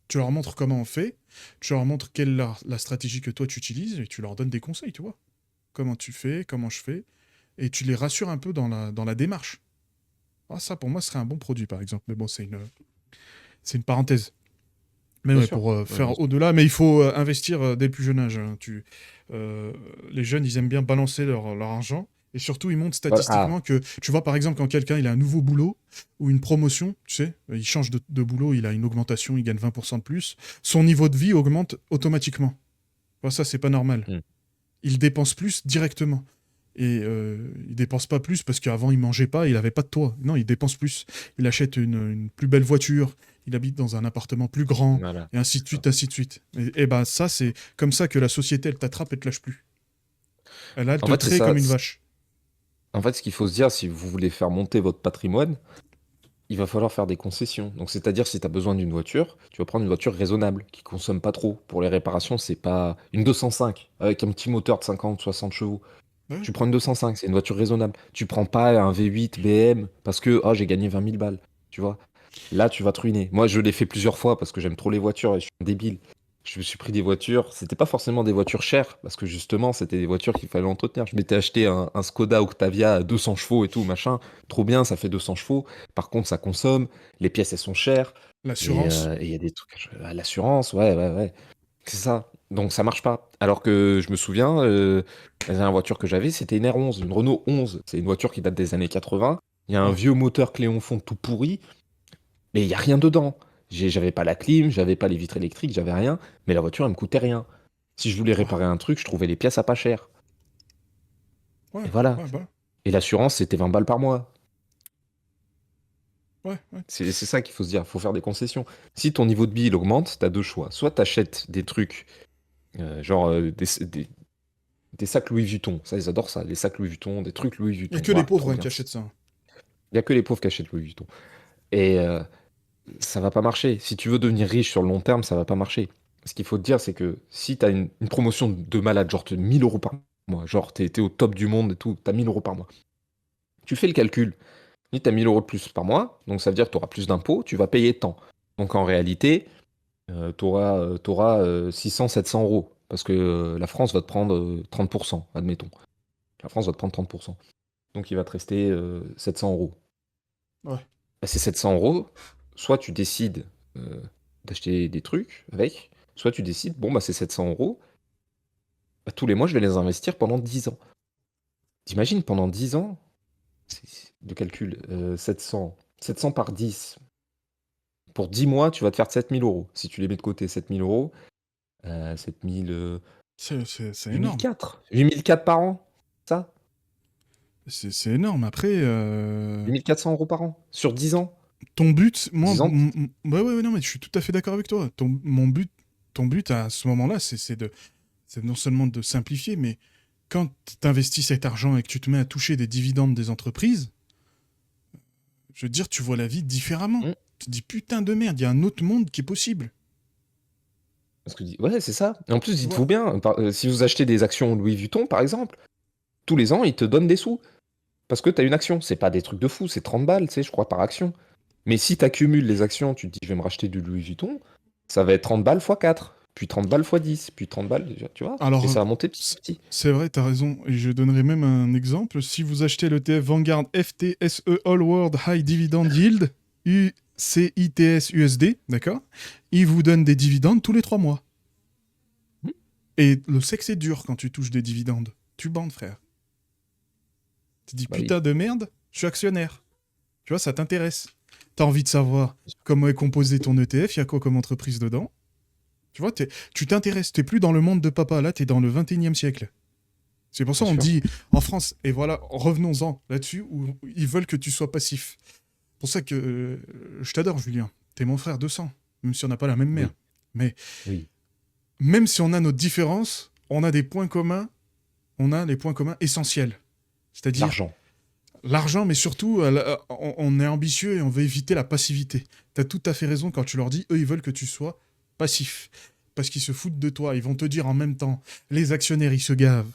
Speaker 1: Tu leur montres comment on fait, tu leur montres quelle est la stratégie que toi tu utilises et tu leur donnes des conseils, tu vois. Comment tu fais, comment je fais, et tu les rassures un peu dans la démarche. Ah, ça, pour moi, ce serait un bon produit, par exemple. Mais bon, c'est une parenthèse. Mais
Speaker 2: Bien
Speaker 1: ouais,
Speaker 2: sûr.
Speaker 1: pour
Speaker 2: Ouais, bien
Speaker 1: faire
Speaker 2: sûr.
Speaker 1: au-delà, mais il faut investir dès le plus jeune âge, hein. Les jeunes, ils aiment bien balancer leur argent. Et surtout, ils montrent
Speaker 2: Voilà. Ah,
Speaker 1: statistiquement que, tu vois, par exemple, quand quelqu'un il a un nouveau boulot ou une promotion, tu sais, il change de boulot, il a une augmentation, il gagne 20% de plus, son niveau de vie augmente automatiquement. Tu vois, ça, c'est pas normal.
Speaker 2: hmm.
Speaker 1: Il dépense plus directement. Et il dépense pas plus parce qu'avant il mangeait pas, il avait pas de toit. Non, il dépense plus. Il achète une plus belle voiture, il habite dans un appartement plus grand,
Speaker 2: Voilà.
Speaker 1: et ainsi
Speaker 2: C'est
Speaker 1: de
Speaker 2: ça.
Speaker 1: suite, ainsi de suite. Et ben ça, c'est comme ça que la société, elle t'attrape et te lâche plus. Elle
Speaker 2: En
Speaker 1: te
Speaker 2: fait, c'est
Speaker 1: traite
Speaker 2: ça.
Speaker 1: comme une vache.
Speaker 2: En fait, ce qu'il faut se dire, si vous voulez faire monter votre patrimoine, il va falloir faire des concessions. Donc, c'est-à-dire, si tu as besoin d'une voiture, tu vas prendre une voiture raisonnable, qui consomme pas trop. Pour les réparations, c'est pas une 205 avec un petit moteur de 50, 60 chevaux.
Speaker 1: Ouais,
Speaker 2: Tu prends une 205, c'est une voiture raisonnable. Tu prends pas un V8 BM parce que j'ai gagné 20 000 balles. Tu vois? Là, tu vas te ruiner. Moi, je l'ai fait plusieurs fois parce que j'aime trop les voitures et je suis un débile. Je me suis pris des voitures. C'était pas forcément des voitures chères parce que justement, c'était des voitures qu'il fallait entretenir. Je m'étais acheté un Skoda Octavia à 200 chevaux et tout, machin. Trop bien, ça fait 200 chevaux. Par contre, ça consomme. Les pièces, elles sont chères.
Speaker 1: l'assurance.
Speaker 2: Et il y a des trucs. L'assurance, ouais, ouais, ouais. C'est ça. Donc, ça marche pas. Alors que je me souviens, la dernière voiture que j'avais, c'était une R11, une Renault 11. C'est une voiture qui date des années 80. Il y a un
Speaker 1: Ouais.
Speaker 2: vieux moteur Cléon-Fond tout pourri. Mais il y a rien dedans. J'avais pas la clim, j'avais pas les vitres électriques, j'avais rien. Mais la voiture, elle me coûtait rien. Si je voulais
Speaker 1: Ouais,
Speaker 2: réparer un truc, je trouvais les pièces à pas cher. Et
Speaker 1: ouais,
Speaker 2: voilà.
Speaker 1: ouais, bah,
Speaker 2: Et l'assurance, c'était 20 balles par mois.
Speaker 1: ouais, ouais.
Speaker 2: C'est ça qu'il faut se dire. Il faut faire des concessions. Si ton niveau de vie il augmente, t'as deux choix. Soit t'achètes des trucs, genre des sacs Louis Vuitton. Ça, ils adorent ça. Les sacs Louis Vuitton, des trucs Louis
Speaker 1: Il y a
Speaker 2: Vuitton.
Speaker 1: que les
Speaker 2: Waouh,
Speaker 1: pauvres
Speaker 2: trop
Speaker 1: hein,
Speaker 2: bien.
Speaker 1: qui achètent ça.
Speaker 2: Il y a que les pauvres qui achètent Louis Vuitton. Et ça va pas marcher. Si tu veux devenir riche sur le long terme, ça va pas marcher. Ce qu'il faut te dire, c'est que si tu as une promotion de malade, genre 1000 euros par mois, genre t'es au top du monde et tout, t'as 1000 euros par mois. Tu fais le calcul, tu as 1000 euros de plus par mois, donc ça veut dire que tu auras plus d'impôts, tu vas payer tant. Donc en réalité, tu auras 600, 700 euros. Parce que la France va te prendre 30%, admettons. La France va te prendre 30%. Donc il va te rester 700 euros.
Speaker 1: Ouais.
Speaker 2: Bah, ces 700 euros, soit tu décides d'acheter des trucs avec, soit tu décides, bon, bah, ces 700 euros, bah, tous les mois, je vais les investir pendant 10 ans. T'imagines, pendant 10 ans, de calcul, 700 par 10. Pour 10 mois, tu vas te faire 7000 euros. Si tu les mets de côté, 7000 euros, 7000,
Speaker 1: C'est énorme.
Speaker 2: 8004. 8004 par an, ça?
Speaker 1: C'est énorme. Après,
Speaker 2: 8400 euros par an, sur 10 ans.
Speaker 1: ton but, moi,
Speaker 2: 10 ans,
Speaker 1: ouais, ouais, ouais, non, mais je suis tout à fait d'accord avec toi. Ton but à ce moment-là, c'est non seulement de simplifier, mais quand tu investis cet argent et que tu te mets à toucher des dividendes des entreprises, je veux dire, tu vois la vie différemment.
Speaker 2: hmm,
Speaker 1: Tu te dis, putain de merde, il y a un autre monde qui est possible.
Speaker 2: parce que, ouais, c'est ça. Et en plus,
Speaker 1: Tu
Speaker 2: dites-vous
Speaker 1: vois?
Speaker 2: bien, si vous achetez des actions Louis Vuitton, par exemple, tous les ans, ils te donnent des sous. Parce que tu as une action. C'est pas des trucs de fou, c'est 30 balles, tu sais, je crois, par action. Mais si tu accumules les actions, tu te dis, je vais me racheter du Louis Vuitton, ça va être 30 balles fois 4, puis 30 balles fois 10, puis 30 balles, tu vois, et
Speaker 1: Alors,
Speaker 2: ça va monter petit à
Speaker 1: c-
Speaker 2: petit.
Speaker 1: c'est vrai, t'as raison. Et je donnerai même un exemple. Si vous achetez l'ETF Vanguard FTSE All World High Dividend Yield, UCITS USD, d'accord? Il vous donne des dividendes tous les 3 mois.
Speaker 2: Hmm.
Speaker 1: Et le sexe est dur quand tu touches des dividendes. Tu bandes, frère. Tu te dis,
Speaker 2: Bah oui.
Speaker 1: putain de merde, je suis actionnaire. Tu vois, ça t'intéresse. T'as envie de savoir comment est composé ton ETF, il y a quoi comme entreprise dedans. Tu vois, tu t'intéresses, t'es plus dans le monde de papa, là, t'es dans le 21e siècle. C'est pour ça
Speaker 2: Bien
Speaker 1: qu'on
Speaker 2: sûr.
Speaker 1: dit en France, et voilà, revenons-en là-dessus, où ils veulent que tu sois passif. pour ça que je t'adore, Julien. T'es mon frère de sang, même si on n'a pas la même mère.
Speaker 2: Oui,
Speaker 1: Mais
Speaker 2: oui.
Speaker 1: même si on a nos différences, on a des points communs, on a les points communs essentiels. C'est-à-dire
Speaker 2: L'argent.
Speaker 1: l'argent, mais surtout, on est ambitieux et on veut éviter la passivité. T'as tout à fait raison quand tu leur dis, eux, ils veulent que tu sois passif. Parce qu'ils se foutent de toi. Ils vont te dire en même temps, les actionnaires, ils se gavent.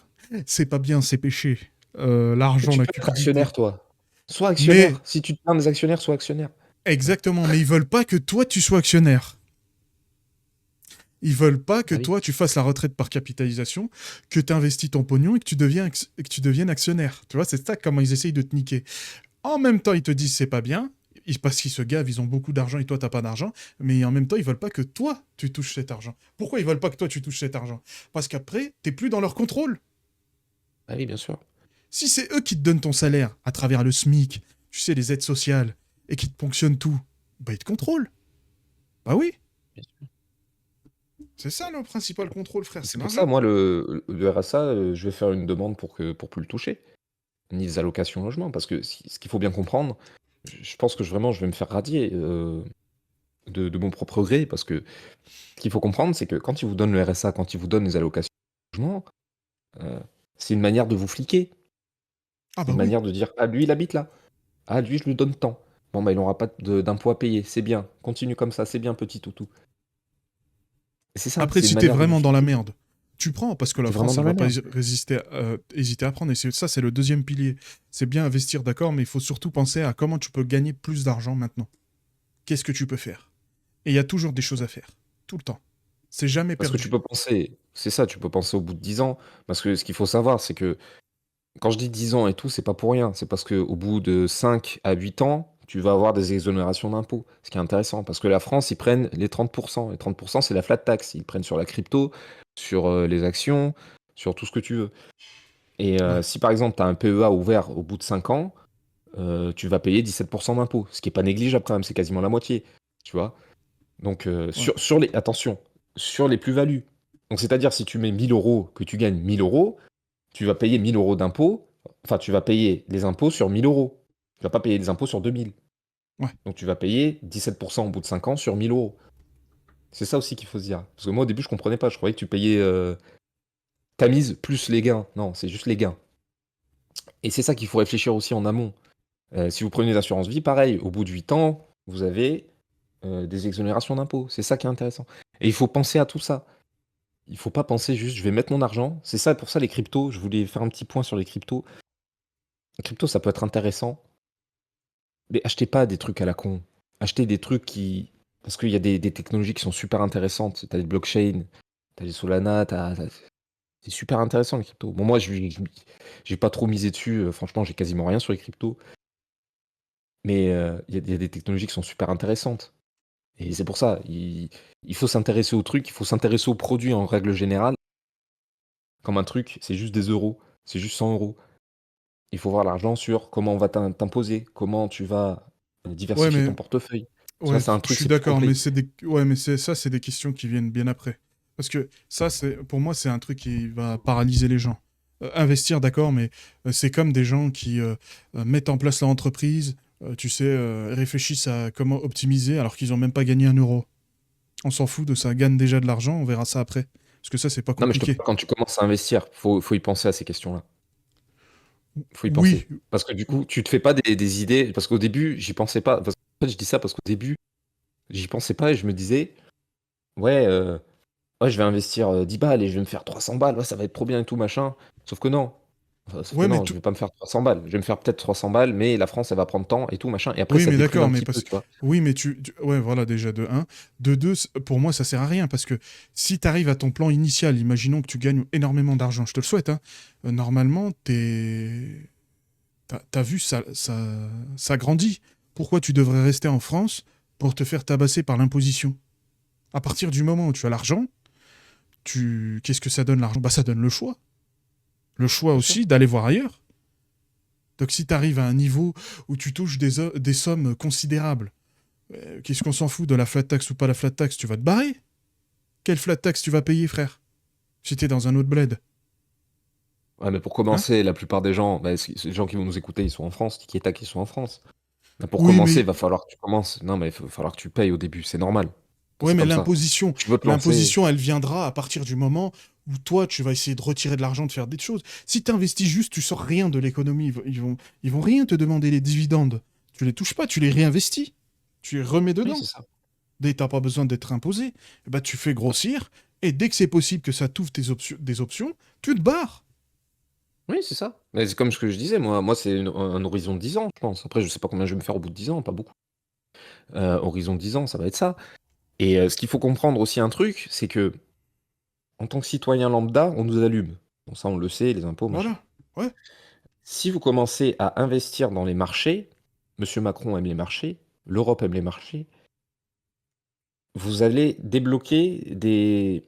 Speaker 1: C'est pas bien, c'est péché.
Speaker 2: Mais
Speaker 1: L'argent,
Speaker 2: tu
Speaker 1: la
Speaker 2: peux être
Speaker 1: cupidité.
Speaker 2: actionnaire, toi. Sois
Speaker 1: Mais,
Speaker 2: actionnaire. Si tu te plains des actionnaires, sois actionnaire.
Speaker 1: exactement, mais ils veulent pas que toi, tu sois actionnaire. Ils veulent pas que
Speaker 2: Bah oui.
Speaker 1: toi, tu fasses la retraite par capitalisation, que tu investis ton pognon et que tu deviennes actionnaire. Tu vois, c'est ça comment ils essayent de te niquer. En même temps, ils te disent c'est pas bien, parce qu'ils se gavent, ils ont beaucoup d'argent et toi, t'as pas d'argent, mais en même temps, ils veulent pas que toi, tu touches cet argent. Pourquoi ils veulent pas que toi, tu touches cet argent? Parce qu'après, t'es plus dans leur contrôle.
Speaker 2: Bah oui, bien sûr.
Speaker 1: Si c'est eux qui te donnent ton salaire à travers le SMIC, tu sais, les aides sociales, et qui te ponctionnent tout, bah ils te contrôlent. Bah oui,
Speaker 2: Bien sûr.
Speaker 1: c'est ça le principal contrôle, frère, c'est
Speaker 2: C'est pour ça,
Speaker 1: l'argent.
Speaker 2: moi, le RSA, je vais faire une demande pour plus le toucher. Ni les allocations logement. Parce que ce qu'il faut bien comprendre, je pense que vraiment, je vais me faire radier de mon propre gré. Parce que ce qu'il faut comprendre, c'est que quand ils vous donnent le RSA, quand ils vous donnent les allocations logement, euh, c'est une manière de vous fliquer.
Speaker 1: Ah
Speaker 2: C'est
Speaker 1: bah
Speaker 2: une
Speaker 1: oui.
Speaker 2: manière de dire, ah, lui, il habite là. Ah, lui, je lui donne tant. Bon, bah, il n'aura pas d'impôt à payer. C'est bien. Continue comme ça. C'est bien, petit toutou. C'est ça.
Speaker 1: Après,
Speaker 2: C'est une
Speaker 1: si t'es
Speaker 2: manière de vous
Speaker 1: vraiment dans la
Speaker 2: fliquer.
Speaker 1: merde, tu prends, parce que la
Speaker 2: T'es vraiment
Speaker 1: France,
Speaker 2: dans
Speaker 1: elle
Speaker 2: la
Speaker 1: va pas
Speaker 2: merde.
Speaker 1: hésiter à prendre. Et ça, c'est le deuxième pilier. C'est bien investir, d'accord, mais il faut surtout penser à comment tu peux gagner plus d'argent maintenant. Qu'est-ce que tu peux faire? Et il y a toujours des choses à faire. Tout le temps. C'est jamais
Speaker 2: Parce que tu
Speaker 1: perdu.
Speaker 2: peux penser, c'est ça, tu peux penser au bout de 10 ans. Parce que ce qu'il faut savoir, c'est que quand je dis 10 ans et tout, c'est pas pour rien. C'est parce qu'au bout de 5 à 8 ans, tu vas avoir des exonérations d'impôts. Ce qui est intéressant. Parce que la France, ils prennent les 30%. Les 30%, c'est la flat tax. Ils prennent sur la crypto, sur les actions, sur tout ce que tu veux. Et
Speaker 1: Ouais.
Speaker 2: si par exemple, tu as un PEA ouvert au bout de 5 ans, tu vas payer 17% d'impôts. Ce qui est pas négligeable quand même, c'est quasiment la moitié. Tu vois? Donc,
Speaker 1: Ouais.
Speaker 2: attention, sur les plus-values. Donc, c'est-à-dire, si tu mets 1000 euros, que tu gagnes 1000 euros, tu vas payer 1000 euros d'impôts. Enfin, tu vas payer les impôts sur 1000 euros. Tu vas pas payer les impôts sur 2000.
Speaker 1: Ouais.
Speaker 2: Donc, tu vas payer 17% au bout de 5 ans sur 1000 euros. C'est ça aussi qu'il faut se dire. Parce que moi, au début, je comprenais pas. Je croyais que tu payais ta mise plus les gains. Non, c'est juste les gains. Et c'est ça qu'il faut réfléchir aussi en amont. Si vous prenez l'assurance vie, pareil, au bout de 8 ans, vous avez des exonérations d'impôts. C'est ça qui est intéressant. Et il faut penser à tout ça. Il faut pas penser juste je vais mettre mon argent. C'est ça pour ça les cryptos. Je voulais faire un petit point sur les cryptos. Les cryptos, ça peut être intéressant, mais achetez pas des trucs à la con. Achetez des trucs qui. Parce qu'il y a des technologies qui sont super intéressantes. T'as les blockchains, t'as les Solana, c'est super intéressant les cryptos. Bon, moi, j'ai pas trop misé dessus. Franchement, j'ai quasiment rien sur les cryptos. Mais il y a des technologies qui sont super intéressantes. Et c'est pour ça, il faut s'intéresser aux trucs, il faut s'intéresser aux produits en règle générale. Comme un truc, c'est juste des euros, c'est juste 100 euros. Il faut voir l'argent sur comment on va t'imposer, comment tu vas
Speaker 1: Ouais,
Speaker 2: diversifier
Speaker 1: mais
Speaker 2: ton portefeuille. Ça,
Speaker 1: ouais,
Speaker 2: c'est un
Speaker 1: je
Speaker 2: truc,
Speaker 1: suis
Speaker 2: c'est plus
Speaker 1: d'accord, mais
Speaker 2: complet.
Speaker 1: c'est des ouais, mais c'est des questions qui viennent bien après. Parce que ça, c'est pour moi, c'est un truc qui va paralyser les gens. Investir, d'accord, mais c'est comme des gens qui mettent en place leur entreprise, tu sais, réfléchissent à comment optimiser alors qu'ils ont même pas gagné un euro. On s'en fout de ça, gagne déjà de l'argent, on verra ça après. Parce que ça, c'est pas
Speaker 2: Non, mais je te
Speaker 1: compliqué.
Speaker 2: parle quand tu commences à investir, faut y penser à ces questions-là. Faut y
Speaker 1: Oui,
Speaker 2: penser. Parce que du coup, tu te fais pas des idées. Parce qu'au début, j'y pensais pas. En fait, je dis ça parce qu'au début, j'y pensais pas et je me disais, ouais, ouais, je vais investir 10 balles et je vais me faire 300 balles, ouais, ça va être trop bien et tout, machin. Sauf que non. Sauf que
Speaker 1: ouais, mais
Speaker 2: non, je
Speaker 1: tout.
Speaker 2: vais pas me faire 300 balles. Je vais me faire peut-être 300 balles, mais la France, elle va prendre temps et tout, machin. Et après,
Speaker 1: Oui,
Speaker 2: ça
Speaker 1: mais
Speaker 2: déprime
Speaker 1: d'accord,
Speaker 2: un
Speaker 1: mais
Speaker 2: petit
Speaker 1: parce
Speaker 2: peu,
Speaker 1: que
Speaker 2: tu vois.
Speaker 1: oui, mais ouais, voilà déjà de un, de 2, pour moi ça sert à rien parce que si tu arrives à ton plan initial, imaginons que tu gagnes énormément d'argent, je te le souhaite, hein, normalement t'as vu ça grandit. Pourquoi tu devrais rester en France pour te faire tabasser par l'imposition? À partir du moment où tu as l'argent, qu'est-ce que ça donne l'argent? Bah ça donne le choix
Speaker 2: Bien sûr.
Speaker 1: aussi d'aller voir ailleurs. Donc si tu arrives à un niveau où tu touches des sommes considérables. Qu'est-ce qu'on s'en fout de la flat tax ou pas la flat tax? Tu vas te barrer. Quelle flat tax tu vas payer, frère? Si t'es dans un autre bled.
Speaker 2: Ouais, mais pour
Speaker 1: Hein?
Speaker 2: commencer, la plupart des gens, bah, les gens qui vont nous écouter, ils sont en France, qui est qui sont en France. Là, pour
Speaker 1: Oui,
Speaker 2: commencer,
Speaker 1: mais
Speaker 2: il va falloir que tu commences. Non, mais il va falloir que tu payes au début, c'est normal.
Speaker 1: ouais,
Speaker 2: C'est
Speaker 1: mais
Speaker 2: comme ça.
Speaker 1: l'imposition,
Speaker 2: Tu veux te lancer.
Speaker 1: l'imposition, elle viendra à partir du moment où toi, tu vas essayer de retirer de l'argent, de faire des choses. Si tu investis juste, tu sors rien de l'économie. Ils vont rien te demander les dividendes. Tu les touches pas, tu les réinvestis. Tu les remets
Speaker 2: Oui,
Speaker 1: dedans.
Speaker 2: c'est ça.
Speaker 1: Dès que t'as pas besoin d'être imposé, bah, tu fais grossir. Et dès que c'est possible que ça t'ouvre des options, tu te barres.
Speaker 2: Oui, c'est ça. Mais c'est comme ce que je disais, moi c'est un horizon de 10 ans, je pense. Après, je sais pas combien je vais me faire au bout de 10 ans, pas beaucoup. Horizon de 10 ans, ça va être ça. Et ce qu'il faut comprendre aussi un truc, c'est que en tant que citoyen lambda, on nous allume. Bon, ça, on le sait, les impôts, machin.
Speaker 1: Voilà. Ouais.
Speaker 2: Si vous commencez à investir dans les marchés, Monsieur Macron aime les marchés, l'Europe aime les marchés, vous allez débloquer des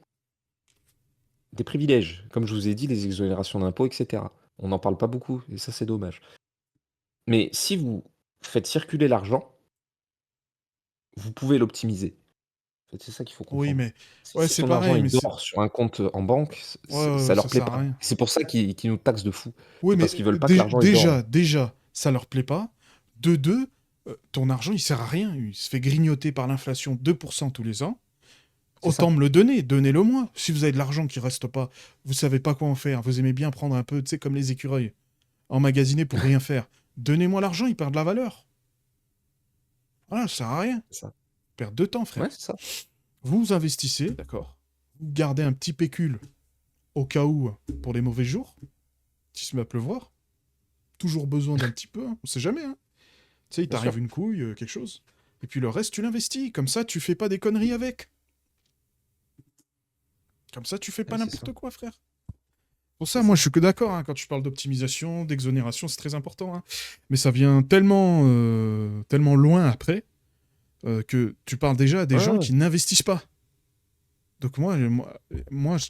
Speaker 2: privilèges. Comme je vous ai dit, les exonérations d'impôts, etc. On n'en parle pas beaucoup, et ça, c'est dommage. Mais si vous faites circuler l'argent, vous pouvez l'optimiser. En fait, c'est ça qu'il faut
Speaker 1: Oui,
Speaker 2: comprendre.
Speaker 1: mais ouais,
Speaker 2: Si
Speaker 1: c'est
Speaker 2: ton argent
Speaker 1: pareil,
Speaker 2: il
Speaker 1: mais c'est
Speaker 2: dort sur un compte en banque,
Speaker 1: ouais, ouais,
Speaker 2: ça
Speaker 1: ouais,
Speaker 2: leur
Speaker 1: ça
Speaker 2: plaît
Speaker 1: sert à
Speaker 2: pas.
Speaker 1: rien.
Speaker 2: C'est pour ça qu'ils nous taxent de fou.
Speaker 1: Oui,
Speaker 2: C'est
Speaker 1: mais
Speaker 2: parce qu'ils veulent pas que l'argent il dorme.
Speaker 1: déjà, ça leur plaît pas. De deux, ton argent, il sert à rien. Il se fait grignoter par l'inflation 2% tous les ans.
Speaker 2: C'est
Speaker 1: Autant
Speaker 2: ça.
Speaker 1: me le donner, donnez-le moi. Si vous avez de l'argent qui reste pas, vous savez pas quoi en faire, vous aimez bien prendre un peu, tu sais, comme les écureuils, emmagasiner pour rien faire. Donnez-moi l'argent, il perd de la valeur. Voilà, ça sert à rien.
Speaker 2: C'est ça.
Speaker 1: Perdre de temps,
Speaker 2: Ouais,
Speaker 1: frère.
Speaker 2: c'est ça.
Speaker 1: Vous investissez, d'accord. Vous gardez un petit pécule au cas où, pour les mauvais jours, s'il se met à pleuvoir. Toujours besoin d'un petit peu, hein, on sait jamais, hein. Tu sais, il
Speaker 2: Bien
Speaker 1: t'arrive
Speaker 2: sûr.
Speaker 1: une couille, quelque chose. Et puis le reste, tu l'investis. Comme ça, tu fais pas des conneries avec. Comme ça, tu fais pas
Speaker 2: Ouais, c'est ça.
Speaker 1: n'importe quoi, frère. Pour ça,
Speaker 2: C'est
Speaker 1: moi,
Speaker 2: ça.
Speaker 1: je suis que d'accord, hein, quand tu parles d'optimisation, d'exonération, c'est très important, hein. Mais ça vient tellement loin après que tu parles déjà à des
Speaker 2: Ouais,
Speaker 1: gens
Speaker 2: ouais.
Speaker 1: qui n'investissent pas. Donc moi,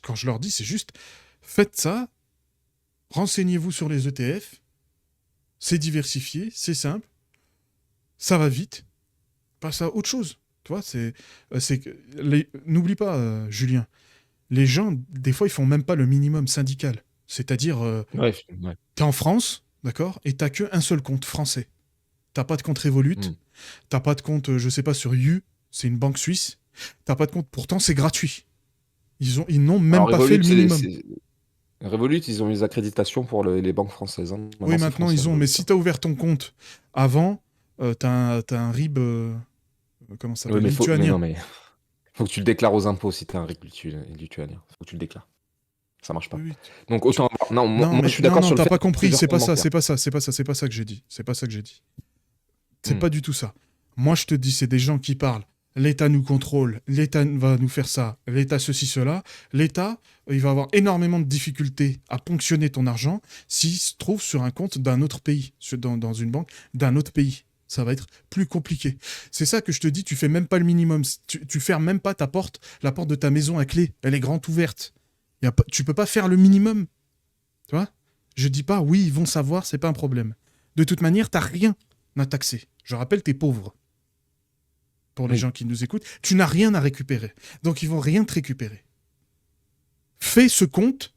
Speaker 1: quand je leur dis, c'est juste, faites ça, renseignez-vous sur les ETF, c'est diversifié, c'est simple, ça va vite, passe à autre chose. Tu vois, n'oublie pas, Julien, les gens, des fois, ils font même pas le minimum syndical. C'est-à-dire,
Speaker 2: Ouais, ouais.
Speaker 1: t'es en France, d'accord, et t'as qu'un seul compte français. T'as pas de compte Revolut,
Speaker 2: Hmm.
Speaker 1: t'as pas de compte, je sais pas, sur You, c'est une banque suisse. T'as pas de compte, pourtant c'est gratuit. Ils n'ont même
Speaker 2: Alors
Speaker 1: pas fait
Speaker 2: Revolut,
Speaker 1: le minimum.
Speaker 2: Revolut, ils ont les accréditations pour les banques françaises, hein.
Speaker 1: Oui,
Speaker 2: Maintenant, c'est
Speaker 1: maintenant
Speaker 2: français,
Speaker 1: ils ont, mais
Speaker 2: Revolut,
Speaker 1: si
Speaker 2: hein.
Speaker 1: t'as ouvert ton compte avant, t'as un RIB, comment ça
Speaker 2: Oui,
Speaker 1: s'appelle,
Speaker 2: mais
Speaker 1: lituanien.
Speaker 2: non, mais faut que tu le déclares aux impôts si t'es un RIC lituanien. Faut que tu le déclares. Ça marche
Speaker 1: Oui,
Speaker 2: pas.
Speaker 1: oui.
Speaker 2: Donc
Speaker 1: Tu-
Speaker 2: autant avoir. Non,
Speaker 1: Non,
Speaker 2: moi je
Speaker 1: mais
Speaker 2: suis
Speaker 1: non,
Speaker 2: d'accord
Speaker 1: non,
Speaker 2: sur le
Speaker 1: t'as
Speaker 2: fait
Speaker 1: pas
Speaker 2: d'avoir
Speaker 1: compris.
Speaker 2: plusieurs
Speaker 1: C'est pas
Speaker 2: comptes
Speaker 1: ça,
Speaker 2: bancaires.
Speaker 1: c'est pas ça, c'est pas ça, c'est pas ça que j'ai dit. C'est pas ça que j'ai dit. C'est
Speaker 2: Hmm.
Speaker 1: pas du tout ça. Moi, je te dis, c'est des gens qui parlent. L'État nous contrôle, l'État va nous faire ça, l'État ceci, cela. L'État, il va avoir énormément de difficultés à ponctionner ton argent s'il se trouve sur un compte d'un autre pays, dans une banque d'un autre pays. Ça va être plus compliqué. C'est ça que je te dis, tu fais même pas le minimum. Tu fermes même pas ta porte, la porte de ta maison à clé. Elle est grande ouverte. Tu peux pas faire le minimum. Tu vois. Je dis pas, oui, ils vont savoir, c'est pas un problème. De toute manière, t'as rien à taxer. Je rappelle, t'es pauvre. Pour les
Speaker 2: Oui.
Speaker 1: gens qui nous écoutent, tu n'as rien à récupérer. Donc ils vont rien te récupérer. Fais ce compte,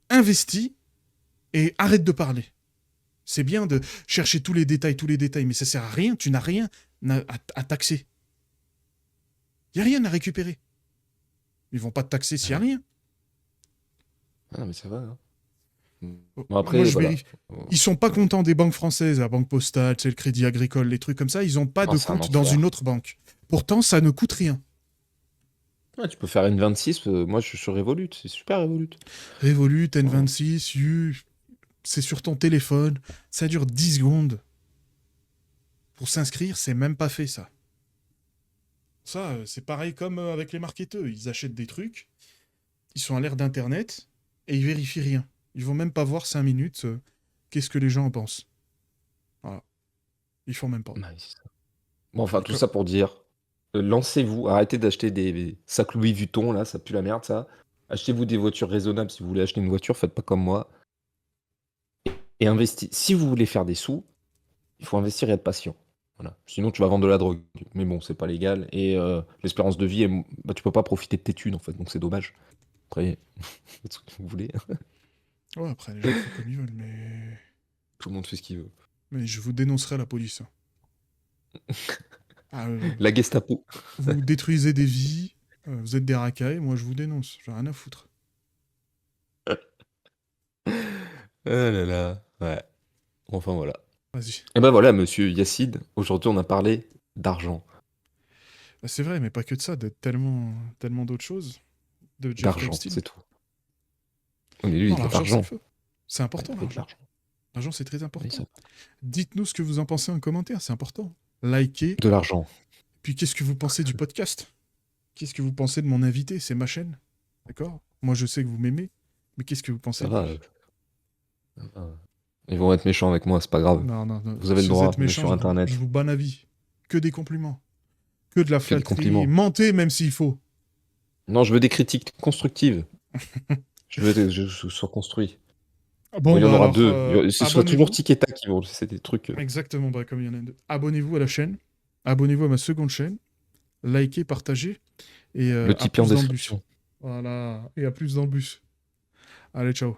Speaker 1: investis et arrête de parler. C'est bien de chercher tous les détails, mais ça sert à rien. Tu n'as rien à taxer. Il n'y a rien à récupérer. Ils vont pas te taxer s'il n'y a
Speaker 2: Ouais.
Speaker 1: rien.
Speaker 2: Ah, non, mais ça va, hein.
Speaker 1: Oh,
Speaker 2: Bon,
Speaker 1: moi,
Speaker 2: après,
Speaker 1: je
Speaker 2: voilà.
Speaker 1: vérifie. Ils sont pas contents des banques françaises, la Banque Postale, c'est le Crédit Agricole, les trucs comme ça. Ils n'ont pas
Speaker 2: Non,
Speaker 1: de
Speaker 2: c'est un
Speaker 1: compte dans
Speaker 2: enfer.
Speaker 1: une autre banque. Pourtant, ça ne coûte rien.
Speaker 2: Ouais, tu peux faire une 26. Moi, je suis sur Revolut. C'est super Revolut.
Speaker 1: Revolut,
Speaker 2: Voilà.
Speaker 1: N26, U, c'est sur ton téléphone. Ça dure 10 secondes. Pour s'inscrire, c'est même pas fait ça. Ça, c'est pareil comme avec les marketeurs. Ils achètent des trucs, ils sont à l'ère d'Internet et ils vérifient rien. Ils vont même pas voir 5 minutes qu'est-ce que les gens en pensent. Voilà. Ils font même pas.
Speaker 2: Ouais, c'est ça. Bon, enfin, tout
Speaker 1: Co-
Speaker 2: ça pour dire, lancez-vous, arrêtez d'acheter des sacs Louis Vuitton, là, ça pue la merde, ça. Achetez-vous des voitures raisonnables si vous voulez acheter une voiture, faites pas comme moi. Et investissez. Si vous voulez faire des sous, il faut investir et être patient. Voilà. Sinon, tu vas vendre de la drogue. Mais bon, c'est pas légal. Et l'espérance de vie, bah, tu peux pas profiter de tes thunes, en fait, donc c'est dommage. Après, faites ce que vous voulez.
Speaker 1: Ouais, après, les gens font comme ils veulent, mais...
Speaker 2: Tout le monde fait ce qu'il veut.
Speaker 1: Mais je vous dénoncerai à la police, hein. Ah,
Speaker 2: La Gestapo.
Speaker 1: vous détruisez des vies, vous êtes des racailles, moi je vous dénonce, j'ai rien à foutre.
Speaker 2: Oh là là. Ouais. Enfin voilà.
Speaker 1: Vas-y.
Speaker 2: Et ben voilà, monsieur Yacine, aujourd'hui on a parlé d'argent.
Speaker 1: Bah, c'est vrai, mais pas que de ça, de tellement, tellement d'autres choses. De Jeff
Speaker 2: D'argent,
Speaker 1: Epstein.
Speaker 2: c'est tout. Mais lui,
Speaker 1: Non,
Speaker 2: il a de
Speaker 1: l'argent, c'est
Speaker 2: l'argent.
Speaker 1: feu. C'est
Speaker 2: Ouais,
Speaker 1: important,
Speaker 2: il avait de
Speaker 1: l'argent.
Speaker 2: l'argent.
Speaker 1: L'argent, c'est très
Speaker 2: Oui,
Speaker 1: important.
Speaker 2: ça.
Speaker 1: Dites-nous ce que vous en pensez en commentaire, c'est important. Likez.
Speaker 2: De l'argent.
Speaker 1: Puis qu'est-ce que vous pensez du podcast? Qu'est-ce que vous pensez de mon invité? C'est ma chaîne. D'accord? Moi, je sais que vous m'aimez. Mais qu'est-ce que vous pensez
Speaker 2: Ça
Speaker 1: de
Speaker 2: va.
Speaker 1: lui?
Speaker 2: Ça va. Ils vont être méchants avec moi, c'est pas grave.
Speaker 1: Non, non, non.
Speaker 2: Vous avez le
Speaker 1: Si vous
Speaker 2: droit,
Speaker 1: êtes
Speaker 2: on est
Speaker 1: méchant,
Speaker 2: sur
Speaker 1: je
Speaker 2: Internet.
Speaker 1: vous banne à vie. Que des compliments. Que de la
Speaker 2: Que des
Speaker 1: flatterie.
Speaker 2: compliments.
Speaker 1: Mentez même s'il faut.
Speaker 2: Non, je veux des critiques constructives. Je veux que je sois construit. Bon,
Speaker 1: Bon,
Speaker 2: il y en
Speaker 1: bah
Speaker 2: aura
Speaker 1: alors,
Speaker 2: deux. Ce sera toujours
Speaker 1: abonnez-vous.
Speaker 2: tic et tac qui vont laisser des trucs.
Speaker 1: Exactement, bah, comme il y en a deux. Abonnez-vous à la chaîne. Abonnez-vous à ma seconde chaîne. Likez, partagez. Et
Speaker 2: Le
Speaker 1: à
Speaker 2: Tipeee en
Speaker 1: plus dans le bus.
Speaker 2: description.
Speaker 1: Voilà. Et à plus dans le bus. Allez, ciao.